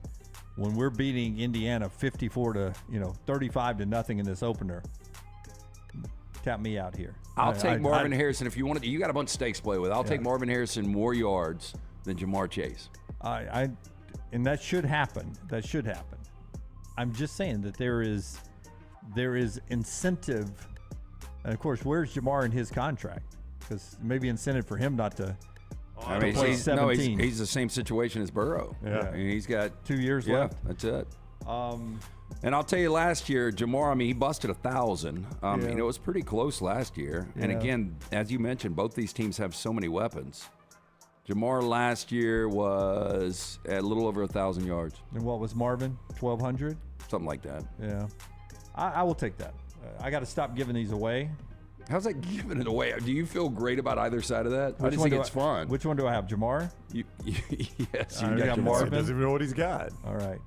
when we're beating Indiana 35 to nothing in this opener, tap me out here. I'll take Marvin Harrison if you want to. You got a bunch of stakes to play with. I'll take Marvin Harrison more yards than Jamar Chase. And that should happen. That should happen. I'm just saying that there is incentive. And of course, where's Jamar in his contract? Because maybe incentive for him not to. I mean, play 17. he's the same situation as Burrow. Yeah. I mean, he's got 2 years left. That's it. And I'll tell you, last year, Jamar, I mean, he busted 1,000. It was pretty close last year. And Yeah. again, as you mentioned, both these teams have so many weapons. Jamar last year was at a little over 1,000 yards. And what was Marvin? 1,200? Something like that. Yeah. I will take that. I got to stop giving these away. How's that giving it away? Do you feel great about either side of that? I just think it's fun. Which one do I have? Jamar? Yes, I you got got Marvin. He doesn't even know what he's got. All right.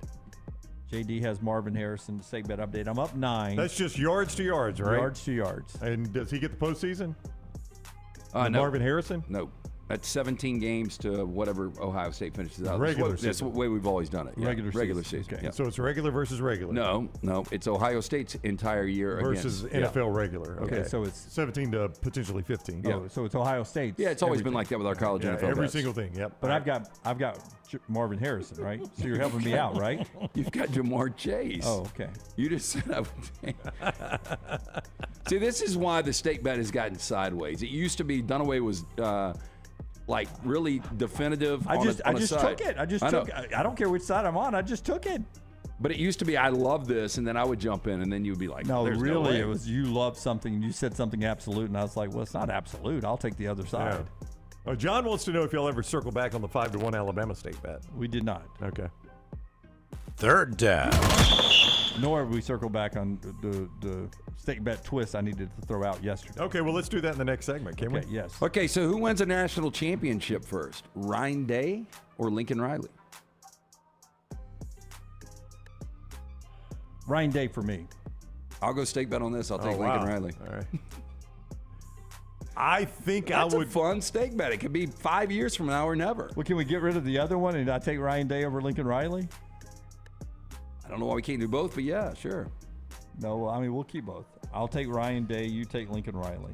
JD has Marvin Harrison. Stake bet update. I'm up 9. That's just yards to yards, right? Yards to yards. And does he get the postseason? No. Marvin Harrison? No. That's 17 games to whatever Ohio State finishes out. Regular That's season. the way we've always done it. Yeah. Regular season. season. Okay. Yeah. So it's regular versus regular. No. It's Ohio State's entire year Versus against. NFL regular. Okay, so it's 17 to potentially 15. so it's Ohio State. Yeah, it's always been like that with our college Yeah, NFL. every drafts. single thing. Yep. But I've got Marvin Harrison, right? So you're helping me out, right? You've got Jamar Chase. Oh, okay. You just said I would take. See, this is why the stake bet has gotten sideways. It used to be Dunaway was like really definitive. I just side. took it. I don't care which side I'm on. I just took it. But it used to be I love this, and then I would jump in, and then you'd be like, No, There's really, way. it was you loved something and you said something absolute, and I was like, well, it's not absolute. I'll take the other side. Oh, John wants to know if y'all ever circle back on the 5-1 Alabama State bet. We did not. Okay. Third down. Nor have we circled back on the stake bet twist I needed to throw out yesterday. Okay, well, let's do that in the next segment, can Okay, we? yes. Okay, so who wins a national championship first? Ryan Day or Lincoln Riley? Ryan Day for me. I'll go stake bet on this. I'll take Lincoln Riley. All right. I think That's I would. a fun stake bet. It could be 5 years from now or never. Well, can we get rid of the other one and I take Ryan Day over Lincoln Riley? I don't know why we can't do both, but yeah, sure. No, I mean, we'll keep both. I'll take Ryan Day. You take Lincoln Riley.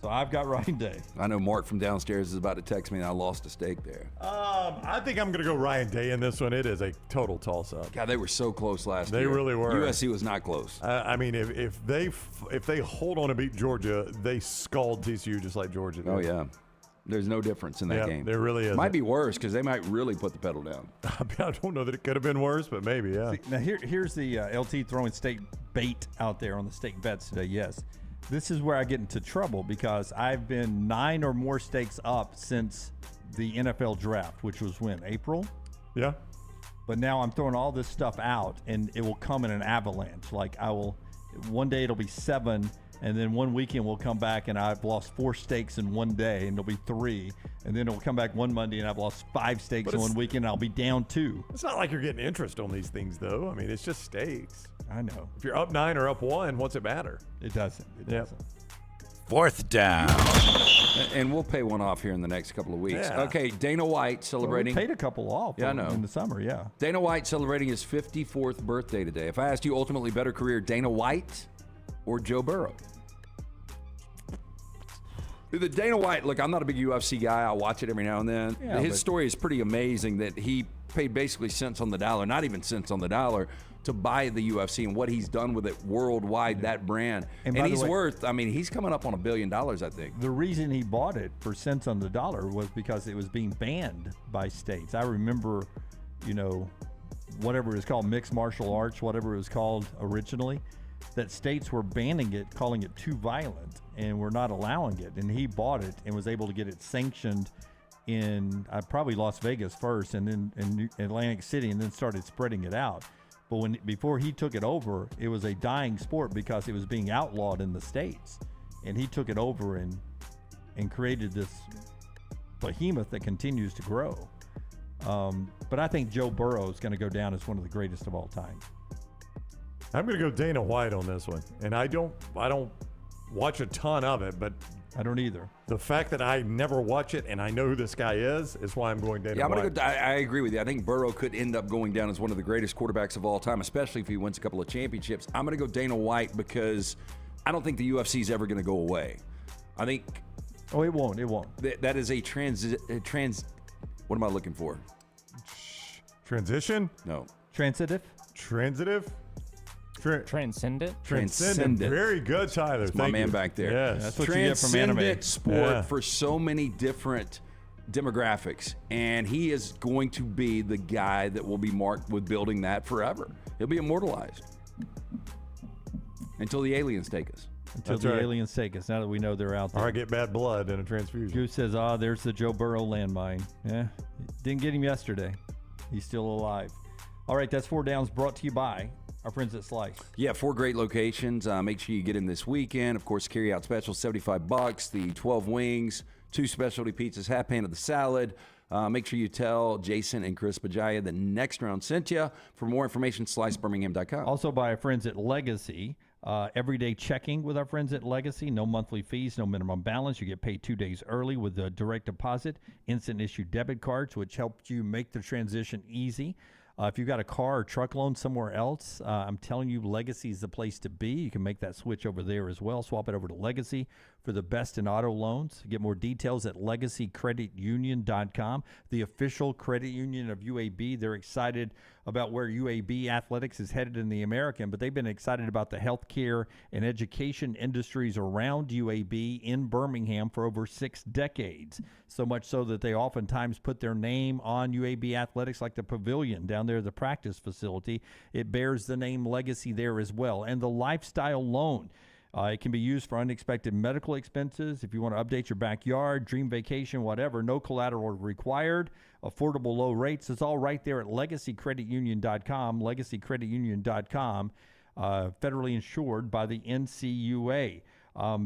So I've got Ryan Day. I know Mark from downstairs is about to text me and I lost a stake there. I think I'm going to go Ryan Day in this one. It is a total toss-up. God, they were so close last year. They really were. USC was not close. I mean, if they hold on to beat Georgia, they scald TCU just like Georgia did. Oh, yeah. There's no difference in that Yeah, game. there really is. Might be worse because they might really put the pedal down. I don't know that it could have been worse, but maybe, yeah. See, now here's the LT throwing stake bait out there on the stake bets today. Yes, this is where I get into trouble because I've been 9 or more stakes up since the NFL draft, which was when? April? Yeah. But now I'm throwing all this stuff out and it will come in an avalanche. Like one day it'll be 7 And then one weekend we'll come back and I've lost 4 steaks in one day, and there'll be 3. And then it'll come back one Monday and I've lost 5 steaks in one weekend and I'll be down 2. It's not like you're getting interest on these things, though. I mean, it's just steaks. I know. If you're up 9 or up 1, what's it matter? It doesn't. It doesn't. 4th down. And we'll pay one off here in the next couple of weeks. Yeah. Okay, Dana White celebrating. We paid a couple off I know. in the summer, yeah. Dana White celebrating his 54th birthday today. If I asked you ultimately better career, Dana White or Joe Burrow? The Dana White, look, I'm not a big UFC guy. I'll watch it every now and then. Yeah, His story is pretty amazing that he paid basically cents on the dollar, not even cents on the dollar, to buy the UFC and what he's done with it worldwide, that brand. And by the he's way, worth, I mean, he's coming up on $1 billion, I think. The reason he bought it for cents on the dollar was because it was being banned by states. I remember, whatever it was called, mixed martial arts, whatever it was called originally, that states were banning it, calling it too violent, and were not allowing it. And he bought it and was able to get it sanctioned in probably Las Vegas first, and then in Atlantic City, and then started spreading it out. But before he took it over, it was a dying sport because it was being outlawed in the states, and he took it over and created this behemoth that continues to grow. But I think Joe Burrow is going to go down as one of the greatest of all time. I'm going to go Dana White on this one, and I don't watch a ton of it, but I don't either. The fact that I never watch it and I know who this guy is why I'm going Dana White. I agree with you. I think Burrow could end up going down as one of the greatest quarterbacks of all time, especially if he wins a couple of championships. I'm going to go Dana White because I don't think the UFC is ever going to go away. I think. Oh, it won't. It won't. That is a what am I looking for? Transition? No. Transitive? Transitive? Transcendent? Transcendent. Very good, Tyler. That's my man back there. Yes. That's what you get from anime. Transcendent sport for so many different demographics. And he is going to be the guy that will be marked with building that forever. He'll be immortalized until the aliens take us. Until the aliens take us, now that we know they're out there. Or I get bad blood in a transfusion. Goose says, there's the Joe Burrow landmine. Yeah, didn't get him yesterday. He's still alive. All right, that's 4 Downs brought to you by our friends at Slice. Yeah, 4 great locations. Make sure you get in this weekend. Of course, carry out special, $75. The 12 wings, 2 specialty pizzas, half pan of the salad. Make sure you tell Jason and Chris Bajaya the next round sent you. For more information, slicebirmingham.com. Also by our friends at Legacy. Everyday checking with our friends at Legacy. No monthly fees, no minimum balance. You get paid 2 days early with a direct deposit, instant issue debit cards, which helps you make the transition easy. If you've got a car or truck loan somewhere else, I'm telling you, Legacy is the place to be. You can make that switch over there as well. Swap it over to Legacy for the best in auto loans. Get more details at legacycreditunion.com, the official credit union of UAB. They're excited about where UAB athletics is headed in the American, but they've been excited about the healthcare and education industries around UAB in Birmingham for over 6 decades. So much so that they oftentimes put their name on UAB athletics, like the pavilion down there, the practice facility. It bears the name Legacy there as well. And the lifestyle loan. It can be used for unexpected medical expenses. If you want to update your backyard, dream vacation, whatever, no collateral required, affordable low rates. It's all right there at legacycreditunion.com, legacycreditunion.com, federally insured by the NCUA.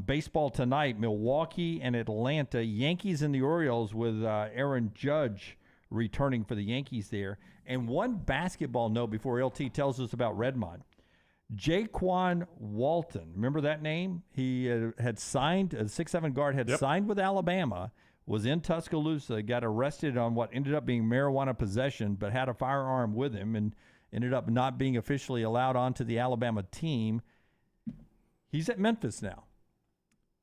Baseball tonight, Milwaukee and Atlanta. Yankees and the Orioles with Aaron Judge returning for the Yankees there. And one basketball note before LT tells us about Redmond. Jaquan Walton, remember that name? He had signed, a 6'7" guard had signed with Alabama, was in Tuscaloosa, got arrested on what ended up being marijuana possession, but had a firearm with him and ended up not being officially allowed onto the Alabama team. He's at Memphis now.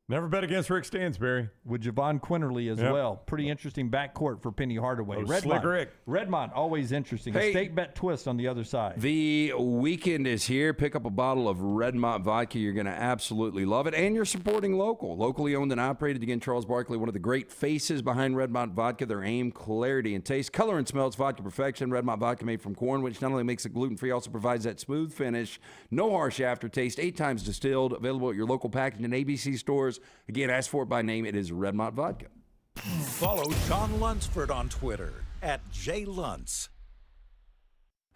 Never bet against Rick Stansberry. With Javon Quinterly as well. Pretty interesting backcourt for Penny Hardaway. Slick Rick. Redmond, always interesting. Hey, a state bet twist on the other side. The weekend is here. Pick up a bottle of Redmont vodka. You're going to absolutely love it. And you're supporting local. Locally owned and operated. Again, Charles Barkley, one of the great faces behind Redmont vodka. Their aim, clarity, and taste. Color and smell, it's vodka perfection. Redmont vodka made from corn, which not only makes it gluten-free, also provides that smooth finish. No harsh aftertaste. 8 times distilled. Available at your local package and ABC stores. Again, ask for it by name. It is Redmont vodka. Follow Sean Lunsford on Twitter @JLuntz.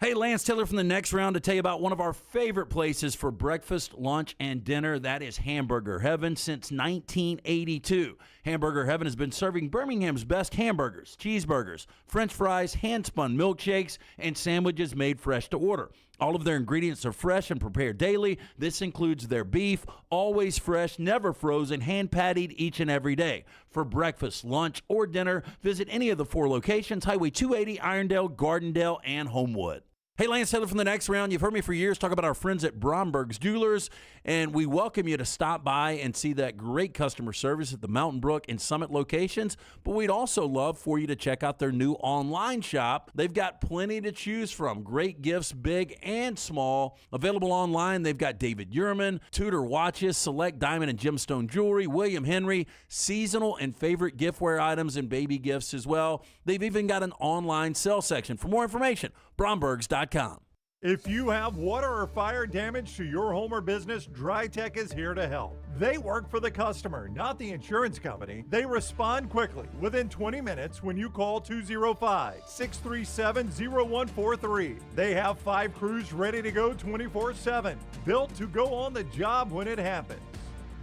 Hey, Lance Taylor from the Next Round to tell you about one of our favorite places for breakfast, lunch, and dinner. That is Hamburger Heaven since 1982. Hamburger Heaven has been serving Birmingham's best hamburgers, cheeseburgers, French fries, hand-spun milkshakes, and sandwiches made fresh to order. All of their ingredients are fresh and prepared daily. This includes their beef, always fresh, never frozen, hand-pattied each and every day. For breakfast, lunch, or dinner, visit any of the 4 locations, Highway 280, Irondale, Gardendale, and Homewood. Hey, Lance Taylor from the Next Round. You've heard me for years talk about our friends at Bromberg's Jewelers, and we welcome you to stop by and see that great customer service at the Mountain Brook and Summit locations. But we'd also love for you to check out their new online shop. They've got plenty to choose from. Great gifts, big and small. Available online, they've got David Yurman, Tudor watches, select diamond and gemstone jewelry, William Henry, seasonal and favorite giftware items, and baby gifts as well. They've even got an online sale section. For more information, Brombergs.com. If you have water or fire damage to your home or business, DryTech is here to help. They work for the customer, not the insurance company. They respond quickly, within 20 minutes when you call 205-637-0143. They have 5 crews ready to go 24/7, built to go on the job when it happens.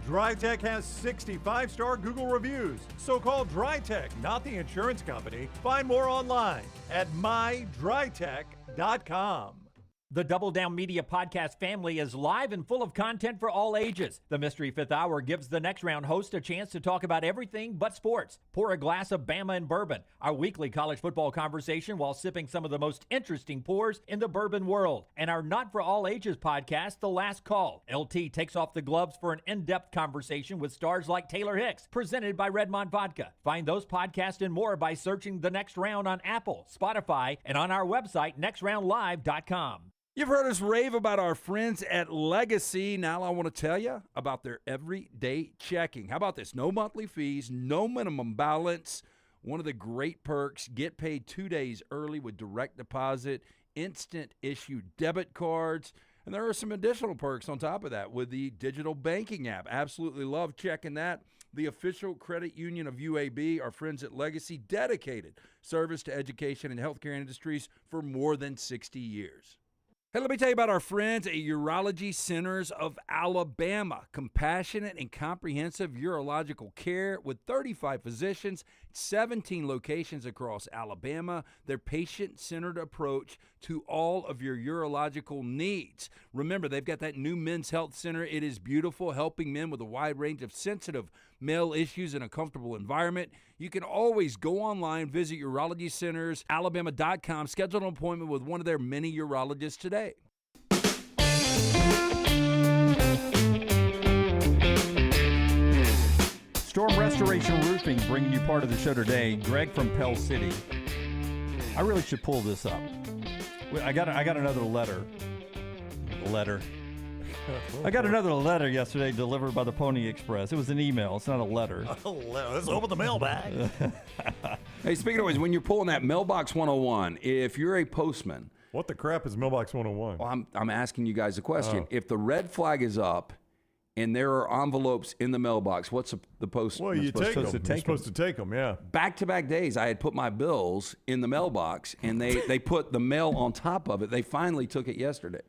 DryTech has 65-star Google reviews, so call DryTech, not the insurance company. Find more online at mydrytech.com. The Double Down Media podcast family is live and full of content for all ages. The Mystery Fifth Hour gives the Next Round host a chance to talk about everything but sports. Pour a glass of Bama and bourbon, our weekly college football conversation while sipping some of the most interesting pours in the bourbon world. And our Not For All Ages podcast, The Last Call. LT takes off the gloves for an in-depth conversation with stars like Taylor Hicks, presented by Redmond Vodka. Find those podcasts and more by searching The Next Round on Apple, Spotify, and on our website, nextroundlive.com. You've heard us rave about our friends at Legacy. Now I want to tell you about their everyday checking. How about this? No monthly fees, no minimum balance. One of the great perks, get paid 2 days early with direct deposit, instant issue debit cards. And there are some additional perks on top of that with the digital banking app. Absolutely love checking that. The official credit union of UAB, our friends at Legacy, dedicated service to education and healthcare industries for more than 60 years. Hey, let me tell you about our friends at Urology Centers of Alabama. Compassionate and comprehensive urological care with 35 physicians, 17 locations across Alabama. Their patient-centered approach to all of your urological needs. Remember, they've got that new men's health center. It is beautiful, helping men with a wide range of sensitive male issues in a comfortable environment. You can always go online, visit urologycentersalabama.com, schedule an appointment with one of their many urologists today. Storm Restoration Roofing bringing you part of the show today. Greg from Pell City. I really should pull this up. I got another letter. I got another letter yesterday delivered by the Pony Express. It was an email. It's not a letter. Let's open the mailbag. Hey, speaking of which, when you're pulling that Mailbox 101, if you're a postman. What the crap is Mailbox 101? Well, I'm asking you guys a question. Oh. If the red flag is up and there are envelopes in the mailbox, what's the postman Well, you supposed take to them. do? You're supposed to take them, yeah. Back-to-back days, I had put my bills in the mailbox, and they put the mail on top of it. They finally took it yesterday.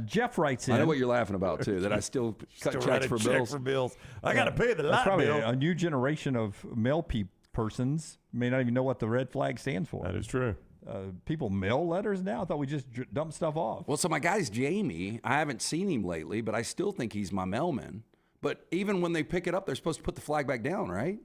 Jeff writes in. I know what you're laughing about, too, that I still cut checks for bills. I got to pay the That's light probably bill. a new generation of mail persons may not even know what the red flag stands for. That is true. People mail letters now? I thought we just dump stuff off. Well, so my guy's Jamie. I haven't seen him lately, but I still think he's my mailman. But even when they pick it up, they're supposed to put the flag back down, right?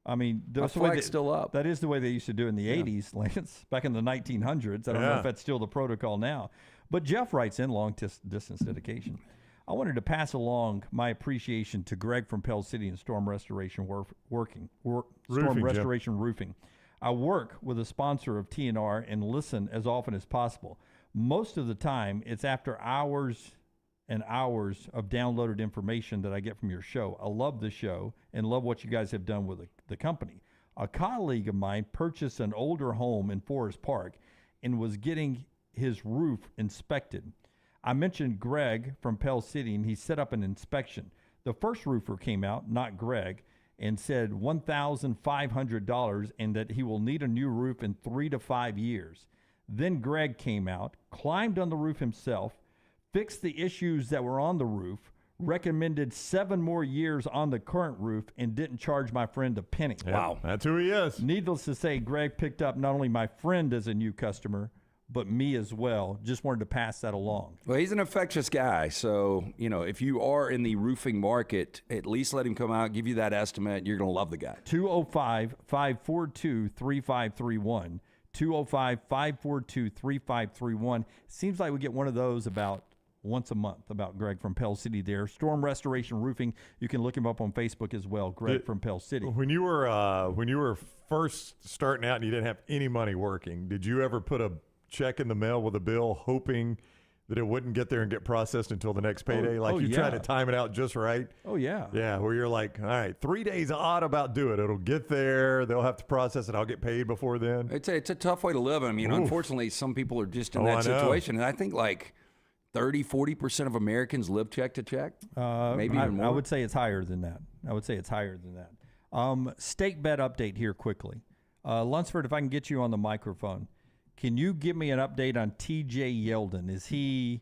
I mean, The that's the way flag's still up. That is the way they used to do it in the 80s, Lance, back in the 1900s. I don't know Yeah. if that's still the protocol now. But Jeff writes in long distance dedication. I wanted to pass along my appreciation to Greg from Pell City and Storm Restoration Roofing. I work with a sponsor of TNR and listen as often as possible. Most of the time, it's after hours and hours of downloaded information that I get from your show. I love the show and love what you guys have done with the company. A colleague of mine purchased an older home in Forest Park and was getting his roof inspected. I mentioned Greg from Pell City, and he set up an inspection. The first roofer came out, not Greg, and said $1,500 and that he will need a new roof in 3 to 5 years. Then Greg came out, climbed on the roof himself, fixed the issues that were on the roof, recommended 7 more years on the current roof, and didn't charge my friend a penny. Yep, wow. That's who he is. Needless to say, Greg picked up not only my friend as a new customer, but me as well. Just wanted to pass that along. Well, he's an infectious guy. So, if you are in the roofing market, at least let him come out, give you that estimate. You're going to love the guy. 205-542-3531. 205-542-3531. Seems like we get one of those about once a month about Greg from Pell City there. Storm Restoration Roofing. You can look him up on Facebook as well, Greg from Pell City. When you were first starting out and you didn't have any money working, did you ever put a check in the mail with a bill hoping that it wouldn't get there and get processed until the next payday? You try to time it out just right? Oh, yeah. Yeah, where you're like, all right, 3 days odd about do it. It'll get there. They'll have to process it. I'll get paid before then. It's a tough way to live. I mean, unfortunately, some people are just in that situation. And I think 30-40% of Americans live check to check, maybe even more. I would say it's higher than that. Stake bet update here quickly. Lunsford, if I can get you on the microphone, can you give me an update on T.J. Yeldon? Is he,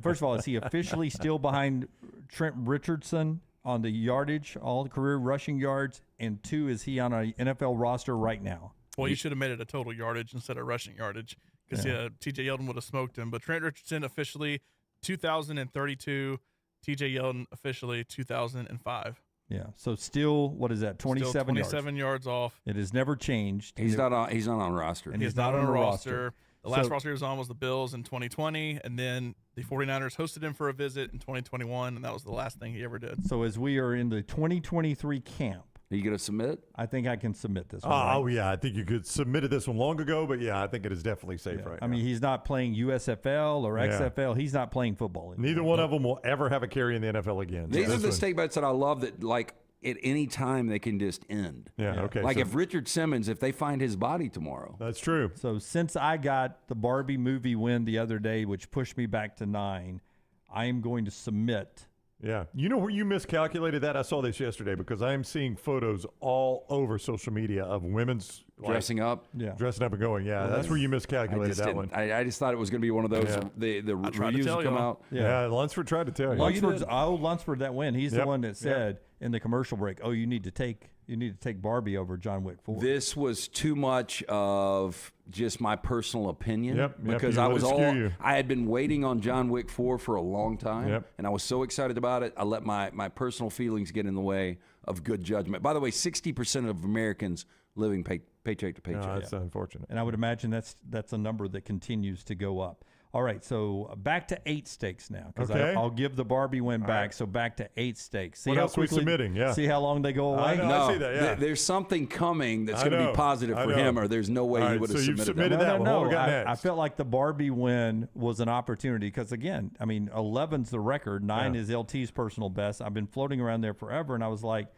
first of all, is he officially still behind Trent Richardson on the yardage, all the career rushing yards? And 2, is he on an NFL roster right now? Well, you should have made it a total yardage instead of rushing yardage because T.J. Yeldon would have smoked him. But Trent Richardson officially 2032, T.J. Yeldon officially 2005. Yeah. So still, what is that? 27 yards. 27 yards off. It has never changed. He's not on roster. And he's not on a roster. The last roster he was on was the Bills in 2020, and then the 49ers hosted him for a visit in 2021, and that was the last thing he ever did. So as we are in the 2023 camp, are you going to submit? I think I can submit this one. Oh, yeah. I think you could submitted this one long ago, but yeah, I think it is definitely safe right now. I mean, he's not playing USFL or XFL. He's not playing football anymore. Neither one of them will ever have a carry in the NFL again. These are the stake bets that I love that, at any time they can just end. Yeah, okay. If Richard Simmons, if they find his body tomorrow. That's true. So since I got the Barbie movie win the other day, which pushed me back to 9, I am going to submit. Yeah. You know where you miscalculated that? I saw this yesterday because I am seeing photos all over social media of women's dressing up. Yeah. Dressing up and going. Yeah, that's where you miscalculated that one. I just thought it was going to be one of those. Yeah. The reviews that come out. Yeah, Lunsford tried to tell you. Lunsford that win. He's the one that said in the commercial break, "Oh, you need to take Barbie over John Wick 4." This was too much of just my personal opinion because I had been waiting on John Wick 4 for a long time, and I was so excited about it. I let my personal feelings get in the way of good judgment. By the way, 60% of Americans living paycheck to paycheck. No, that's unfortunate. And I would imagine that's a number that continues to go up. All right, so back to 8 stakes now because I'll give the Barbie win back. Right. So back to 8 stakes. See what how else we submitting? Yeah. See how long they go away? I see that. Yeah. There's something coming that's going to be positive for him, or there's no way he would have submitted that. No. Next? I felt like the Barbie win was an opportunity because again, I mean, 11's the record, 9 is LT's personal best. I've been floating around there forever, and I was like,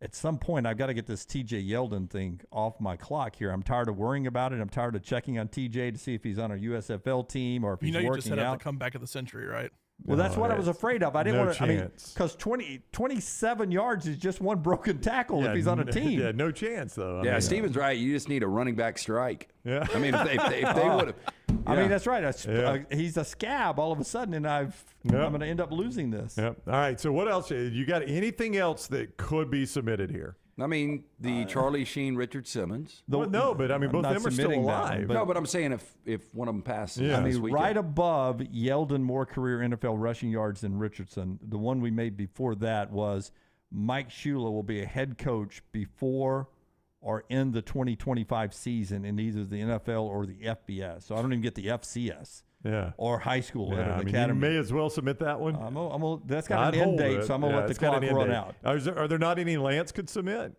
at some point, I've got to get this T.J. Yeldon thing off my clock here. I'm tired of worrying about it. I'm tired of checking on T.J. to see if he's on a USFL team or if he's working out. You just had the comeback of the century, right? Well, that's what I was afraid of. I didn't want to. I mean, because 27 yards is just one broken tackle if he's on a team. Yeah, no chance though. Steven's right. You just need a running back strike. Yeah. I mean, if they would have. I mean, that's right. He's a scab all of a sudden, and I'm going to end up losing this. Yep. All right. So what else? You got anything else that could be submitted here? I mean, the Charlie Sheen, Richard Simmons. No, but I mean, both of them are still alive. No, but I'm saying if one of them passes this weekend. Right above Yeldon, more career NFL rushing yards than Richardson. The one we made before that was Mike Shula will be a head coach before or in the 2025 season in either the NFL or the FBS. So I don't even get the FCS. Yeah. Or high school at an academy. You may as well submit that one. That's got an end date, so I'm going to let the clock run out. Are there not any Lance could submit?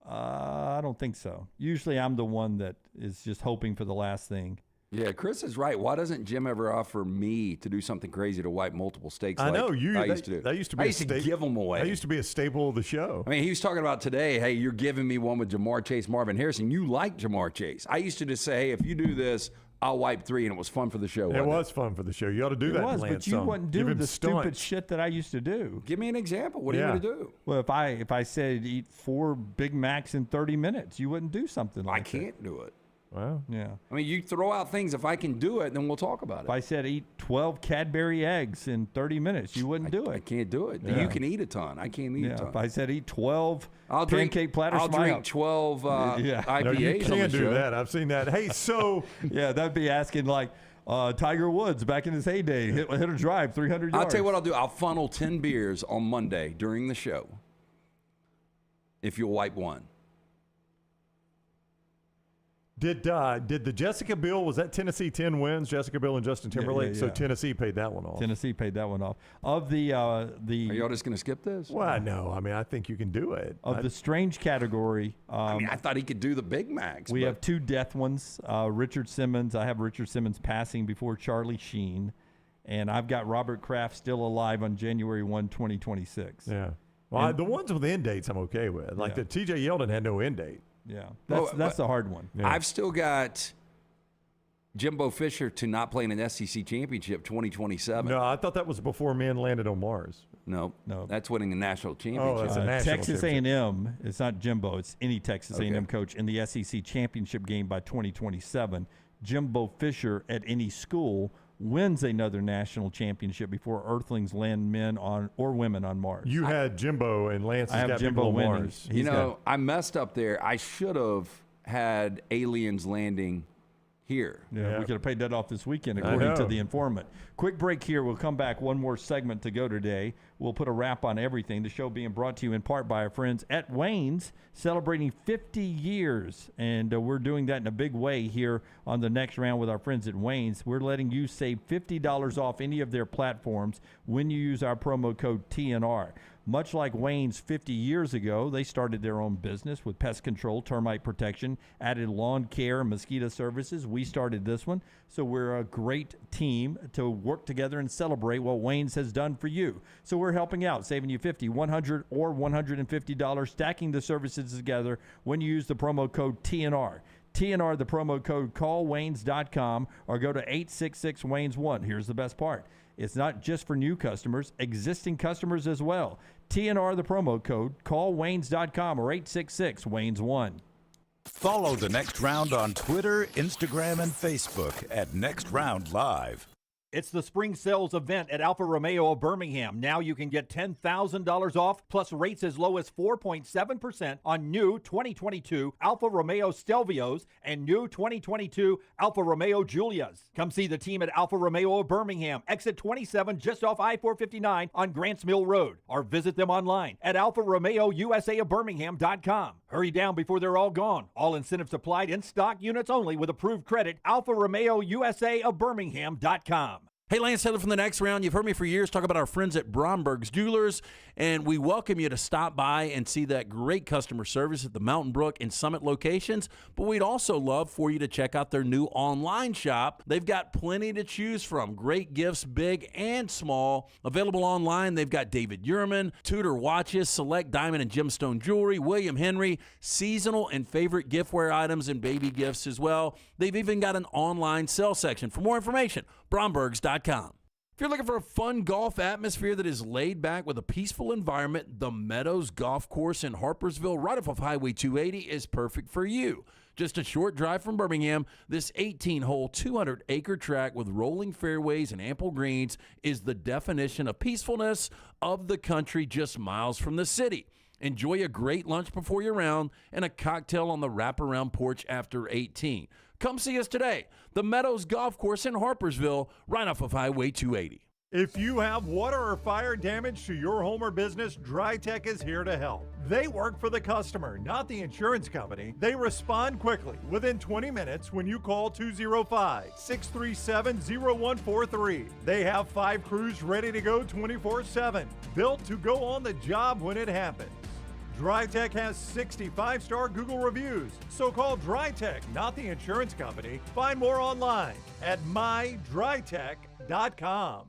I don't think so. Usually I'm the one that is just hoping for the last thing. Yeah, Chris is right. Why doesn't Jim ever offer me to do something crazy to wipe multiple stakes? I know. I used to do. That used to be I used to give them away. That used to be a staple of the show. I mean, he was talking about today, hey, you're giving me one with Jamar Chase, Marvin Harrison. You like Jamar Chase. I used to just say, hey, if you do this, I'll wipe 3, and it was fun for the show. It was fun for the show. You ought to do that. It was, but you wouldn't do the stupid shit that I used to do. Give me an example. What are you going to do? Well, if I said eat 4 Big Macs in 30 minutes, you wouldn't do something like that. I can't do it. Well, Yeah. I mean, you throw out things. If I can do it, then we'll talk about If it. I said eat 12 Cadbury eggs in 30 minutes, you wouldn't do I it. can't do it. Yeah. You can eat a ton. I can't eat a Yeah. ton. If I said eat 12 I'll pancake platters, I'll from my drink house. 12 Yeah. IPAs no, you on the can't do show. that. I've seen that. Hey, so Yeah, that'd be asking like Tiger Woods back in his heyday hit a drive 300 yards. I'll tell you what I'll do. I'll funnel 10 beers on Monday during the show if you'll wipe one. did the Jessica Biel, was that Tennessee 10 wins, Jessica Biel and Justin Timberlake? yeah. So Tennessee paid that one off. Tennessee paid that one off. Of the Are y'all just going to skip this? Well, no. I mean, I think you can do it. of the strange category, I mean, I thought he could do the Big Macs. we but- have two death ones. Richard Simmons. I have Richard Simmons passing before Charlie Sheen, and I've got Robert Kraft still alive on January 1, 2026. Yeah. Well, the ones with end dates I'm okay with. Like Yeah. the TJ Yeldon had no end date. Yeah, Well, that's the hard one. Yeah. I've still got Jimbo Fisher to not play in an SEC championship 2027. No, I thought that was before men landed on Mars. No, No. that's winning a national Oh, championship. that's a national Texas championship. A&M. It's not Jimbo. It's any Texas Okay. A&M coach in the SEC championship game by 2027. Jimbo Fisher at any school wins another national championship before Earthlings land men on or women on Mars. You had Jimbo and Lance I has have got Jimbo people on winning. Mars. You know, I messed up there. I should have had aliens landing here. Yeah, we could have paid that off this weekend, I according to know. the informant. Quick break here. We'll come back. One more segment to go today. We'll put a wrap on everything. The show being brought to you in part by our friends at Wayne's, celebrating 50 years. And we're doing that in a big way here on the next round with our friends at Wayne's. We're letting you save $50 off any of their platforms when you use our promo code TNR. Much like Wayne's 50 years ago, they started their own business with pest control, termite protection, added lawn care, and mosquito services. We started this one, so we're a great team to work together and celebrate what Wayne's has done for you. So we're helping out, saving you $50, $100, or $150, stacking the services together when you use the promo code TNR. TNR, the promo code, call Waynes.com or go to 866-WAYNES1. Here's the best part. It's not just for new customers, existing customers as well. TNR, the promo code, call Waynes.com or 866-WAYNES1. Follow the Next Round on Twitter, Instagram, and Facebook at Next Round Live. It's the spring sales event at Alfa Romeo of Birmingham. Now you can get $10,000 off plus rates as low as 4.7% on new 2022 Alfa Romeo Stelvios and new 2022 Alfa Romeo Giulias. Come see the team at Alfa Romeo of Birmingham, exit 27 just off I-459 on Grants Mill Road, or visit them online at alfaromeo.usa.birmingham.com. Hurry down before they're all gone. All incentives applied, in stock units only with approved credit. Alfa Romeo USA of Birmingham.com. Hey, Lance Taylor from the Next Round. You've heard me for years talk about our friends at Bromberg's Jewelers, and we welcome you to stop by and see that great customer service at the Mountain Brook and Summit locations. But we'd also love for you to check out their new online shop. They've got plenty to choose from. Great gifts, big and small. Available online, they've got David Yurman, Tudor watches, select diamond and gemstone jewelry, William Henry, seasonal and favorite giftware items and baby gifts as well. They've even got an online sale section. For more information, Brombergs.com. If you're looking for a fun golf atmosphere that is laid back with a peaceful environment, the Meadows Golf Course in Harpersville, right off of Highway 280, is perfect for you. Just a short drive from Birmingham, this 18-hole, 200-acre track with rolling fairways and ample greens is the definition of peacefulness of the country just miles from the city. Enjoy a great lunch before your round and a cocktail on the wraparound porch after 18. Come see us today. The Meadows Golf Course in Harpersville, right off of Highway 280. If you have water or fire damage to your home or business, DryTech is here to help. They work for the customer, not the insurance company. They respond quickly, within 20 minutes when you call 205-637-0143. They have 5 crews ready to go 24/7, built to go on the job when it happens. DryTech has 65-star Google reviews, so call DryTech, not the insurance company. Find more online at mydrytech.com.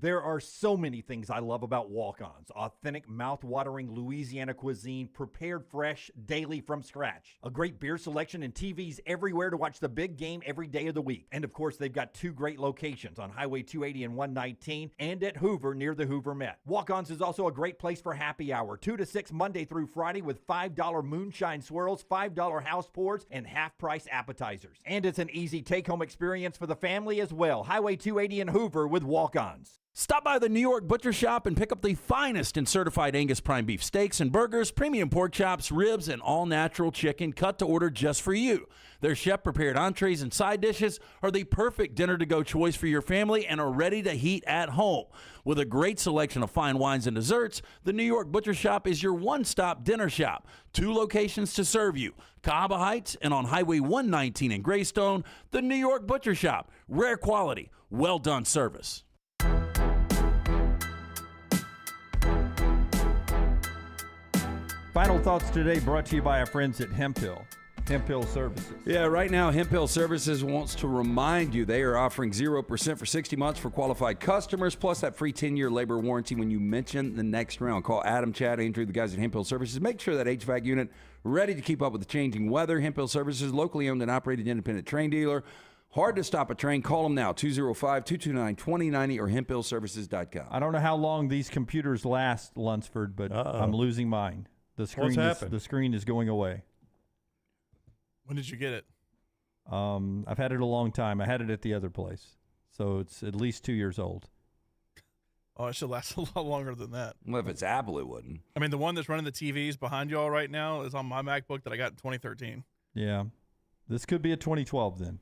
There are so many things I love about Walk-Ons. Authentic, mouth-watering Louisiana cuisine prepared fresh daily from scratch. A great beer selection and TVs everywhere to watch the big game every day of the week. And of course, they've got 2 great locations on Highway 280 and 119 and at Hoover near the Hoover Met. Walk-Ons is also a great place for happy hour, 2 to 6 Monday through Friday with $5 moonshine swirls, $5 house pours, and half-price appetizers. And it's an easy take-home experience for the family as well. Highway 280 in Hoover with Walk-Ons. Stop by the New York Butcher Shop and pick up the finest in certified Angus prime beef steaks and burgers, premium pork chops, ribs, and all-natural chicken cut to order just for you. Their chef-prepared entrees and side dishes are the perfect dinner-to-go choice for your family and are ready to heat at home. With a great selection of fine wines and desserts, the New York Butcher Shop is your one-stop dinner shop. 2 locations to serve you, Cahaba Heights and on Highway 119 in Greystone, the New York Butcher Shop. Rare quality, well-done service. Final thoughts today brought to you by our friends at Hemp Hill Services. Yeah, right now, Hemp Hill Services wants to remind you they are offering 0% for 60 months for qualified customers, plus that free 10-year labor warranty when you mention the next round. Call Adam, Chad, Andrew, the guys at Hemp Hill Services. Make sure that HVAC unit ready to keep up with the changing weather. Hemp Hill Services, locally owned and operated independent train dealer. Hard to stop a train. Call them now, 205-229-2090 or hemphillservices.com. I don't know how long these computers last, Lunsford, but I'm losing mine. The screen is going away. When did you get it? I've had it a long time. I had it at the other place, so it's at least 2 years old. Oh, it should last a lot longer than that. Well, if it's Apple, it wouldn't. I mean, the one that's running the TVs behind y'all right now is on my MacBook that I got in 2013. Yeah, this could be a 2012 then.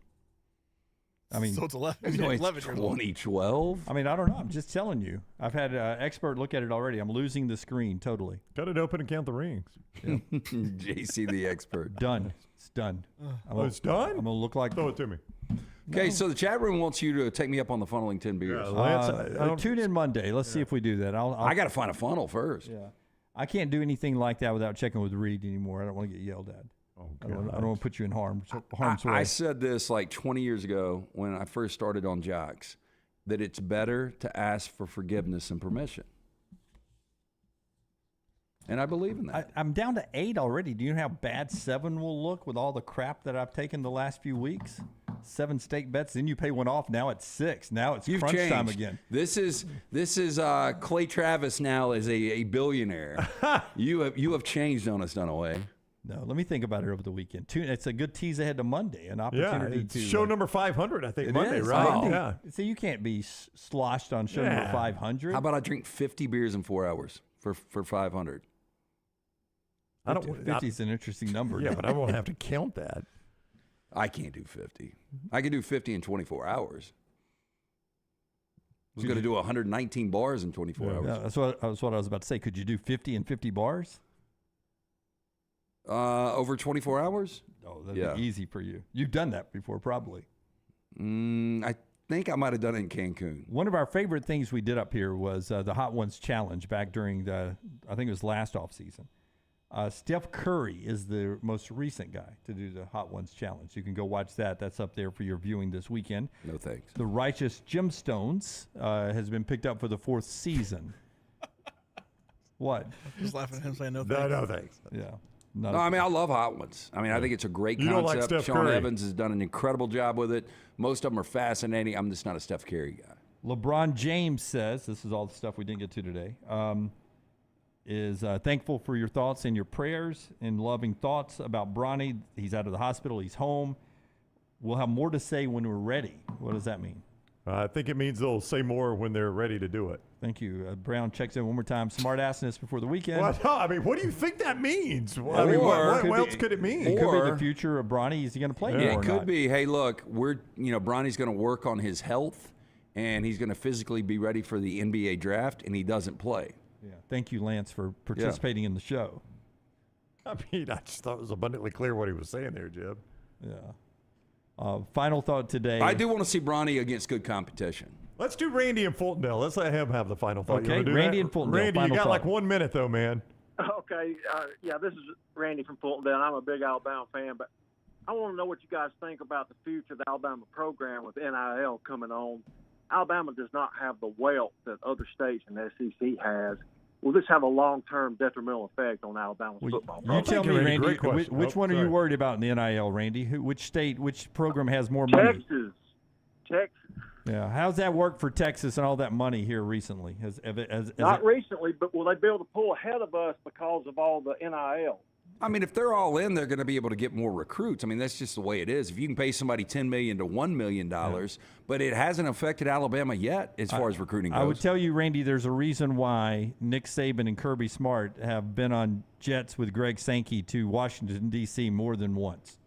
I mean, so it's 11 it's years old. 2012? I mean, I don't know. I'm just telling you. I've had an expert look at it already. I'm losing the screen totally. Cut it open and count the rings. Yeah. JC the expert. Done. It's done. It's done? I'm going to look like... Throw it to me. Okay, so the chat room wants you to take me up on the funneling 10 beers. Tune in Monday. Let's see if we do that. I got to find a funnel first. Yeah. I can't do anything like that without checking with Reed anymore. I don't want to get yelled at. I don't want to put you in harm's way. I said this like 20 years ago when I first started on Jocks, that it's better to ask for forgiveness and permission. And I believe in that. I'm down to 8 already. Do you know how bad 7 will look with all the crap that I've taken the last few weeks? 7 stake bets, then you pay one off. Now it's 6. Now it's crunch time again. This is Clay Travis now is a billionaire. You have changed on us, Dunaway. No, let me think about it over the weekend. It's a good tease ahead to Monday, an opportunity to... show number 500, I think, Monday, is. right? Oh. Yeah. So you can't be sloshed on show number 500. How about I drink 50 beers in 4 hours for 500? 50 is an interesting number. Yeah, but I won't have to count that. I can't do 50. I can do 50 in 24 hours. I was going to do 119 bars in 24 hours. Yeah, that's what I was about to say. Could you do 50 and 50 bars? Over 24 hours? Oh, that'd be easy for you. You've done that before, probably. I think I might have done it in Cancun. One of our favorite things we did up here was the Hot Ones Challenge back during I think it was last off season. Steph Curry is the most recent guy to do the Hot Ones Challenge. You can go watch that. That's up there for your viewing this weekend. No thanks. The Righteous Gemstones has been picked up for the 4th season. What? Just laughing at him saying no thanks. No thanks. Yeah. No, I mean, I love Hot Ones. I mean, I think it's a great You concept. don't like Steph Sean Curry. Evans has done an incredible job with it. Most of them are fascinating. I'm just not a Steph Curry guy. LeBron James says, this is all the stuff we didn't get to today, is thankful for your thoughts and your prayers and loving thoughts about Bronny. He's out of the hospital. He's home. We'll have more to say when we're ready. What does that mean? I think it means they'll say more when they're ready to do it. Thank you. Brown checks in one more time. Smart assness before the weekend. Well, no, I mean, what do you think that means? I mean, what else could it mean? It could be the future of Bronny. Is he going to play? Yeah, it could be. Hey, look, Bronny's going to work on his health, and he's going to physically be ready for the NBA draft, and he doesn't play. Yeah. Thank you, Lance, for participating in the show. I mean, I just thought it was abundantly clear what he was saying there, Jeb. Yeah. Final thought today. I do want to see Bronny against good competition. Let's do Randy and Fultondale. Let's let him have the final thought. Okay, Randy and Fultondale. Randy, you final got thought. like 1 minute, though, man. Okay. This is Randy from Fultondale. I'm a big Alabama fan, but I want to know what you guys think about the future of the Alabama program with NIL coming on. Alabama does not have the wealth that other states and the SEC has. Will this have a long-term detrimental effect on Alabama's football You program? tell me, Randy, Randy, great question. which one are you worried about in the NIL, Randy? Which state, which program has more money? Texas. Yeah. How's that work for Texas and all that money here recently? Not recently, but will they be able to pull ahead of us because of all the NIL? I mean, if they're all in, they're going to be able to get more recruits. I mean, that's just the way it is. If you can pay somebody $10 million to $1 million, but it hasn't affected Alabama yet as far as recruiting goes. I would tell you, Randy, there's a reason why Nick Saban and Kirby Smart have been on jets with Greg Sankey to Washington, D.C. more than once.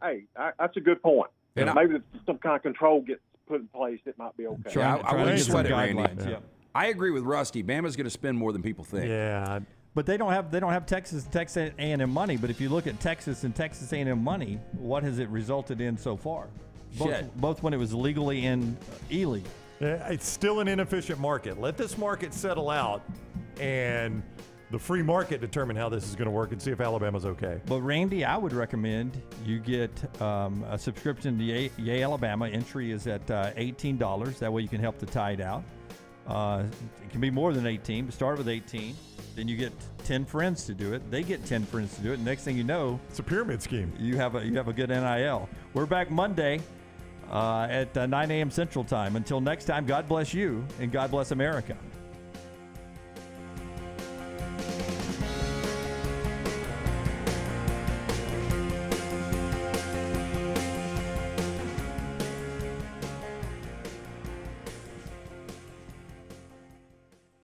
Hey, that's a good point. And maybe if some kind of control gets put in place, it might be okay. I wouldn't sweat it, Randy. Yeah. I agree with Rusty. Bama's going to spend more than people think. Yeah. But they don't have Texas A&M money. But if you look at Texas and Texas A&M money, what has it resulted in so far? Both when it was legally in E-League. Yeah, it's still an inefficient market. Let this market settle out, and the free market determine how this is going to work and see if Alabama's okay. But Randy, I would recommend you get a subscription to Yay Alabama. Entry is at $18. That way you can help the tide out. It can be more than 18, but start with 18. Then you get 10 friends to do it. They get 10 friends to do it. Next thing you know, it's a pyramid scheme. You have a good NIL. We're back Monday at 9 a.m. Central Time. Until next time, God bless you and God bless America.